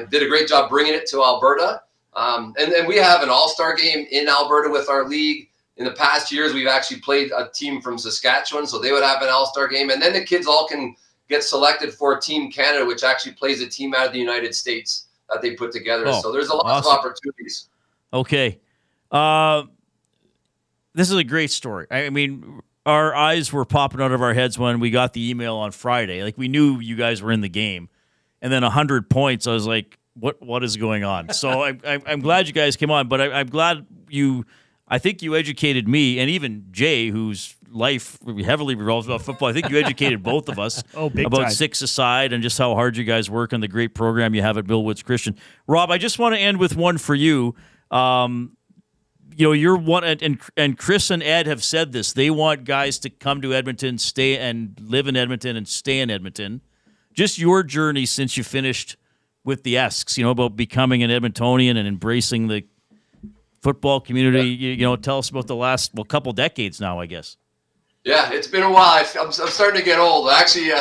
Did a great job bringing it to Alberta. And we have an all-star game in Alberta with our league. In the past years, we've actually played a team from Saskatchewan, so they would have an all-star game. And then the kids all can get selected for Team Canada, which actually plays a team out of the United States that they put together. So there's a lot of opportunities. Okay. This is a great story. I mean, our eyes were popping out of our heads when we got the email on Friday. Like, we knew you guys were in the game. And then 100 points, I was like, what is going on? So I'm glad you guys came on, but I'm glad I think you educated me, and even Jay, whose life heavily revolves about football. I think you educated both of us big about time. 6-a-side and just how hard you guys work and the great program you have at Millwoods Christian. Rob, I just want to end with one for you. You're one, and Chris and Ed have said this. They want guys to come to Edmonton, stay and live in Edmonton and stay in Edmonton. Just your journey since you finished with the Esks, about becoming an Edmontonian and embracing the football community. Tell us about the last couple decades now, I guess. Yeah, it's been a while. I'm starting to get old. I actually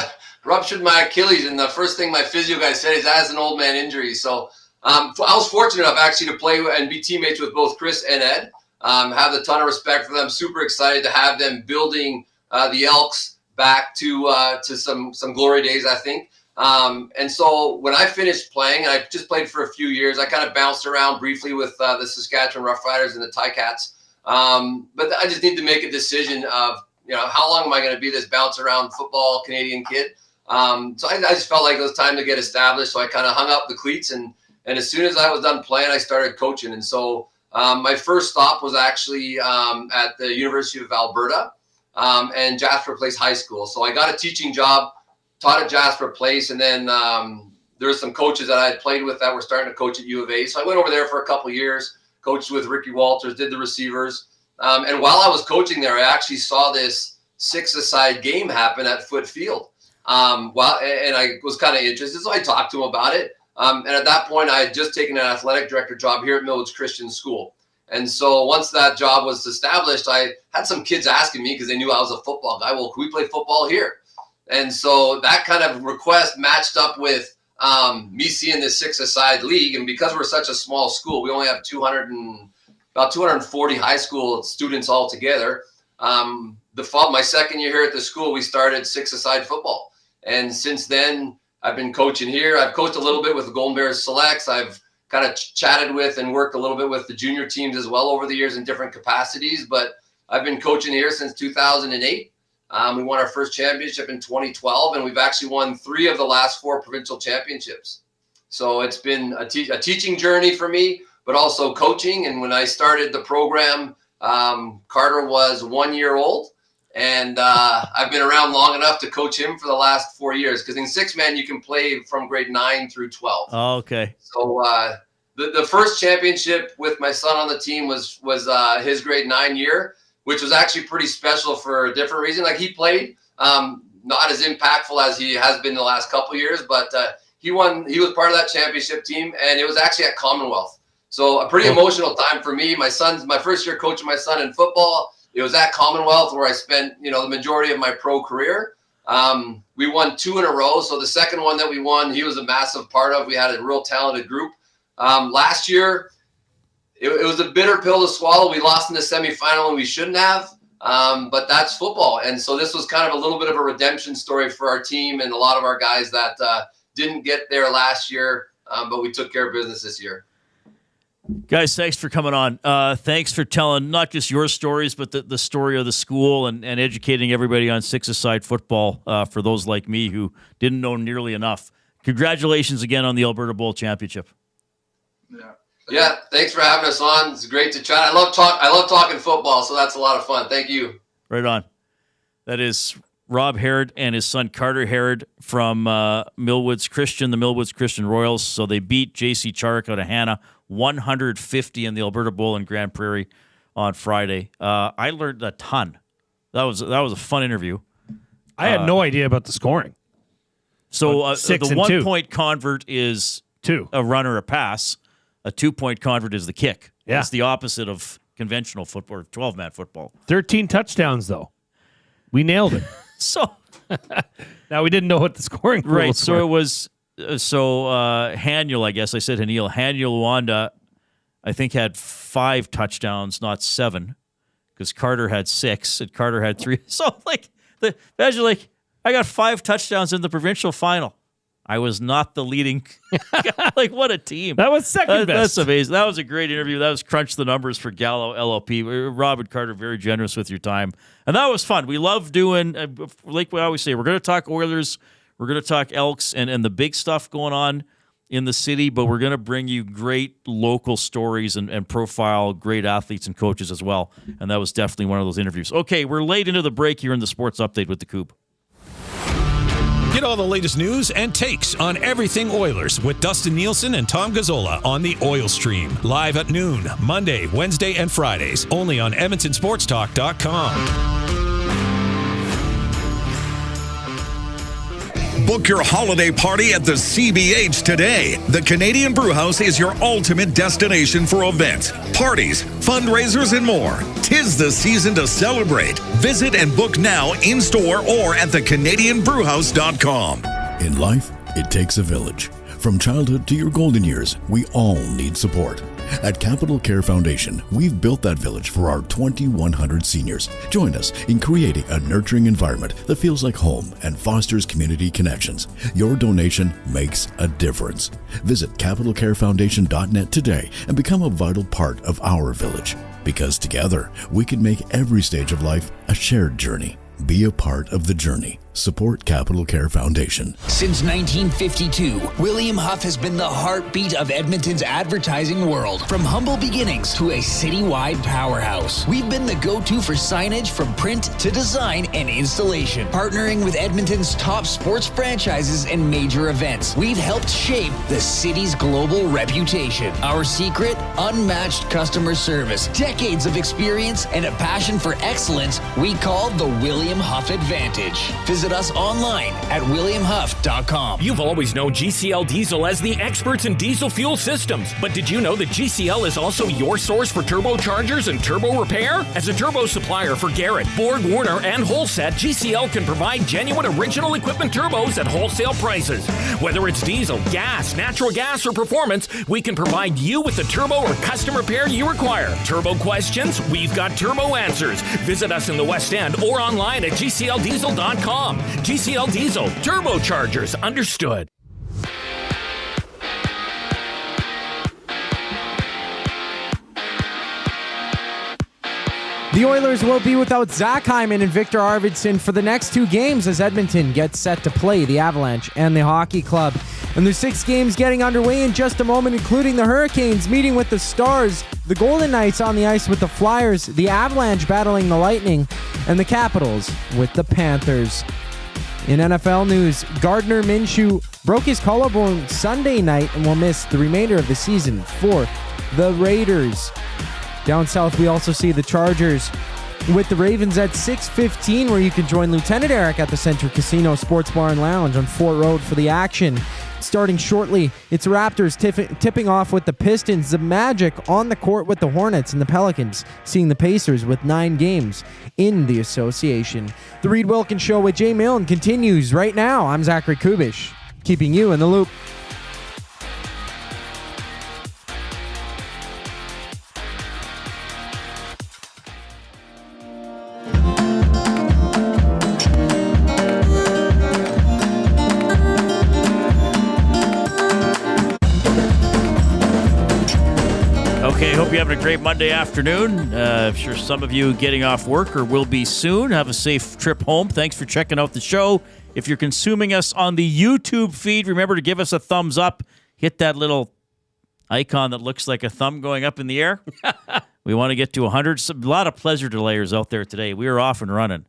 ruptured my Achilles, and the first thing my physio guy said is, "That's an old man injury." So I was fortunate enough actually to play and be teammates with both Chris and Ed. Have a ton of respect for them. Super excited to have them building the Elks back to some glory days, I think. And so when I finished playing, and I just played for a few years, I kind of bounced around briefly with the Saskatchewan Roughriders and the Ticats. But I just need to make a decision of, how long am I going to be this bounce around football Canadian kid? So I just felt like it was time to get established. So I kind of hung up the cleats, and as soon as I was done playing, I started coaching. And so my first stop was actually at the University of Alberta and Jasper Place High School. So I got a teaching job, taught at Jasper Place, and then there were some coaches that I had played with that were starting to coach at U of A. So I went over there for a couple of years, coached with Ricky Walters, did the receivers. And while I was coaching there, I actually saw this 6-a-side game happen at Foot Field. And I was kind of interested, so I talked to him about it. And at that point, I had just taken an athletic director job here at Millwoods Christian School. And so once that job was established, I had some kids asking me, because they knew I was a football guy, well, can we play football here? And so that kind of request matched up with me seeing this 6-a-side league. And because we're such a small school, we only have about 240 high school students all together. My second year here at the school, we started 6-a-side football. And since then, I've been coaching here. I've coached a little bit with the Golden Bears Selects. I've kind of chatted with and worked a little bit with the junior teams as well over the years in different capacities. But I've been coaching here since 2008. We won our first championship in 2012, and we've actually won 3 of the last 4 provincial championships. So it's been a teaching journey for me, but also coaching. And when I started the program, Carter was 1 year old. And I've been around long enough to coach him for the last 4 years, because in 6-man you can play from grade 9 through 12. Oh, okay. So the first championship with my son on the team was his grade 9 year, which was actually pretty special for a different reason. Like, he played not as impactful as he has been the last couple of years, but he won. He was part of that championship team, and it was actually at Commonwealth. So a pretty emotional time for me. My first year coaching my son in football. It was at Commonwealth where I spent, the majority of my pro career. We won 2 in a row. So the second one that we won, he was a massive part of. We had a real talented group. Last year, it was a bitter pill to swallow. We lost in the semifinal and we shouldn't have, but that's football. And so this was kind of a little bit of a redemption story for our team and a lot of our guys that Didn't get there last year, but we took care of business this year. Guys, thanks for coming on. Thanks for telling not just your stories, but the story of the school and educating everybody on six-a-side football for those like me who didn't know nearly enough. Congratulations again on the Alberta Bowl Championship. Yeah, thanks for having us on. It's great to chat. I love talking football, so that's a lot of fun. Thank you. Right on. That is Rob Harrod and his son Carter Harrod from Millwoods Christian, the Millwoods Christian Royals. So they beat JC Charwick out of Hannah 150 in the Alberta Bowl in Grand Prairie on Friday. I learned a ton. That was a fun interview. I had no idea about the scoring. So Six the and 1 two. point convert is 2. A run or a pass. A 2 point convert is the kick. Yeah. It's the opposite of conventional football or 12-man football. 13 touchdowns, though. We nailed it. So now we didn't know what the scoring rules right. So were. it was Haniel, I guess I said Haniel. Haniel Wanda, I think, had 5 touchdowns, not 7, because Carter had 6 and Carter had 3. So imagine I got 5 touchdowns in the provincial final. I was not the leading. What a team. That was second best. That's amazing. That was a great interview. That was Crunch the Numbers for Gallo LLP. Rob and Carter, very generous with your time. And that was fun. We love doing, like we always say, we're going to talk Oilers, we're going to talk Elks and the big stuff going on in the city, but we're going to bring you great local stories and profile great athletes and coaches as well. And that was definitely one of those interviews. Okay, we're late into the break here in the Sports Update with the Coop. Get all the latest news and takes on everything Oilers with Dustin Nielsen and Tom Gazzola on the Oil Stream. Live at noon, Monday, Wednesday, and Fridays. Only on EdmontonSportsTalk.com. Book your holiday party at the CBH today. The Canadian Brewhouse is your ultimate destination for events, parties, fundraisers, and more. 'Tis the season to celebrate. Visit and book now in-store or at thecanadianbrewhouse.com. In life, it takes a village. From childhood to your golden years, we all need support. At Capital Care Foundation, we've built that village for our 2,100 seniors. Join us in creating a nurturing environment that feels like home and fosters community connections. Your donation makes a difference. Visit capitalcarefoundation.net today and become a vital part of our village. Because together, we can make every stage of life a shared journey. Be a part of the journey. Support Capital Care Foundation. Since 1952, William Huff has been the heartbeat of Edmonton's advertising world. From humble beginnings to a citywide powerhouse, we've been the go-to for signage from print to design and installation. Partnering with Edmonton's top sports franchises and major events, we've helped shape the city's global reputation. Our secret? Unmatched customer service, decades of experience, and a passion for excellence we call the William Huff Advantage. Visit us online at williamhuff.com. You've always known GCL Diesel as the experts in diesel fuel systems, but did you know that GCL is also your source for turbochargers and turbo repair? As a turbo supplier for Garrett, Borg Warner, and Holset, GCL can provide genuine original equipment turbos at wholesale prices. Whether it's diesel, gas, natural gas, or performance, we can provide you with the turbo or custom repair you require. Turbo questions? We've got turbo answers. Visit us in the West End or online at GCLDiesel.com. GCL Diesel, turbochargers, understood. The Oilers will be without Zach Hyman and Victor Arvidsson for the next 2 games as Edmonton gets set to play the Avalanche and the Hockey Club. And there's 6 games getting underway in just a moment, including the Hurricanes meeting with the Stars, the Golden Knights on the ice with the Flyers, the Avalanche battling the Lightning, and the Capitals with the Panthers. In NFL news, Gardner Minshew broke his collarbone Sunday night and will miss the remainder of the season for the Raiders. Down south, we also see the Chargers with the Ravens at 6:15, where you can join Lieutenant Eric at the Century Casino Sports Bar and Lounge on Fort Road for the action. Starting shortly, it's Raptors tipping off with the Pistons, the Magic on the court with the Hornets, and the Pelicans seeing the Pacers with 9 games in the association. The Reid Wilkins Show with Jay Milne continues right now. I'm Zachary Kubusch, keeping you in the loop. Hope you're having a great Monday afternoon. I'm sure some of you getting off work or will be soon. Have a safe trip home. Thanks for checking out the show. If you're consuming us on the YouTube feed, remember to give us a thumbs up. Hit that little icon that looks like a thumb going up in the air. We want to get to 100. A lot of pleasure delayers out there today. We are off and running.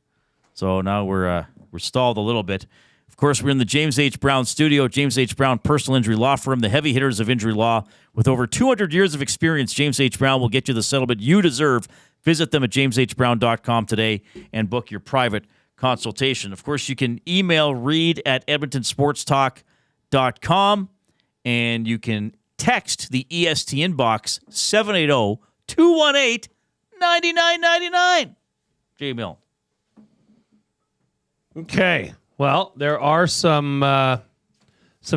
So now we're stalled a little bit. Of course, we're in the James H. Brown studio. James H. Brown Personal Injury Law Firm, the heavy hitters of injury law. With over 200 years of experience, James H. Brown will get you the settlement you deserve. Visit them at jameshbrown.com today and book your private consultation. Of course, you can email Reid at edmontonsportstalk.com, and you can text the EST inbox 780-218-9999. J. Milne. Okay. Well, there are some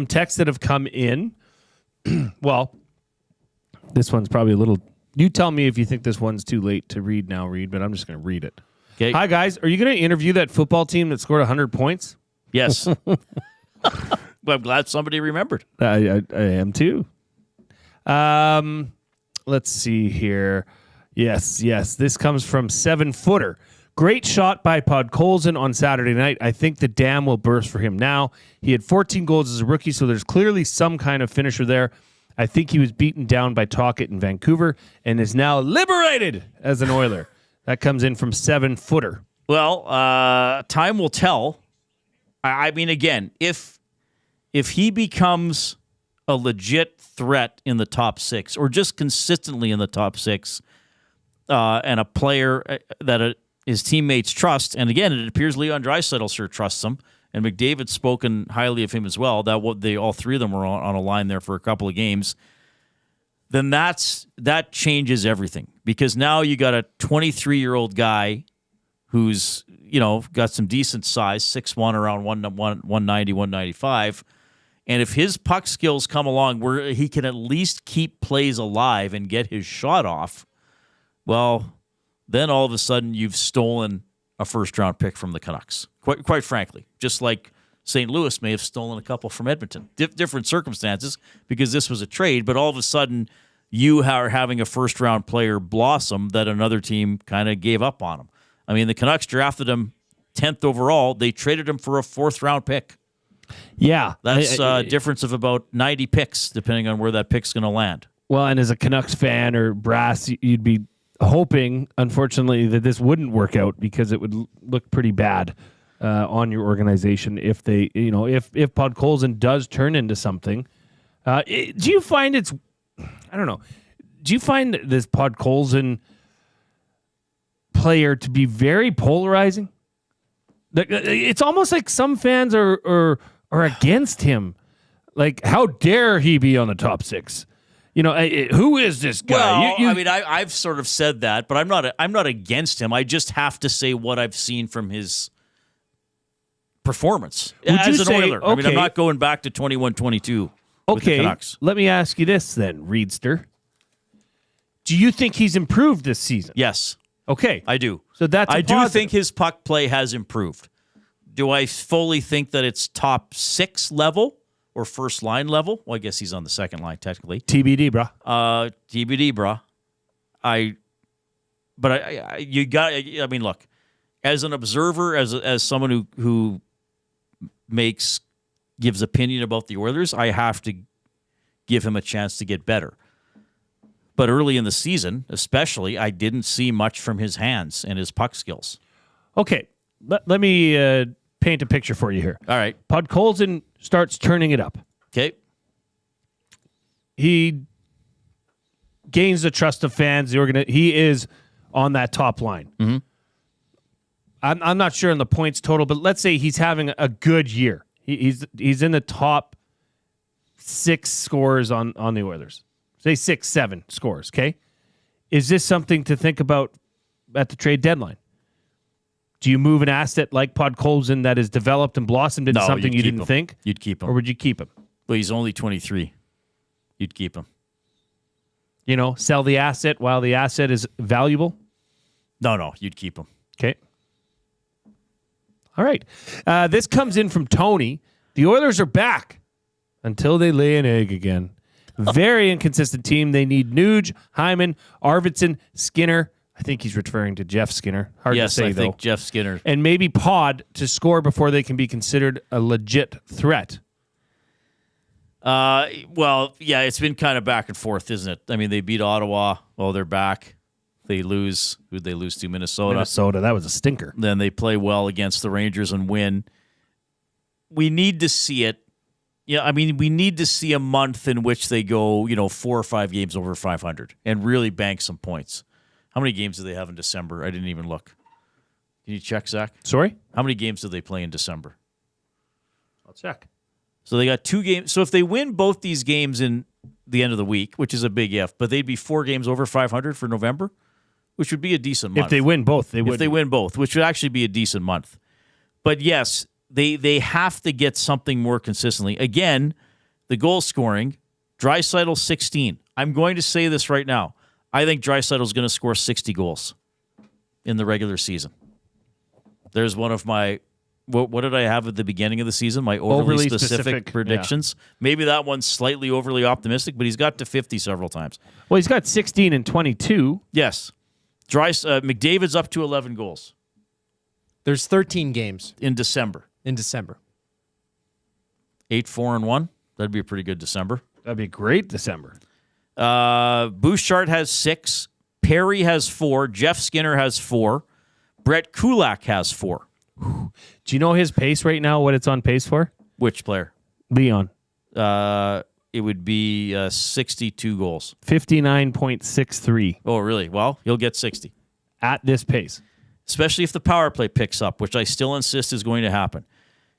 texts that have come in. Well, this one's probably a little... You tell me if you think this one's too late to read now, Reid, but I'm just going to read it. Okay. Hi, guys. Are you going to interview that football team that scored 100 points? Yes. Well, I'm glad somebody remembered. I am too. Let's see here. Yes. This comes from 7-footer. Great shot by Podkolzin on Saturday night. I think the dam will burst for him now. He had 14 goals as a rookie, so there's clearly some kind of finisher there. I think he was beaten down by Tocchet in Vancouver and is now liberated as an Oiler. That comes in from 7-footer. Well, time will tell. I mean, again, if he becomes a legit threat in the top six or just consistently in the top six and a player that his teammates trust, and again, it appears Leon Draisaitl sure trusts him, and McDavid's spoken highly of him as well. That all three of them were on a line there for a couple of games. Then that changes everything, because now you got a 23-year-old guy who's got some decent size, 6'1", around 190, 195, and if his puck skills come along where he can at least keep plays alive and get his shot off, well, then all of a sudden you've stolen a first-round pick from the Canucks. Quite frankly, just like St. Louis may have stolen a couple from Edmonton. Different circumstances, because this was a trade, but all of a sudden you are having a first-round player blossom that another team kind of gave up on him. I mean, the Canucks drafted him 10th overall. They traded him for a fourth-round pick. Yeah. That's a difference of about 90 picks, depending on where that pick's going to land. Well, and as a Canucks fan or brass, you'd be hoping, unfortunately, that this wouldn't work out, because it would look pretty bad on your organization if they, if Podkolzin does turn into something. Do you find I don't know. Do you find this Podkolzin player to be very polarizing? It's almost like some fans are against him. Like, how dare he be on the top six? Who is this guy? Well, I mean, I've sort of said that, but I'm not against him. I just have to say what I've seen from his performance as an Oiler. Okay. I mean, I'm not going back to 21-22 with the Canucks. Let me ask you this then, Reidster. Do you think he's improved this season? Yes. Okay. I do. So I do think his puck play has improved. Do I fully think that it's top six level or first line level? Well, I guess he's on the second line technically. TBD, brah. TBD, brah. I mean, look, as an observer, as someone who gives opinion about the Oilers, I have to give him a chance to get better. But early in the season, especially, I didn't see much from his hands and his puck skills. Okay, let me paint a picture for you here. All right. Podkolzin starts turning it up. Okay. He gains the trust of fans. He is on that top line. Mm-hmm. I'm not sure on the points total, but let's say he's having a good year. He's in the top 6 scorers on the Oilers. Say 6-7 scores, okay? Is this something to think about at the trade deadline? Do you move an asset like Podkolzin that has developed and blossomed into something you didn't think? You'd keep him. Or would you keep him? Well, he's only 23. You'd keep him. Sell the asset while the asset is valuable? No, you'd keep him. Okay. All right. This comes in from Tony. The Oilers are back until they lay an egg again. Very inconsistent team. They need Nuge, Hyman, Arvidsson, Skinner. I think he's referring to Jeff Skinner. Hard to say, I though. think Jeff Skinner. And maybe Pod to score before they can be considered a legit threat. Well, yeah, it's been kind of back and forth, isn't it? I mean, they beat Ottawa. Well, they're back. They lose. Who'd they lose to? Minnesota. That was a stinker. Then they play well against the Rangers and win. We need to see it. Yeah, I mean, we need to see a month in which they go, 4 or 5 games over 500 and really bank some points. How many games do they have in December? I didn't even look. Can you check, Zach? Sorry? How many games do they play in December? I'll check. So they got 2 games. So if they win both these games in the end of the week, which is a big if, but they'd be 4 games over 500 for November, which would be a decent month. If they win both, they would. If they win both, which would actually be a decent month. But yes, they have to get something more consistently. Again, the goal scoring, Draisaitl 16. I'm going to say this right now. I think Draisaitl is going to score 60 goals in the regular season. There's one of my, what did I have at the beginning of the season? My overly specific predictions. Yeah. Maybe that one's slightly overly optimistic, but he's got to 50 several times. Well, he's got 16 and 22. Yes. McDavid's up to 11 goals. There's 13 games. In December. 8-4-1. That'd be a pretty good December. That'd be a great December. Bouchard has 6. Perry has 4. Jeff Skinner has 4. Brett Kulak has 4. Do you know his pace right now, what it's on pace for? Which player? Leon. It would be 62 goals. 59.63. Oh, really? Well, he'll get 60. At this pace. Especially if the power play picks up, which I still insist is going to happen.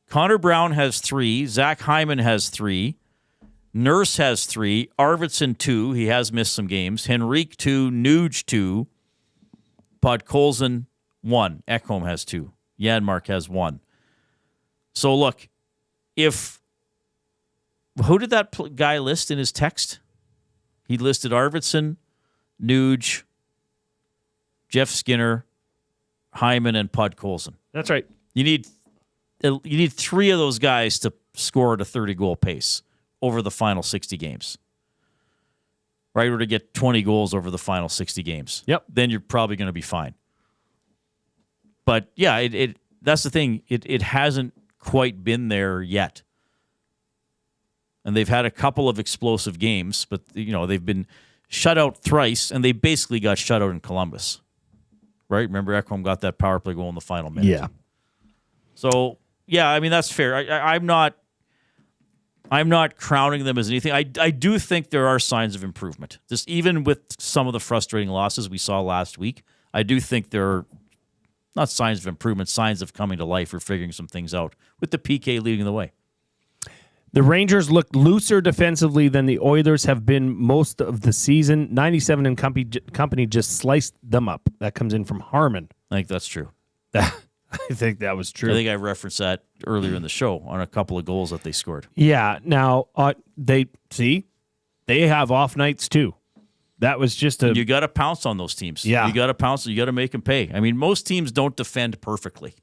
Connor Brown has 3. Zach Hyman has 3. Nurse has 3. Arvidsson 2. He has missed some games. Henrique 2. Nuge 2. Podkolzin 1. Ekholm has 2. Janmark has 1. So look, who did that guy list in his text? He listed Arvidsson, Nuge, Jeff Skinner, Hyman, and Podkolzin. That's right. You need 3 of those guys to score at a 30-goal pace over the final 60 games. Right? Or to get 20 goals over the final 60 games. Yep. Then you're probably going to be fine. But, yeah, that's the thing. It hasn't quite been there yet. And they've had a couple of explosive games, but, they've been shut out thrice, and they basically got shut out in Columbus. Right? Remember, Ekholm got that power play goal in the final minute. Yeah. So, yeah, I mean, that's fair. I'm not crowning them as anything. I do think there are signs of improvement. Just even with some of the frustrating losses we saw last week, I do think there are not signs of improvement, signs of coming to life or figuring some things out, with the PK leading the way. The Rangers looked looser defensively than the Oilers have been most of the season. 97 and company just sliced them up. That comes in from Harmon. I think that's true. I think that was true. I think I referenced that earlier in the show on a couple of goals that they scored. Yeah. Now, they have off nights too. That was just You got to pounce on those teams. Yeah. You got to pounce. You got to make them pay. I mean, most teams don't defend perfectly.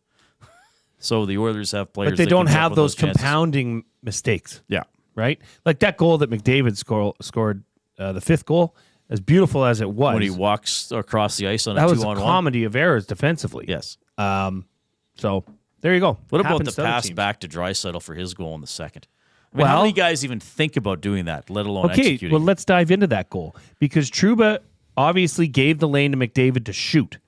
So the Oilers have players, but they don't have those chances. compounding mistakes. Yeah, right. Like that goal that McDavid scored, the 5th goal, as beautiful as it was, when he walks across the ice on that a 2-on-1. was a comedy of errors defensively. Yes. So there you go. What about the pass back to Draisaitl for his goal in the second? I mean, Well, how many guys even think about doing that, let alone executing? Well, let's dive into that goal because Trouba obviously gave the lane to McDavid to shoot.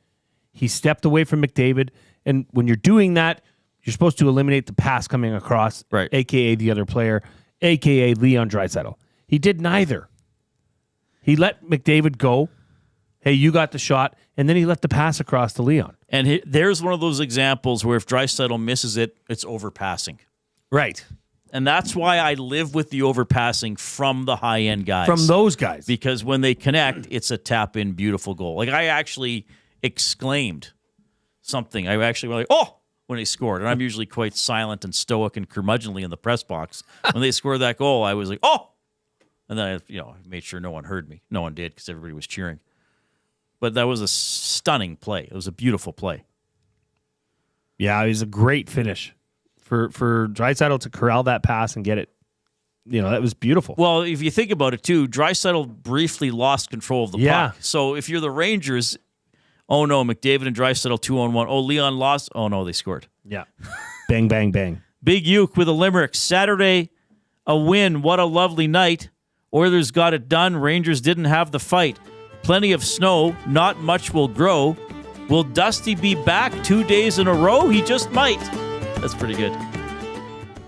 He stepped away from McDavid, and when you're doing that, you're supposed to eliminate the pass coming across, right? AKA the other player, AKA Leon Draisaitl. He did neither. He let McDavid go. Hey, you got the shot, and then he let the pass across to Leon. And there's one of those examples where if Draisaitl misses it, it's overpassing. Right. And that's why I live with the overpassing from the high-end guys. From those guys. Because when they connect, it's a tap-in, beautiful goal. Like, I actually exclaimed something. I actually went like, oh! When he scored. And I'm usually quite silent and stoic and curmudgeonly in the press box. When they scored that goal, I was like, oh! And then I made sure no one heard me. No one did because everybody was cheering. But that was a stunning play. It was a beautiful play. Yeah, it was a great finish for Draisaitl to corral that pass and get it that was beautiful. Well, if you think about it, too, Draisaitl briefly lost control of the puck. So if you're the Rangers, oh, no, McDavid and Draisaitl 2-on-1. Oh, Leon lost. Oh, no, they scored. Yeah. Bang, bang, bang. Big Uke with a limerick. Saturday, a win. What a lovely night. Oilers got it done. Rangers didn't have the fight. Plenty of snow. Not much will grow. Will Dusty be back 2 days in a row? He just might. That's pretty good.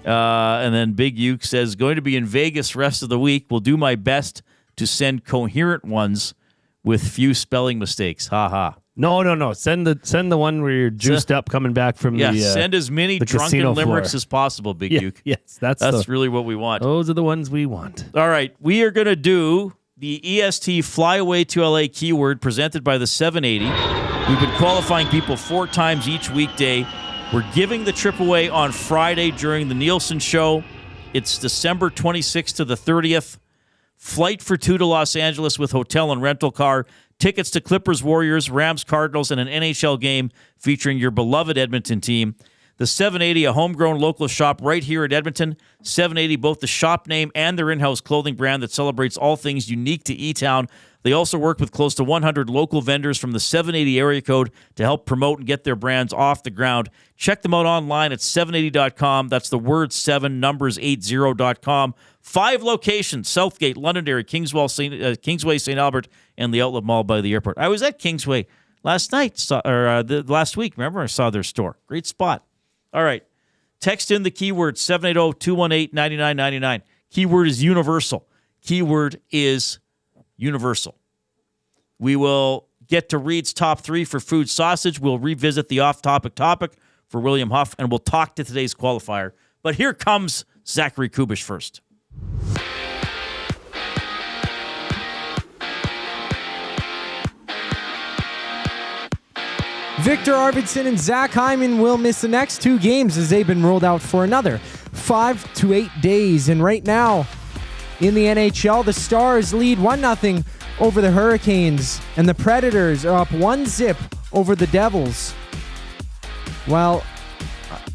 And then Big Uke says, going to be in Vegas rest of the week. Will do my best to send coherent ones with few spelling mistakes. Ha ha. No. Send the one where you're juiced up coming back from the send as many drunken limericks as possible, Big Uke. Yes, that's really what we want. Those are the ones we want. All right, we are going to do the EST Flyaway to LA keyword presented by the 780. We've been qualifying people 4 times each weekday. We're giving the trip away on Friday during the Nielsen Show. It's December 26th to the 30th. Flight for 2 to Los Angeles with hotel and rental car. Tickets to Clippers, Warriors, Rams, Cardinals, and an NHL game featuring your beloved Edmonton team. The 780, a homegrown local shop right here at Edmonton. 780, both the shop name and their in-house clothing brand that celebrates all things unique to E-Town. They also work with close to 100 local vendors from the 780 area code to help promote and get their brands off the ground. Check them out online at 780.com. That's the word 7, numbers 80.com. 5 locations: Southgate, Londonderry, Kingsway, St. Albert, and the Outlet Mall by the airport. I was at Kingsway last week. Remember, I saw their store. Great spot. All right. Text in the keyword 780-218-9999. Keyword is universal. Keyword is universal. We will get to Reid's top 3 for Fuge Sausage. We'll revisit the off-topic topic for William Huff, and we'll talk to today's qualifier. But here comes Zachary Kubusch first. Victor Arvidsson and Zach Hyman will miss the next 2 games as they've been ruled out for another 5 to 8 days. And right now in the NHL, the Stars lead 1-0 over the Hurricanes, and the Predators are up 1-0 over the Devils. Well,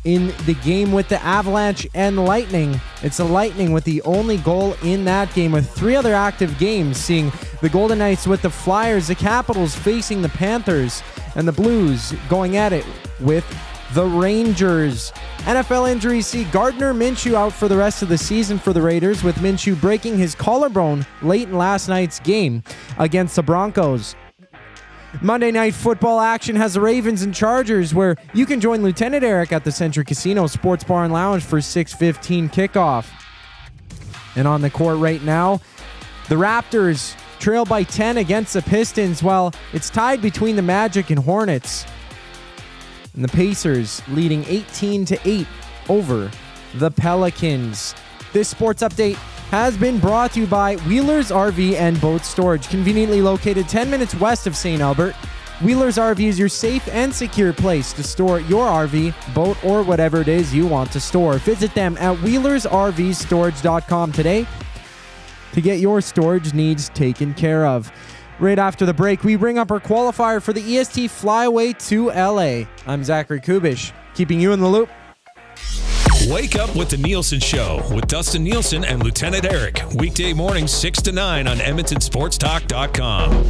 in the game with the Avalanche and Lightning, it's the Lightning with the only goal in that game, with 3 other active games, seeing the Golden Knights with the Flyers, the Capitals facing the Panthers, and the Blues going at it with the Rangers. NFL injuries see Gardner Minshew out for the rest of the season for the Raiders, with Minshew breaking his collarbone late in last night's game against the Broncos. Monday Night Football action has the Ravens and Chargers, where you can join Lieutenant Eric at the Century Casino Sports Bar and Lounge for 6:15 kickoff. And on the court right now, the Raptors trail by 10 against the Pistons, while it's tied between the Magic and Hornets. And the Pacers leading 18-8 over the Pelicans. This sports update has been brought to you by Wheeler's RV and Boat Storage, conveniently located 10 minutes west of St. Albert. Wheeler's RV is your safe and secure place to store your RV, boat, or whatever it is you want to store. Visit them at wheelersrvstorage.com today to get your storage needs taken care of. Right after the break, we bring up our qualifier for the EST Flyaway to LA. I'm Zachary Kubusch, keeping you in the loop. Wake up with the Nielsen Show with Dustin Nielsen and Lieutenant Eric. Weekday mornings 6 to 9 on EdmontonSportsTalk.com.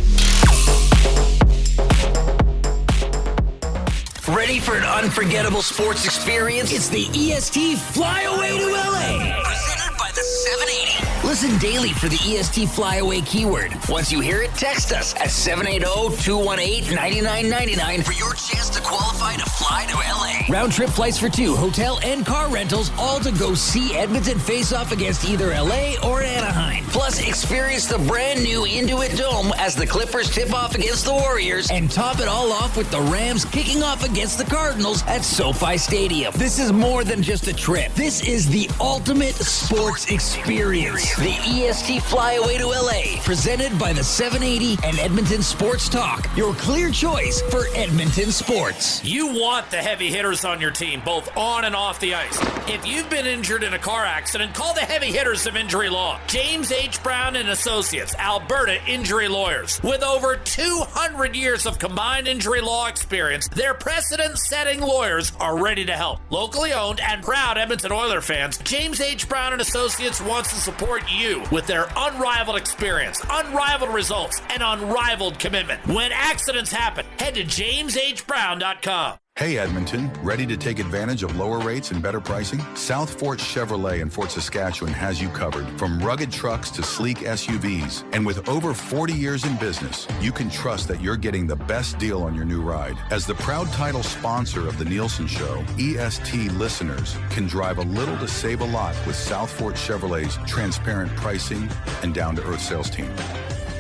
Ready for an unforgettable sports experience? It's the EST Flyaway to LA. Presented by the 780. Listen daily for the EST Flyaway keyword. Once you hear it, text us at 780-218-9999 for your chance to qualify to fly to LA. Round trip flights for 2, hotel and car rentals, all to go see Edmonton face off against either LA or Anaheim. Plus, experience the brand new Intuit Dome as the Clippers tip off against the Warriors, and top it all off with the Rams kicking off against the Cardinals at SoFi Stadium. This is more than just a trip. This is the ultimate sports experience. The EST Flyaway to LA, presented by the 780 and Edmonton Sports Talk. Your clear choice for Edmonton sports. You want the heavy hitters on your team, both on and off the ice. If you've been injured in a car accident, call the heavy hitters of injury law. James H. Brown and Associates, Alberta Injury Lawyers. With over 200 years of combined injury law experience, their precedent-setting lawyers are ready to help. Locally owned and proud Edmonton Oiler fans, James H. Brown and Associates wants to support you with their unrivaled experience, unrivaled results, and unrivaled commitment. When accidents happen, head to jameshbrown.com. Hey Edmonton, ready to take advantage of lower rates and better pricing? South Fort Chevrolet in Fort Saskatchewan has you covered. From rugged trucks to sleek SUVs. And with over 40 years in business, you can trust that you're getting the best deal on your new ride. As the proud title sponsor of the Nielsen Show, EST listeners can drive a little to save a lot with South Fort Chevrolet's transparent pricing and down-to-earth sales team.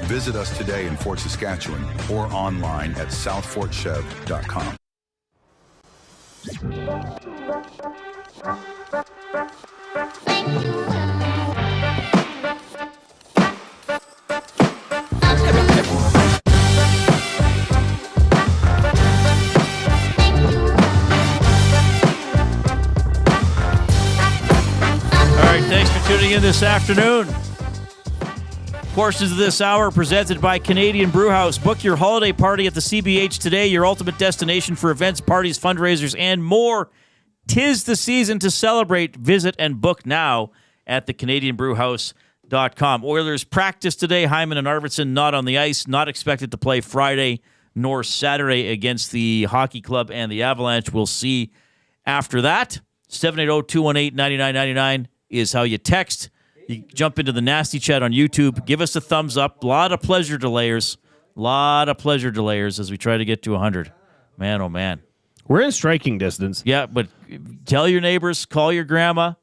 Visit us today in Fort Saskatchewan or online at southfortchev.com. Thanks for tuning in this afternoon. Portions of this hour are presented by Canadian Brewhouse. Book your holiday party at the CBH today, your ultimate destination for events, parties, fundraisers, and more. 'Tis the season to celebrate. Visit and book now at thecanadianbrewhouse.com. Oilers practice today. Hyman and Arvidsson not on the ice, not expected to play Friday nor Saturday against the Hockey Club and the Avalanche. We'll see after that. 780-218-9999 is how you text. You jump into the nasty chat on YouTube. Give us a thumbs up. A lot of pleasure delayers. As we try to get to 100. Man, oh, man. We're in striking distance. Yeah, but tell your neighbors, call your grandma,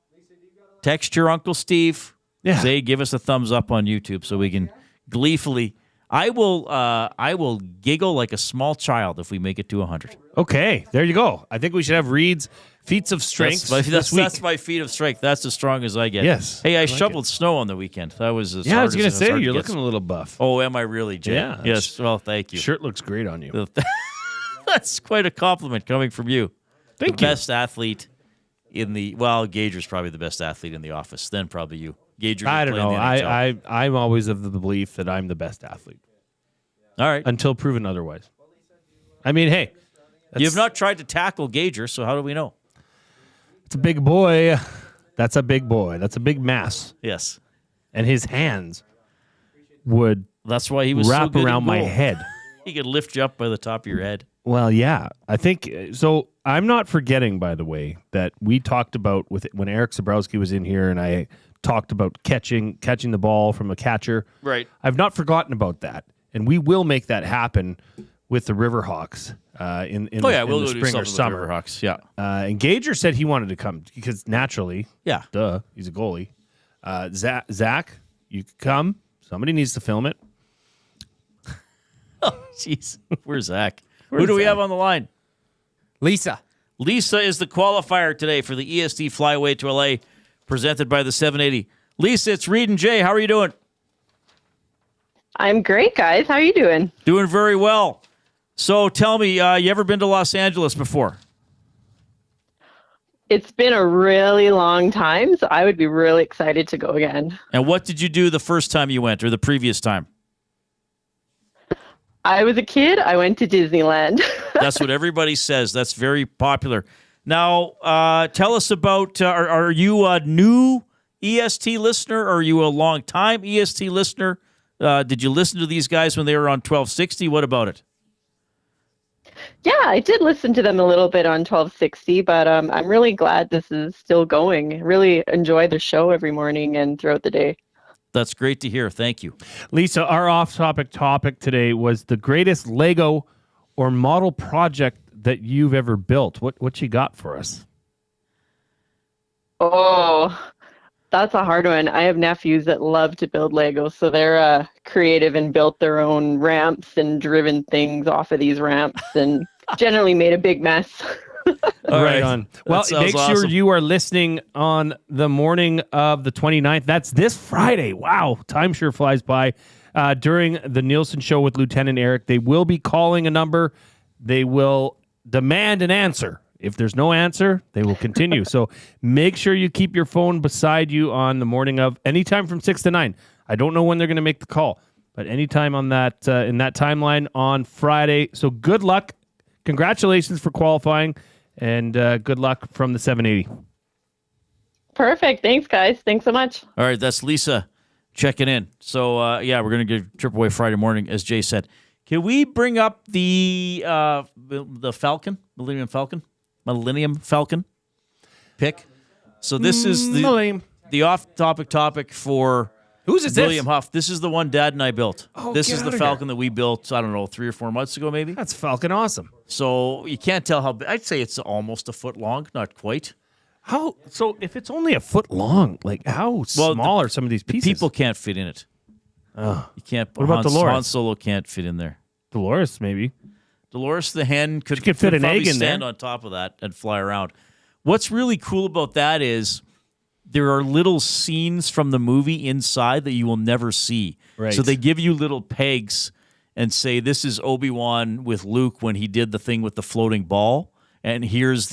text your Uncle Steve. Yeah. Say, give us a thumbs up on YouTube so we can gleefully. I will giggle like a small child if we make it to 100. Okay, there you go. I think we should have Reid's feats of strength That's my feat of strength. That's as strong as I get. Yes. Hey, I shoveled snow on the weekend. That was as I hard was going to as say, hard you're to looking get. a little buff. Oh, am I really, Jay? Yeah. Yes. Well, thank you. Shirt looks great on you. That's quite a compliment coming from you. Thank the you. Best athlete in the Gager's probably the best athlete in the office. Then probably you. Gager. I don't know. I'm always of the belief that I'm the best athlete. All right. Until proven otherwise. I mean, hey. You have not tried to tackle Gager, so how do we know? It's a big boy. That's a big boy. That's a big mass. Yes. And his hands would That's why he was wrap so good around in my goal. head. He could lift you up by the top of your head. Well, yeah. I think so. I'm not forgetting, by the way, that we talked about when Eric Zabrowski was in here and I talked about catching the ball from a catcher. Right. I've not forgotten about that. And we will make that happen with the Riverhawks in we'll the do spring or something summer. with Riverhawks, yeah. And Gager said he wanted to come because naturally, yeah, duh, he's a goalie. Zach, you can come. Somebody needs to film it. Oh, jeez. Where's Zach? Who do we have on the line? Lisa. Lisa is the qualifier today for the EST Flyway to LA, presented by the 780. Lisa, it's Reid and Jay. How are you doing? I'm great, guys. How are you doing? Doing very well. So tell me, you ever been to Los Angeles before? It's been a really long time, so I would be really excited to go again. And what did you do the first time you went or the previous time? I was a kid. I went to Disneyland. That's what everybody says. That's very popular. Now, tell us about, are you a new EST listener? Or are you a long-time EST listener? Did you listen to these guys when they were on 1260? What about it? Yeah, I did listen to them a little bit on 1260, but I'm really glad this is still going. Really enjoy the show every morning and throughout the day. That's great to hear. Thank you. Lisa, our off-topic topic today was the greatest Lego or model project that you've ever built. What you got for us? Oh, that's a hard one. I have nephews that love to build Legos, so they're creative and built their own ramps and driven things off of these ramps and generally made a big mess. Right on. Well, make sure awesome. you are listening on the morning of the 29th. That's this Friday. Wow, time sure flies by. During the Nielsen Show with Lieutenant Eric, they will be calling a number. They will demand an answer. If there's no answer, they will continue. So make sure you keep your phone beside you on the morning of anytime from 6 to 9. I don't know when they're going to make the call, but anytime on that in that timeline on Friday. So good luck. Congratulations for qualifying, and good luck from the 780. Perfect. Thanks, guys. Thanks so much. All right, that's Lisa checking in. So, we're going to get trip away Friday morning, as Jay said. Can we bring up the Falcon, Millennium Falcon pick? So this is the off-topic topic for who's is William this? Huff. This is the one Dad and I built. Oh, this get is the outta Falcon that we built, I don't know, 3 or 4 months ago maybe. That's Falcon awesome. So you can't tell how big. I'd say it's almost a foot long, not quite. How? So if it's only a foot long, like how small are some of these pieces? People can't fit in it. You can't. What about Dolores? Han Solo can't fit in there. Dolores, maybe. Dolores the hen could fit an probably egg in stand there. on top of that and fly around. What's really cool about that is there are little scenes from the movie inside that you will never see. Right. So they give you little pegs and say, this is Obi-Wan with Luke when he did the thing with the floating ball. And here's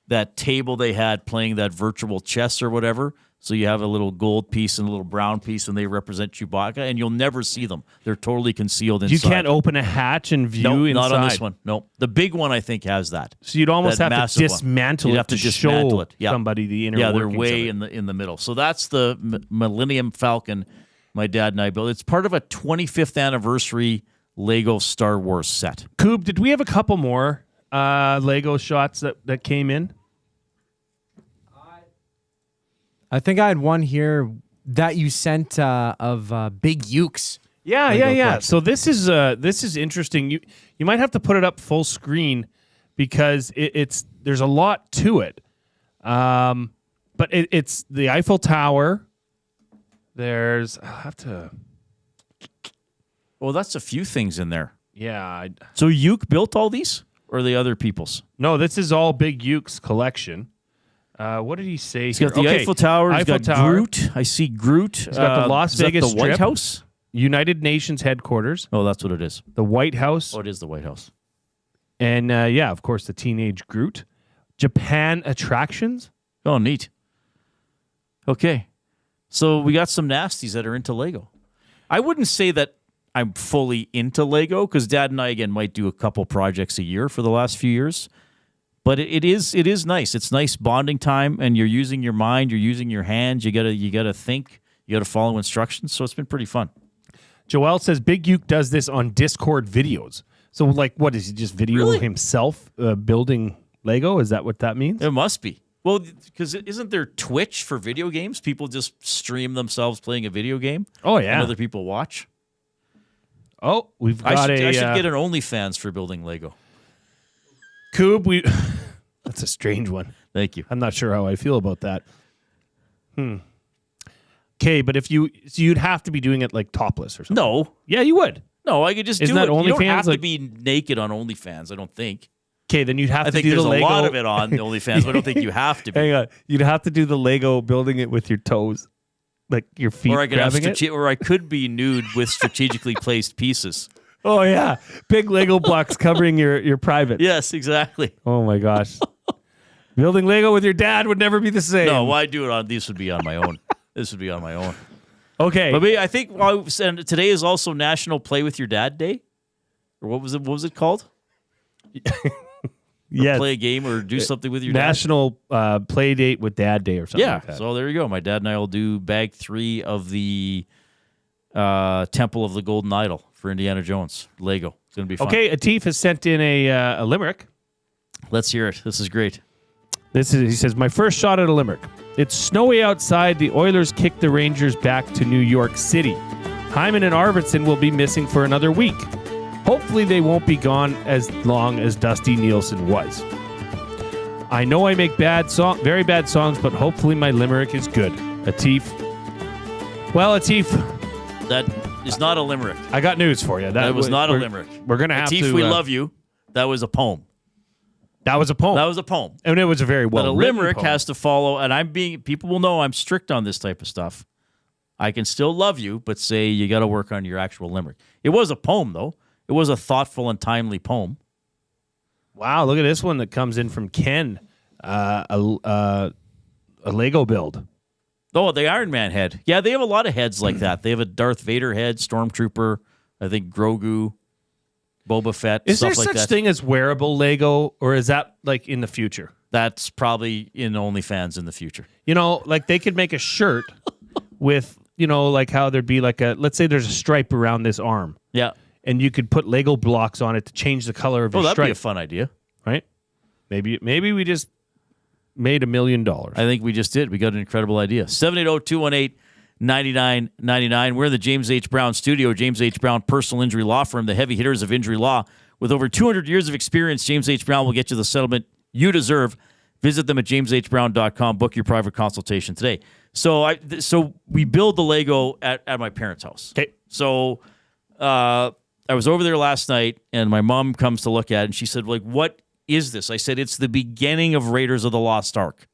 that table they had playing that virtual chess or whatever. So you have a little gold piece and a little brown piece, and they represent Chewbacca, and you'll never see them. They're totally concealed inside. You can't open a hatch and view Nope, inside. not on this one. No, the big one I think has that. So you'd almost That have to massive one. dismantle You'd it have to to dismantle show it. Yeah. somebody the inner Yeah, they're workings way of it. in the middle. So that's the Millennium Falcon my dad and I built. It's part of a 25th anniversary Lego Star Wars set. Coob, did we have a couple more Lego shots that came in? I think I had one here that you sent of Big Ukes. Yeah. collection. So this is interesting. You might have to put it up full screen because there's a lot to it. But it's the Eiffel Tower. I'll have to. Well, that's a few things in there. Yeah. So Uke built all these, or are they other people's? No, this is all Big Uke's collection. What did he say? He's got the Eiffel Tower. He's got Groot. I see Groot. He's got the Las Vegas the White Strip, House. United Nations headquarters. Oh, that's what it is. The White House. Oh, it is the White House. And of course, the teenage Groot. Japan attractions. Oh, neat. Okay. So we got some nasties that are into Lego. I wouldn't say that I'm fully into Lego because Dad and I, again, might do a couple projects a year for the last few years. But it is nice. It's nice bonding time, and you're using your mind, you're using your hands. You gotta think, you gotta follow instructions. So it's been pretty fun. Joel says Big Uke does this on Discord videos. So, like, what does he just video himself building Lego? Is that what that means? It must be. Well, because isn't there Twitch for video games? People just stream themselves playing a video game. Oh, yeah. And other people watch. Oh, we've got I should get an OnlyFans for building Lego. Coob, that's a strange one. Thank you. I'm not sure how I feel about that. Okay, but you'd have to be doing it like topless or something. No. Yeah, you would. No, I could just Isn't do that it. You don't OnlyFans, have to like- be naked on OnlyFans, I don't think. Okay, then you'd have I to think do there's the a Lego. lot of it on the OnlyFans, but I don't think you have to be. Hang on. You'd have to do the Lego building it with your toes. Like your feet Or I could have grabbing it. or I could be nude with strategically placed pieces. Oh, yeah. Big Lego blocks covering your private. Yes, exactly. Oh, my gosh. Building Lego with your dad would never be the same. No, why do it on? These would be on my own. This would be on my own. Okay. But I think and today is also National Play with Your Dad Day. Or what was it? What was it called? Yes. Play a game or do something with your National Play Date with Dad Day or something dad. like that. So there you go. My dad and I will do bag 3 of the Temple of the Golden Idol for Indiana Jones Lego. It's going to be fun. Okay, Atif has sent in a limerick. Let's hear it. This is great. He says, my first shot at a limerick. It's snowy outside. The Oilers kicked the Rangers back to New York City. Hyman and Arvidsson will be missing for another week. Hopefully they won't be gone as long as Dusty Nielsen was. I know I make very bad songs, but hopefully my limerick is good. Atif. Well, Atif. That is not a limerick. I got news for you. That was not a limerick. We're going to have Atif, to... we love you. That was a poem. That was a poem. That was a poem. And it was a very well But a written limerick poem. has to follow, and people will know I'm strict on this type of stuff. I can still love you, but say you got to work on your actual limerick. It was a poem, though. It was a thoughtful and timely poem. Wow, look at this one that comes in from Ken. A Lego build. Oh, the Iron Man head. Yeah, they have a lot of heads like that. They have a Darth Vader head, Stormtrooper, I think Grogu, Boba Fett, Is stuff there like such that. thing as wearable Lego, or is that like in the future? That's probably in OnlyFans in the future. You know, like they could make a shirt with, you know, like how there'd be like let's say there's a stripe around this arm. Yeah. And you could put Lego blocks on it to change the color of your that'd stripe. be a fun idea. Right? Maybe we just made $1 million. I think we just did. We got an incredible idea. 780-218-9999. We're in the James H. Brown studio. James H. Brown Personal Injury Law Firm, the heavy hitters of injury law. With over 200 years of experience, James H. Brown will get you the settlement you deserve. Visit them at jameshbrown.com. Book your private consultation today. So we build the Lego at my parents' house. Okay. So I was over there last night, and my mom comes to look at it, and she said, like, what is this? I said, it's the beginning of Raiders of the Lost Ark.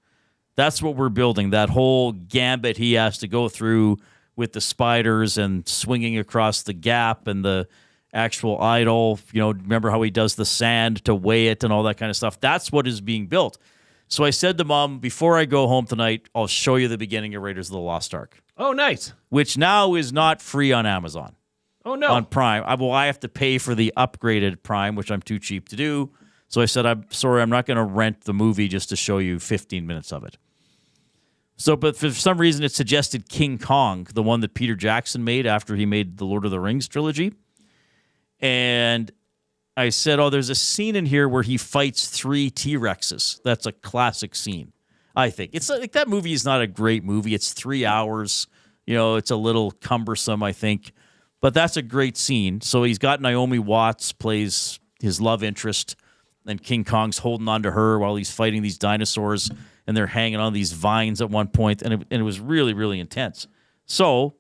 That's what we're building, that whole gambit he has to go through with the spiders and swinging across the gap and the actual idol. You know, remember how he does the sand to weigh it and all that kind of stuff? That's what is being built. So I said to Mom, before I go home tonight, I'll show you the beginning of Raiders of the Lost Ark. Oh, nice. Which now is not free on Amazon. Oh, no. On Prime. I have to pay for the upgraded Prime, which I'm too cheap to do. So I said, I'm sorry, I'm not going to rent the movie just to show you 15 minutes of it. So, but for some reason, it suggested King Kong, the one that Peter Jackson made after he made the Lord of the Rings trilogy. And I said, oh, there's a scene in here where he fights 3 T-Rexes. That's a classic scene, I think. It's like that movie is not a great movie. It's 3 hours. You know, it's a little cumbersome, I think. But that's a great scene. So he's got Naomi Watts plays his love interest, and King Kong's holding on to her while he's fighting these dinosaurs, and they're hanging on these vines at one point, and it was really, really intense. So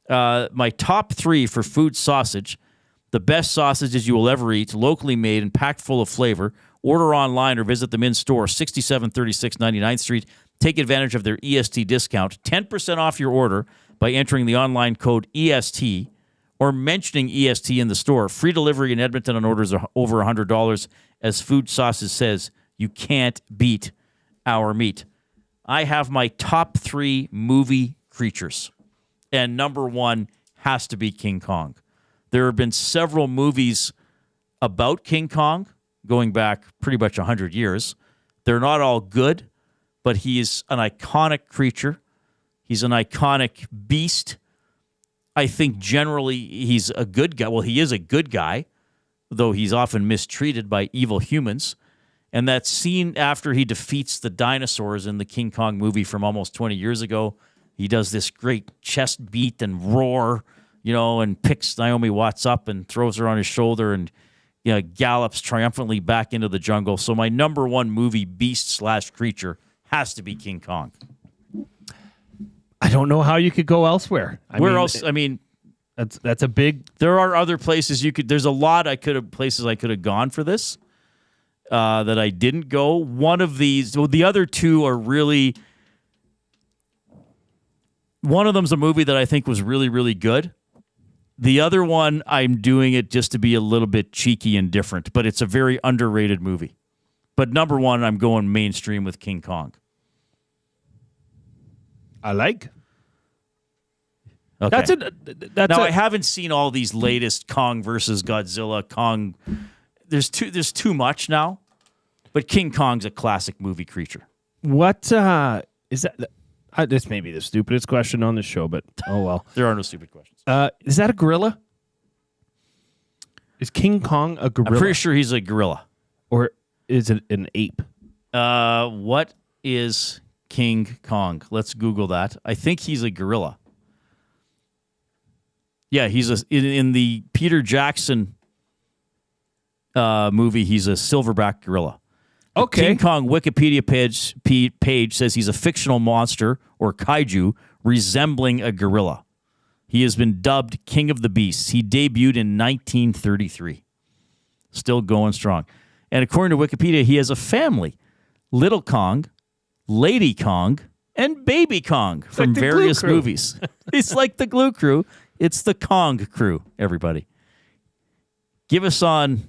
my top 3 for Fuge Sausage, the best sausages you will ever eat, locally made and packed full of flavor. Order online or visit them in store, 6736 99th Street. Take advantage of their EST discount, 10% off your order by entering the online code EST or mentioning EST in the store. Free delivery in Edmonton on orders over $100. As Fuge Sausage says, you can't beat our meat. I have my top 3 movie creatures, and number 1 has to be King Kong. There have been several movies about King Kong going back pretty much 100 years. They're not all good, but he is an iconic creature. He's an iconic beast. I think generally he's a good guy. Well, he is a good guy, though he's often mistreated by evil humans. And that scene after he defeats the dinosaurs in the King Kong movie from almost 20 years ago, he does this great chest beat and roar, you know, and picks Naomi Watts up and throws her on his shoulder and, you know, gallops triumphantly back into the jungle. So my number 1 movie beast/creature has to be King Kong. I don't know how you could go elsewhere. Where else? I mean, that's a big. There are other places you could. There's a lot places I could have gone for this that I didn't go. One of these, well, the other 2 are really. One of them's a movie that I think was really, really good. The other one, I'm doing it just to be a little bit cheeky and different, but it's a very underrated movie. But number 1, I'm going mainstream with King Kong. I like. Okay. I haven't seen all these latest Kong versus Godzilla. Kong, there's too much now. But King Kong's a classic movie creature. What is that? This may be the stupidest question on the show, but oh well. There are no stupid questions. Is that a gorilla? Is King Kong a gorilla? I'm pretty sure he's a gorilla. Or is it an ape? What is King Kong? Let's Google that. I think he's a gorilla. Yeah, he's in the Peter Jackson movie. He's a silverback gorilla. Okay. King Kong Wikipedia page says he's a fictional monster or kaiju resembling a gorilla. He has been dubbed King of the Beasts. He debuted in 1933. Still going strong. And according to Wikipedia, he has a family. Little Kong, Lady Kong, and Baby Kong from like the various Glue Crew. movies. It's like the Glue Crew. It's the Kong crew, everybody. Give us on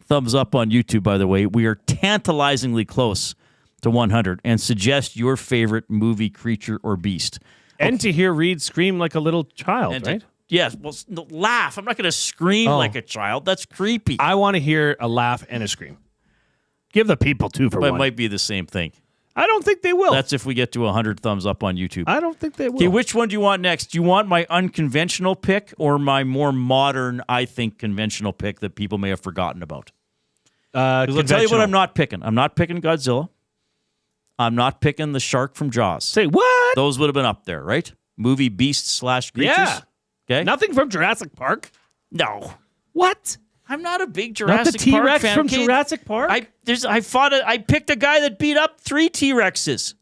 thumbs up on YouTube, by the way. We are tantalizingly close to 100. And suggest your favorite movie, creature, or beast. And to hear Reid scream like a little child, right? Yes. Well, laugh. I'm not going to scream like a child. That's creepy. I want to hear a laugh and a scream. Give the people two for But one. it might be the same thing. I don't think they will. That's if we get to 100 thumbs up on YouTube. I don't think they will. Okay, which one do you want next? Do you want my unconventional pick or my more modern, I think, conventional pick that people may have forgotten about? 'Cause I'll tell you what I'm not picking. I'm not picking Godzilla. I'm not picking the shark from Jaws. Say what? Those would have been up there, right? Movie beasts/creatures. Yeah. Okay. Nothing from Jurassic Park? No. What? I'm not a big Not the Jurassic Park T-Rex fan. from Okay, Jurassic Park? I picked a guy that beat up 3 T-Rexes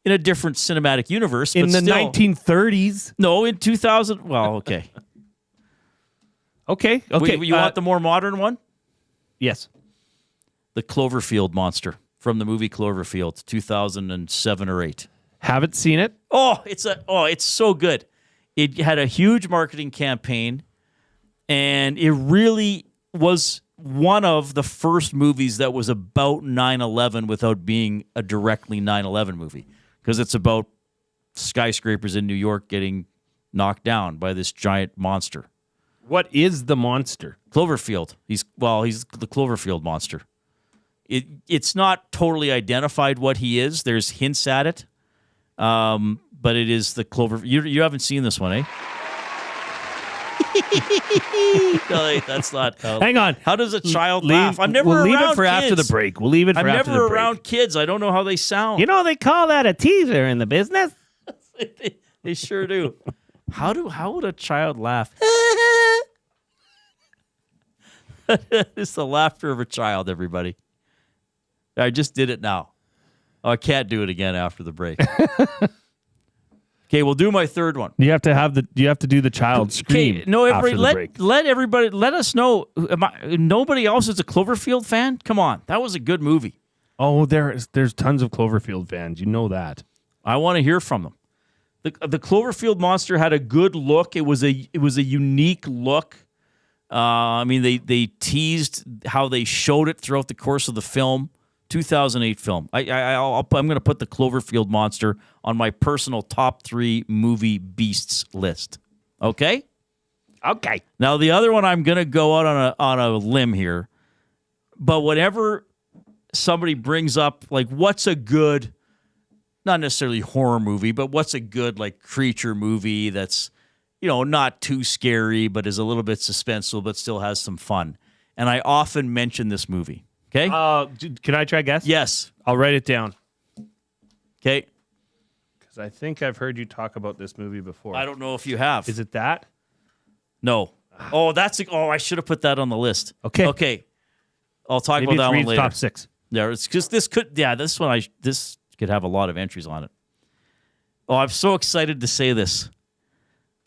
in a different cinematic universe. In but the still. 1930s? No, in 2000. Well, okay. Okay. You want the more modern one? Yes. The Cloverfield monster from the movie Cloverfield, 2007 or 8. Haven't seen it. It's so good. It had a huge marketing campaign, and it really was one of the first movies that was about 9/11 without being a directly 9/11 movie, because it's about skyscrapers in New York getting knocked down by this giant monster. What is the monster? Cloverfield. He's the Cloverfield monster. It's not totally identified what he is. There's hints at it. But it is the Clover. You haven't seen this one, eh? No, that's not. Hang on. How does a child laugh? I'm never We'll around leave it for kids. after the break. We'll leave it for I'm after the never break. around kids. I don't know how they sound. You know, they call that a teaser in the business. They sure do. How would a child laugh? It's the laughter of a child, everybody. I just did it now. Oh, I can't do it again after the break. Okay, we'll do my third one. You have to do the child scream. Okay, no, after everybody, the break. let us know. Nobody else is a Cloverfield fan? Come on, that was a good movie. Oh, there's tons of Cloverfield fans. You know that. I want to hear from them. The Cloverfield monster had a good look. It was a unique look. I mean, they teased how they showed it throughout the course of the film. 2008 film. I'm going to put the Cloverfield monster on my personal top 3 movie beasts list. Okay? Okay. Now, the other one, I'm going to go out on a limb here. But whenever somebody brings up, like, what's a good, not necessarily horror movie, but what's a good, like, creature movie that's, not too scary, but is a little bit suspenseful, but still has some fun. And I often mention this movie. Okay. Can I try guess? Yes. I'll write it down. Okay. Because I think I've heard you talk about this movie before. I don't know if you have. Is it that? No. I should have put that on the list. Okay. Okay. I'll talk Maybe about that one later. top 6. Yeah, it's because this could have a lot of entries on it. Oh, I'm so excited to say this.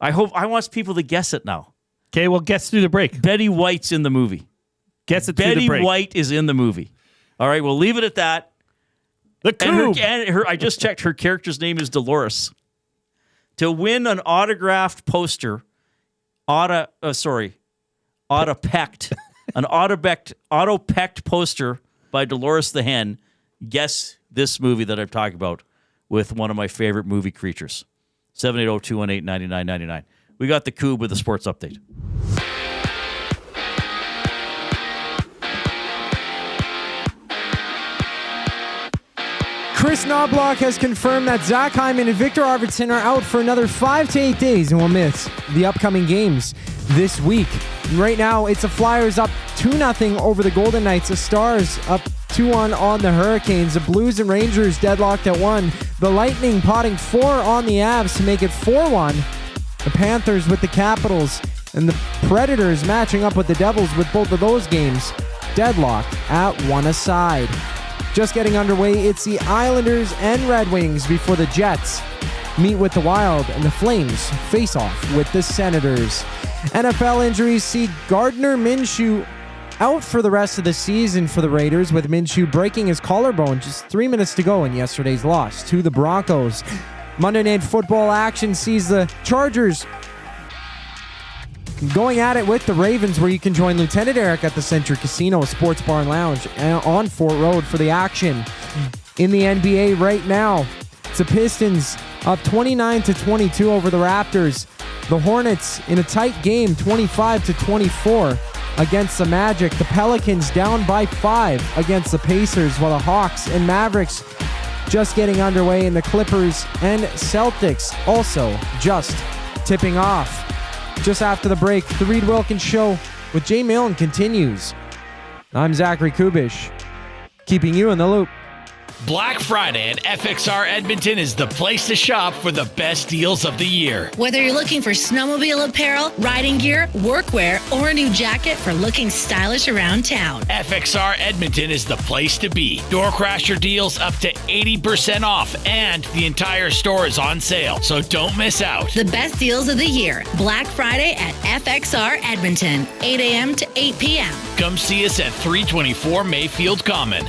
I want people to guess it now. Okay, well, guess through the break. Betty White's in the movie. Guess it through the break. Betty White is in the movie. All right, we'll leave it at that. The Coupe. I just checked. Her character's name is Dolores. To win an autographed poster, autopecked poster by Dolores the Hen, guess this movie that I'm talking about with one of my favorite movie creatures. 780-218-9999. We got the Coupe with the sports update. Chris Knobloch has confirmed that Zach Hyman and Victor Arvidsson are out for another 5 to 8 days and will miss the upcoming games this week. Right now, it's the Flyers up 2-0 over the Golden Knights. The Stars up 2-1 on the Hurricanes. The Blues and Rangers deadlocked at 1. The Lightning potting 4 on the Avs to make it 4-1. The Panthers with the Capitals and the Predators matching up with the Devils with both of those games deadlocked at 1 aside. Just getting underway, it's the Islanders and Red Wings before the Jets meet with the Wild and the Flames face off with the Senators. NFL injuries see Gardner Minshew out for the rest of the season for the Raiders, with Minshew breaking his collarbone just 3 minutes to go in yesterday's loss to the Broncos. Monday Night Football action sees the Chargers going at it with the Ravens, where you can join Lieutenant Eric at the Century Casino Sports Bar and Lounge on Fort Road for the action. In the NBA right now, it's the Pistons up 29-22 over the Raptors. The Hornets in a tight game, 25-24 against the Magic. The Pelicans down by 5 against the Pacers, while the Hawks and Mavericks just getting underway, and the Clippers and Celtics also just tipping off. Just after the break, the Reid Wilkins Show with Jay Milne continues. I'm Zachary Kubusch, keeping you in the loop. Black Friday at FXR Edmonton is the place to shop for the best deals of the year. Whether you're looking for snowmobile apparel, riding gear, workwear, or a new jacket for looking stylish around town, FXR Edmonton is the place to be. Door crasher deals up to 80% off, and the entire store is on sale, so don't miss out. the best deals of the year. Black Friday at FXR Edmonton, 8 a.m. to 8 p.m. Come see us at 324 Mayfield Common.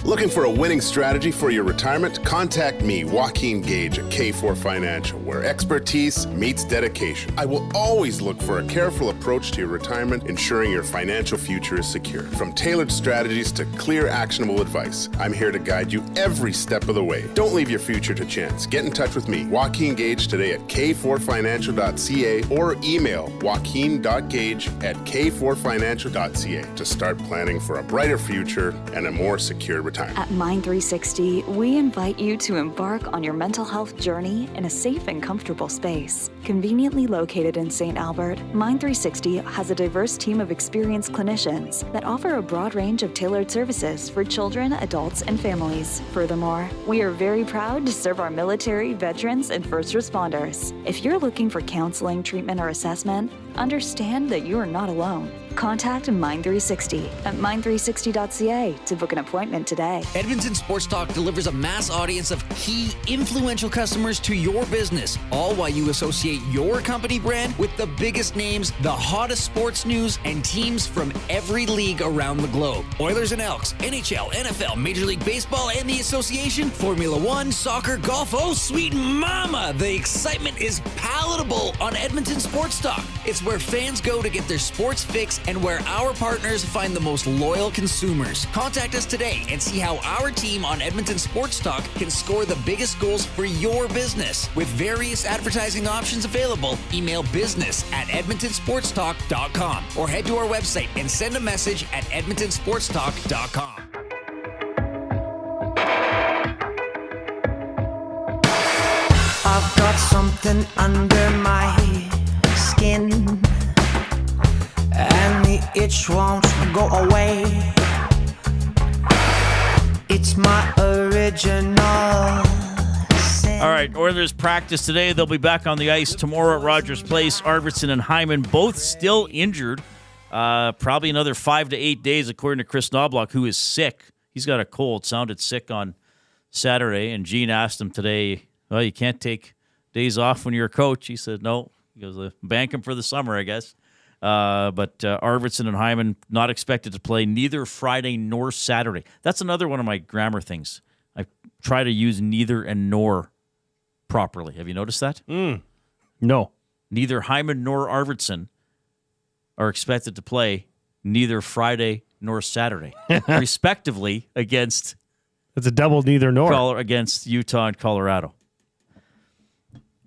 Looking for a winning strategy for your retirement? Contact me, Joaquin Gage at K4 Financial, where expertise meets dedication. I will always look for a careful approach to your retirement, ensuring your financial future is secure. From tailored strategies to clear, actionable advice, I'm here to guide you every step of the way. Don't leave your future to chance. Get in touch with me, Joaquin Gage, today at k4financial.ca or email joaquin.gage@k4financial.ca to start planning for a brighter future and a more secure retirement. At Mind 360, we invite you to embark on your mental health journey in a safe and comfortable space. Conveniently located in St. Albert, Mind 360 has a diverse team of experienced clinicians that offer a broad range of tailored services for children, adults, and families. Furthermore, we are very proud to serve our military, veterans, and first responders. If you're looking for counseling, treatment, or assessment, understand that you are not alone. Contact Mind 360 at mind360.ca to book an appointment today. Edmonton Sports Talk delivers a mass audience of key, influential customers to your business, all while you associate your company brand with the biggest names, the hottest sports news, and teams from every league around the globe. Oilers and Elks, NHL, NFL, Major League Baseball, and the association, Formula One, soccer, golf. Oh, sweet mama! The excitement is palatable on Edmonton Sports Talk. It's where fans go to get their sports fix and where our partners find the most loyal consumers. Contact us today and see how our team on Edmonton Sports Talk can score the biggest goals for your business. With various advertising options available, email business@edmontonsportstalk.com or head to our website and send a message at edmontonsportstalk.com. I've got something under my skin, and the itch won't go away. It's my original sin. All right, Oilers practice today. They'll be back on the ice tomorrow at Rogers Place. Arvidsson and Hyman both still injured. Probably another 5 to 8 days, according to Chris Knobloch, who is sick. He's got a cold, sounded sick on Saturday, and Gene asked him today, well, you can't take days off when you're a coach. He said, no. He goes, bank him for the summer, I guess. But Arvidsson and Hyman not expected to play neither Friday nor Saturday. That's another one of my grammar things. I try to use neither and nor properly. Have you noticed that? No. Neither Hyman nor Arvidsson are expected to play neither Friday nor Saturday, respectively, against... It's a double neither nor. Against Utah and Colorado.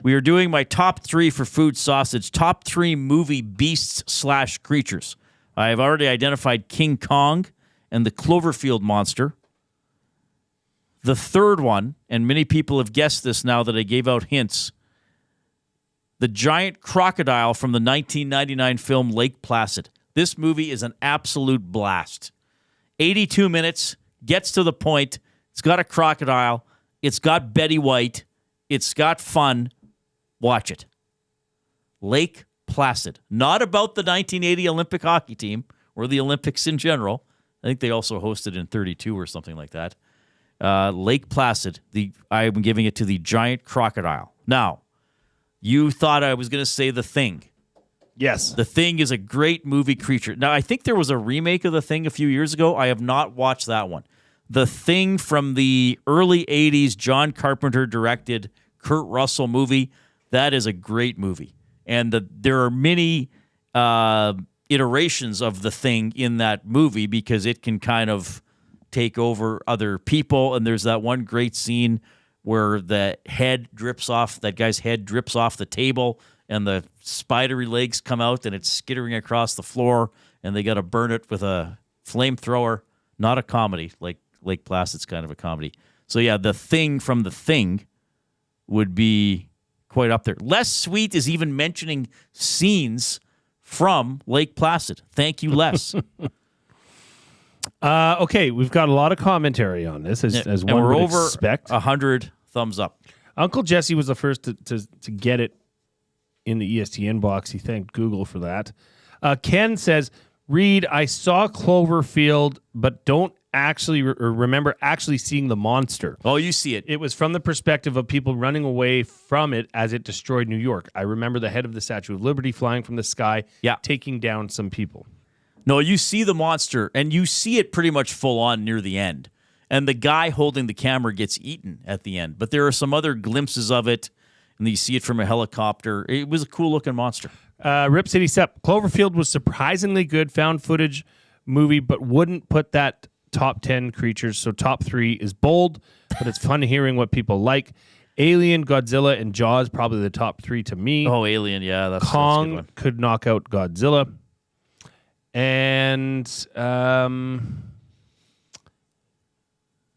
We are doing my top 3 for Fuge Sausage. Top 3 movie beasts/creatures. I have already identified King Kong and the Cloverfield Monster. The third one, and many people have guessed this now that I gave out hints, the giant crocodile from the 1999 film Lake Placid. This movie is an absolute blast. 82 minutes, gets to the point. It's got a crocodile. It's got Betty White. It's got fun. Watch it. Lake Placid. Not about the 1980 Olympic hockey team or the Olympics in general. I think they also hosted in 32 or something like that. Lake Placid. I'm giving it to the giant crocodile. Now, you thought I was going to say The Thing. Yes. The Thing is a great movie creature. Now, I think there was a remake of The Thing a few years ago. I have not watched that one. The Thing from the early 80s, John Carpenter directed Kurt Russell movie. That is a great movie. And there are many iterations of The Thing in that movie because it can kind of take over other people. And there's that one great scene where that guy's head drips off the table and the spidery legs come out and it's skittering across the floor and they got to burn it with a flamethrower. Not a comedy, like Lake Placid's kind of a comedy. So yeah, The Thing from The Thing would be quite up there. Les Sweet is even mentioning scenes from Lake Placid. Thank you, Les. Okay, we've got a lot of commentary on this, as one would expect. 100 thumbs up. Uncle Jesse was the first to get it in the ESTN box. He thanked Google for that. Ken says, Reid, I saw Cloverfield, but don't actually remember actually seeing the monster. Oh, you see it. It was from the perspective of people running away from it as it destroyed New York. I remember the head of the Statue of Liberty flying from the sky, taking down some people. No, you see the monster, and you see it pretty much full on near the end. And the guy holding the camera gets eaten at the end. But there are some other glimpses of it, and you see it from a helicopter. It was a cool-looking monster. Rip City Sep, Cloverfield was surprisingly good found footage movie, but wouldn't put that top 10 creatures. So top 3 is bold, but it's fun hearing what people like. Alien, Godzilla, and Jaws, probably the top 3 to me. Oh, Alien, yeah. That's a good one. Could knock out Godzilla. And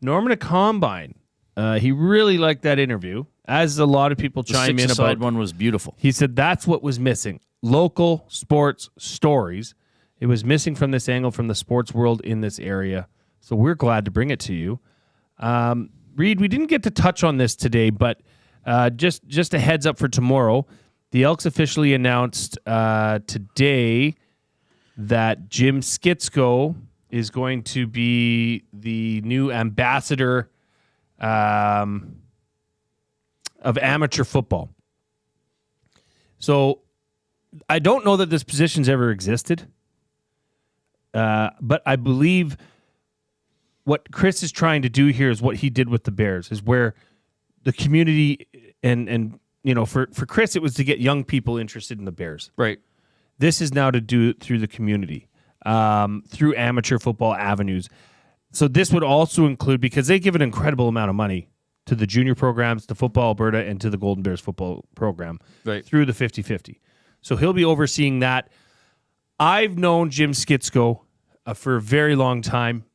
Norman a Combine. He really liked that interview, as a lot of people chime in about. One was beautiful. He said that's what was missing. Local sports stories. It was missing from this angle from the sports world in this area. So we're glad to bring it to you. Reid, we didn't get to touch on this today, but just a heads up for tomorrow. The Elks officially announced today that Jim Skitsko is going to be the new ambassador of amateur football. So I don't know that this position's ever existed, but I believe what Chris is trying to do here is what he did with the Bears, is where the community and for Chris, it was to get young people interested in the Bears. Right. This is now to do it through the community, through amateur football avenues. So this would also include, because they give an incredible amount of money to the junior programs, to Football Alberta, and to the Golden Bears football program through the 50-50. So he'll be overseeing that. I've known Jim Skitsko for a very long time.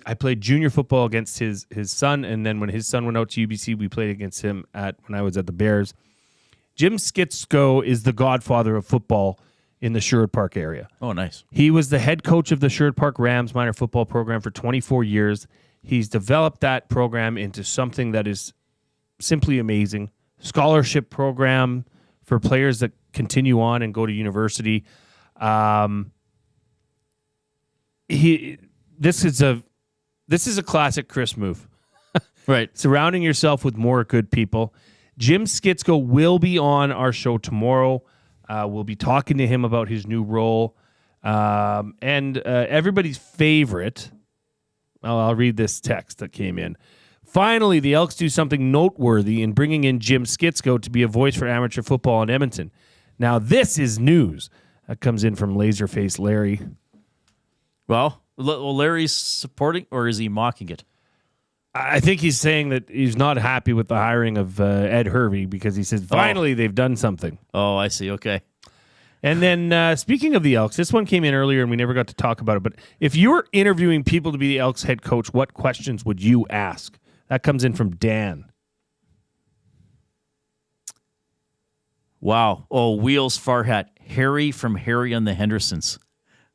I played junior football against his son, and then when his son went out to UBC, we played against him when I was at the Bears. Jim Skitsko is the godfather of football in the Sherwood Park area. Oh, nice. He was the head coach of the Sherwood Park Rams minor football program for 24 years. He's developed that program into something that is simply amazing. Scholarship program for players that continue on and go to university. This is a classic Chris move. Right. Surrounding yourself with more good people. Jim Skitsko will be on our show tomorrow. We'll be talking to him about his new role. And everybody's favorite, I'll read this text that came in. Finally, the Elks do something noteworthy in bringing in Jim Skitsko to be a voice for amateur football in Edmonton. Now, this is news. That comes in from Laserface Larry. Well, Larry's supporting, or is he mocking it? I think he's saying that he's not happy with the hiring of Ed Hervey because he says, finally, they've done something. Oh, I see. Okay. And then speaking of the Elks, this one came in earlier and we never got to talk about it. But if you were interviewing people to be the Elks head coach, what questions would you ask? That comes in from Dan. Wow. Oh, Wheels Farhat. Harry from Harry and the Hendersons.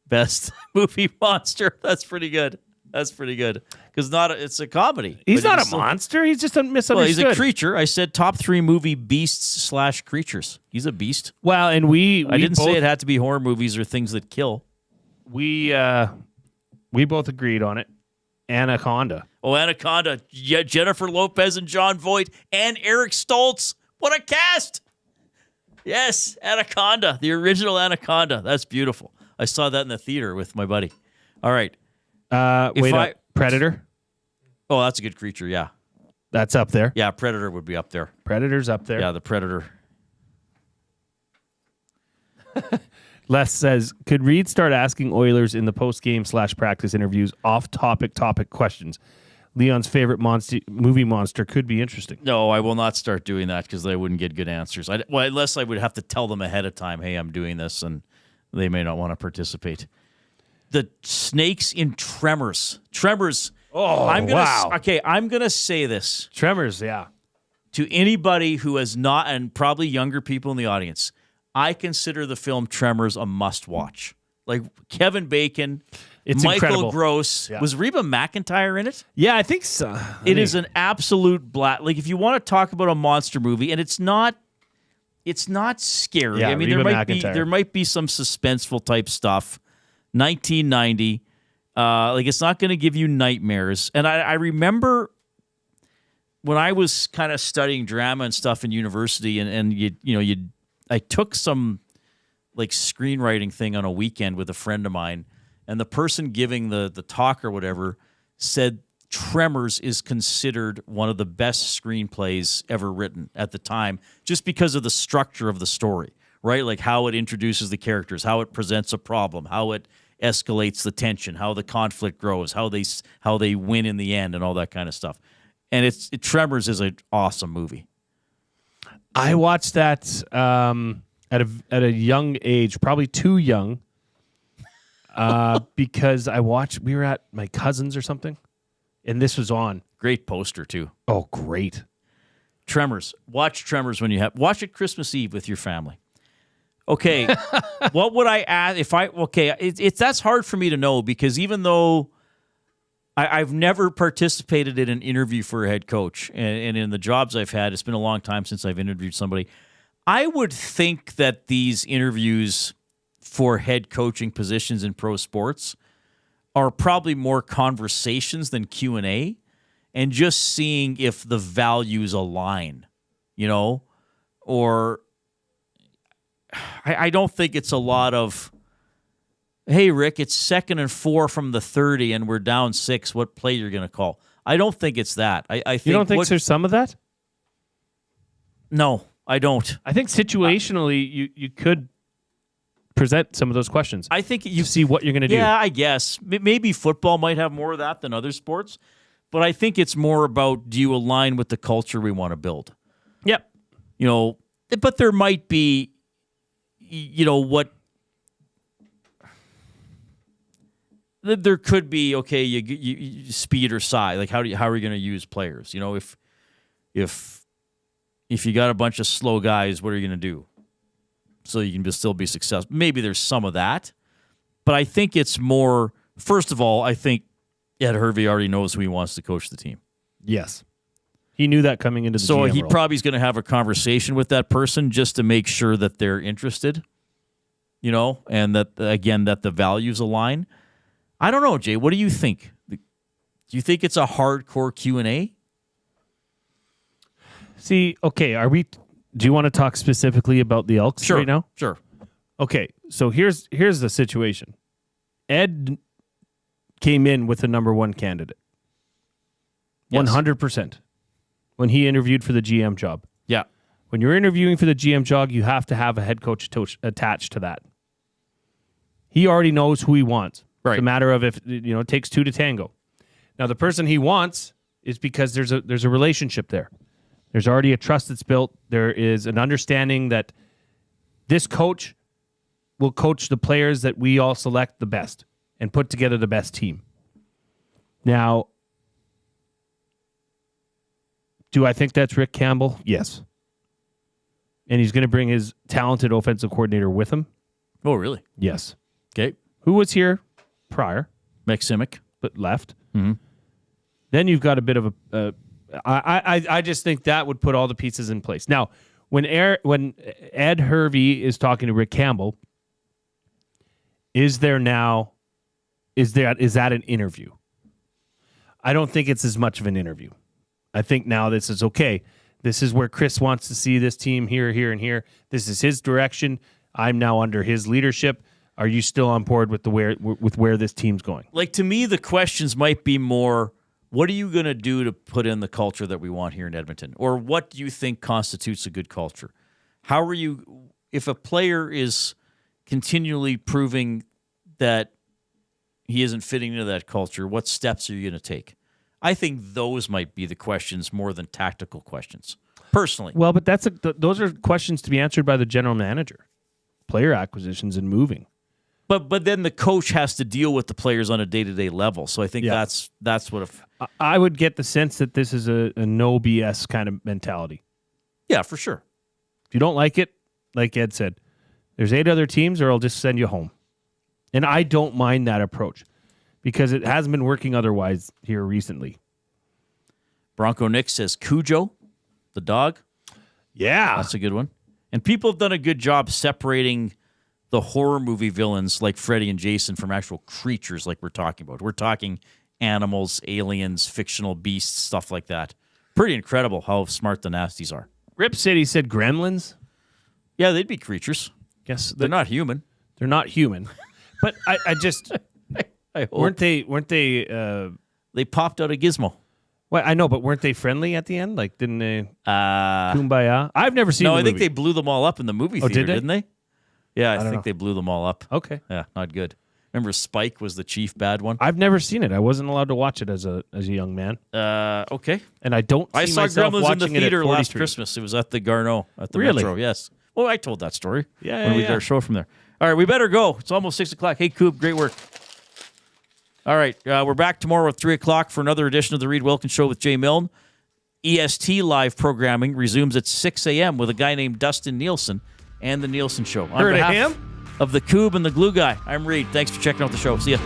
Best movie monster. That's pretty good. That's pretty good. Because it's a comedy. He's not a monster. He's just a misunderstood. Well, he's a creature. I said top 3 movie beasts/creatures. He's a beast. Well, and I didn't say it had to be horror movies or things that kill. We both agreed on it. Anaconda. Oh, Anaconda. Yeah, Jennifer Lopez and John Voight and Eric Stoltz. What a cast! Yes, Anaconda, the original Anaconda. That's beautiful. I saw that in the theater with my buddy. All right. Predator? Oh, that's a good creature, yeah. That's up there. Yeah, Predator would be up there. Predator's up there. Yeah, the Predator. Les says, could Reid start asking Oilers in the post-game / practice interviews off-topic questions? Leon's favorite movie monster could be interesting. No, I will not start doing that because they wouldn't get good answers. Unless I would have to tell them ahead of time, hey, I'm doing this, and they may not want to participate. The snakes in Tremors. Oh, wow. Okay, I'm going to say this. Tremors, yeah. To anybody who has not, and probably younger people in the audience, I consider the film Tremors a must-watch. Like Kevin Bacon, it's Michael incredible. Gross. Yeah. Was Reba McEntire in it? Yeah, I think so. It is an absolute like if you want to talk about a monster movie, and it's not scary. Yeah, I mean, Reba there might be some suspenseful type stuff. 1990, like it's not going to give you nightmares. And I remember when I was kind of studying drama and stuff in university, and I took some like screenwriting thing on a weekend with a friend of mine, and the person giving the talk or whatever said Tremors is considered one of the best screenplays ever written at the time, just because of the structure of the story, right? Like how it introduces the characters, how it presents a problem, how it escalates the tension, how the conflict grows, how they win in the end, and all that kind of stuff. And Tremors is an awesome movie. I watched that at a young age, probably too young, because we were at my cousin's or something, and this was on. Great poster too. Oh, great. Tremors. Watch Tremors when you watch it Christmas Eve with your family. Okay, what would I add if I? Okay, that's hard for me to know because even though I've never participated in an interview for a head coach, and in the jobs I've had, it's been a long time since I've interviewed somebody. I would think that these interviews for head coaching positions in pro sports are probably more conversations than Q&A, and just seeing if the values align, or I don't think it's a lot of, hey, Rick, it's 2nd and 4 from the 30 and we're down 6. What play you're going to call? I don't think it's that. I think you don't think there's some of that? No, I don't. I think situationally you could present some of those questions. I think you see what you're going to do. Yeah, I guess. Maybe football might have more of that than other sports, but I think it's more about, do you align with the culture we want to build? Yep. But there might be, what there could be. Okay, you speed or size. Like how are you going to use players? If you got a bunch of slow guys, what are you going to do so you can still be successful? Maybe there's some of that, but I think it's more. First of all, I think Ed Hervey already knows who he wants to coach the team. Yes. He kneh that coming into the So GM he role. probably is going to have a conversation with that person just to make sure that they're interested, and that, again, that the values align. I don't know, Jay. What do you think? Do you think it's a hardcore Q&A? See, okay, do you want to talk specifically about the Elks right now? Sure. Okay, so here's the situation. Ed came in with the number one candidate. Yes. 100%. When he interviewed for the GM job. Yeah. When you're interviewing for the GM job, you have to have a head coach attached to that. He already knows who he wants. Right. It's a matter of if it takes two to tango. Now the person he wants is because there's a relationship there. There's already a trust that's built. There is an understanding that this coach will coach the players that we all select the best and put together the best team. Now, do I think that's Rick Campbell? Yes. And he's going to bring his talented offensive coordinator with him? Oh, really? Yes. Okay. Who was here prior? Maximic. But left. Mm-hmm. Then you've got a bit of a... I just think that would put all the pieces in place. Now, when Ed Hervey is talking to Rick Campbell, is that an interview? I don't think it's as much of an interview. I think now this is okay. this is where Chris wants to see this team here, here, and here. This is his direction. I'm now under his leadership. Are you still on board with where this team's going? Like, to me, the questions might be more, what are you going to do to put in the culture that we want here in Edmonton? Or what do you think constitutes a good culture? How are you, if a player is continually proving that he isn't fitting into that culture, what steps are you going to take? I think those might be the questions more than tactical questions, personally. Well, but those are questions to be answered by the general manager. Player acquisitions and moving. But then the coach has to deal with the players on a day-to-day level. So I think that's what I would get the sense that this is a no BS kind of mentality. Yeah, for sure. If you don't like it, like Ed said, there's 8 other teams or I'll just send you home. And I don't mind that approach because it hasn't been working otherwise here recently. Bronco Nick says Cujo, the dog. Yeah. That's a good one. And people have done a good job separating the horror movie villains like Freddy and Jason from actual creatures like we're talking about. We're talking animals, aliens, fictional beasts, stuff like that. Pretty incredible how smart the Nasties are. Rip City said gremlins. Yeah, they'd be creatures. Yes, they're not human. They're not human. But I just I hope. weren't they they popped out a gizmo. Well, I know, but weren't they friendly at the end? Like, didn't they kumbaya? I've never seen the movie. I think they blew them all up in the movie theater, didn't they? Yeah, I think know. They blew them all up. Okay. Yeah, not good. Remember Spike was the chief bad one? I've never seen it. I wasn't allowed to watch it as a young man. Okay. And I don't see I saw myself Gremlins in the watching it at theater last 43. Christmas. It was at the Garneau at the Really? Metro. Yes. Well, I told that story. Yeah, when we did our show from there. All right, we better go. It's almost 6 o'clock. Hey, Coop, great work. All right, we're back tomorrow at 3 o'clock for another edition of the Reid Wilkins Show with Jay Milne. EST live programming resumes at 6 a.m. with a guy named Dustin Nielsen and the Nielsen Show. On Heard of behalf him? of the Coob and the Glue Guy, I'm Reid. Thanks for checking out the show. See ya.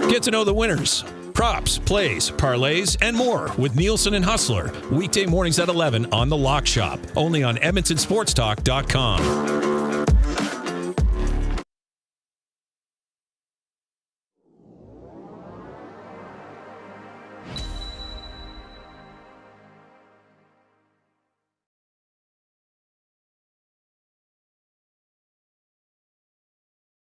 Get to know the winners, props, plays, parlays, and more with Nielsen and Hustler. Weekday mornings at 11 on The Lock Shop. Only on EdmontonSportsTalk.com.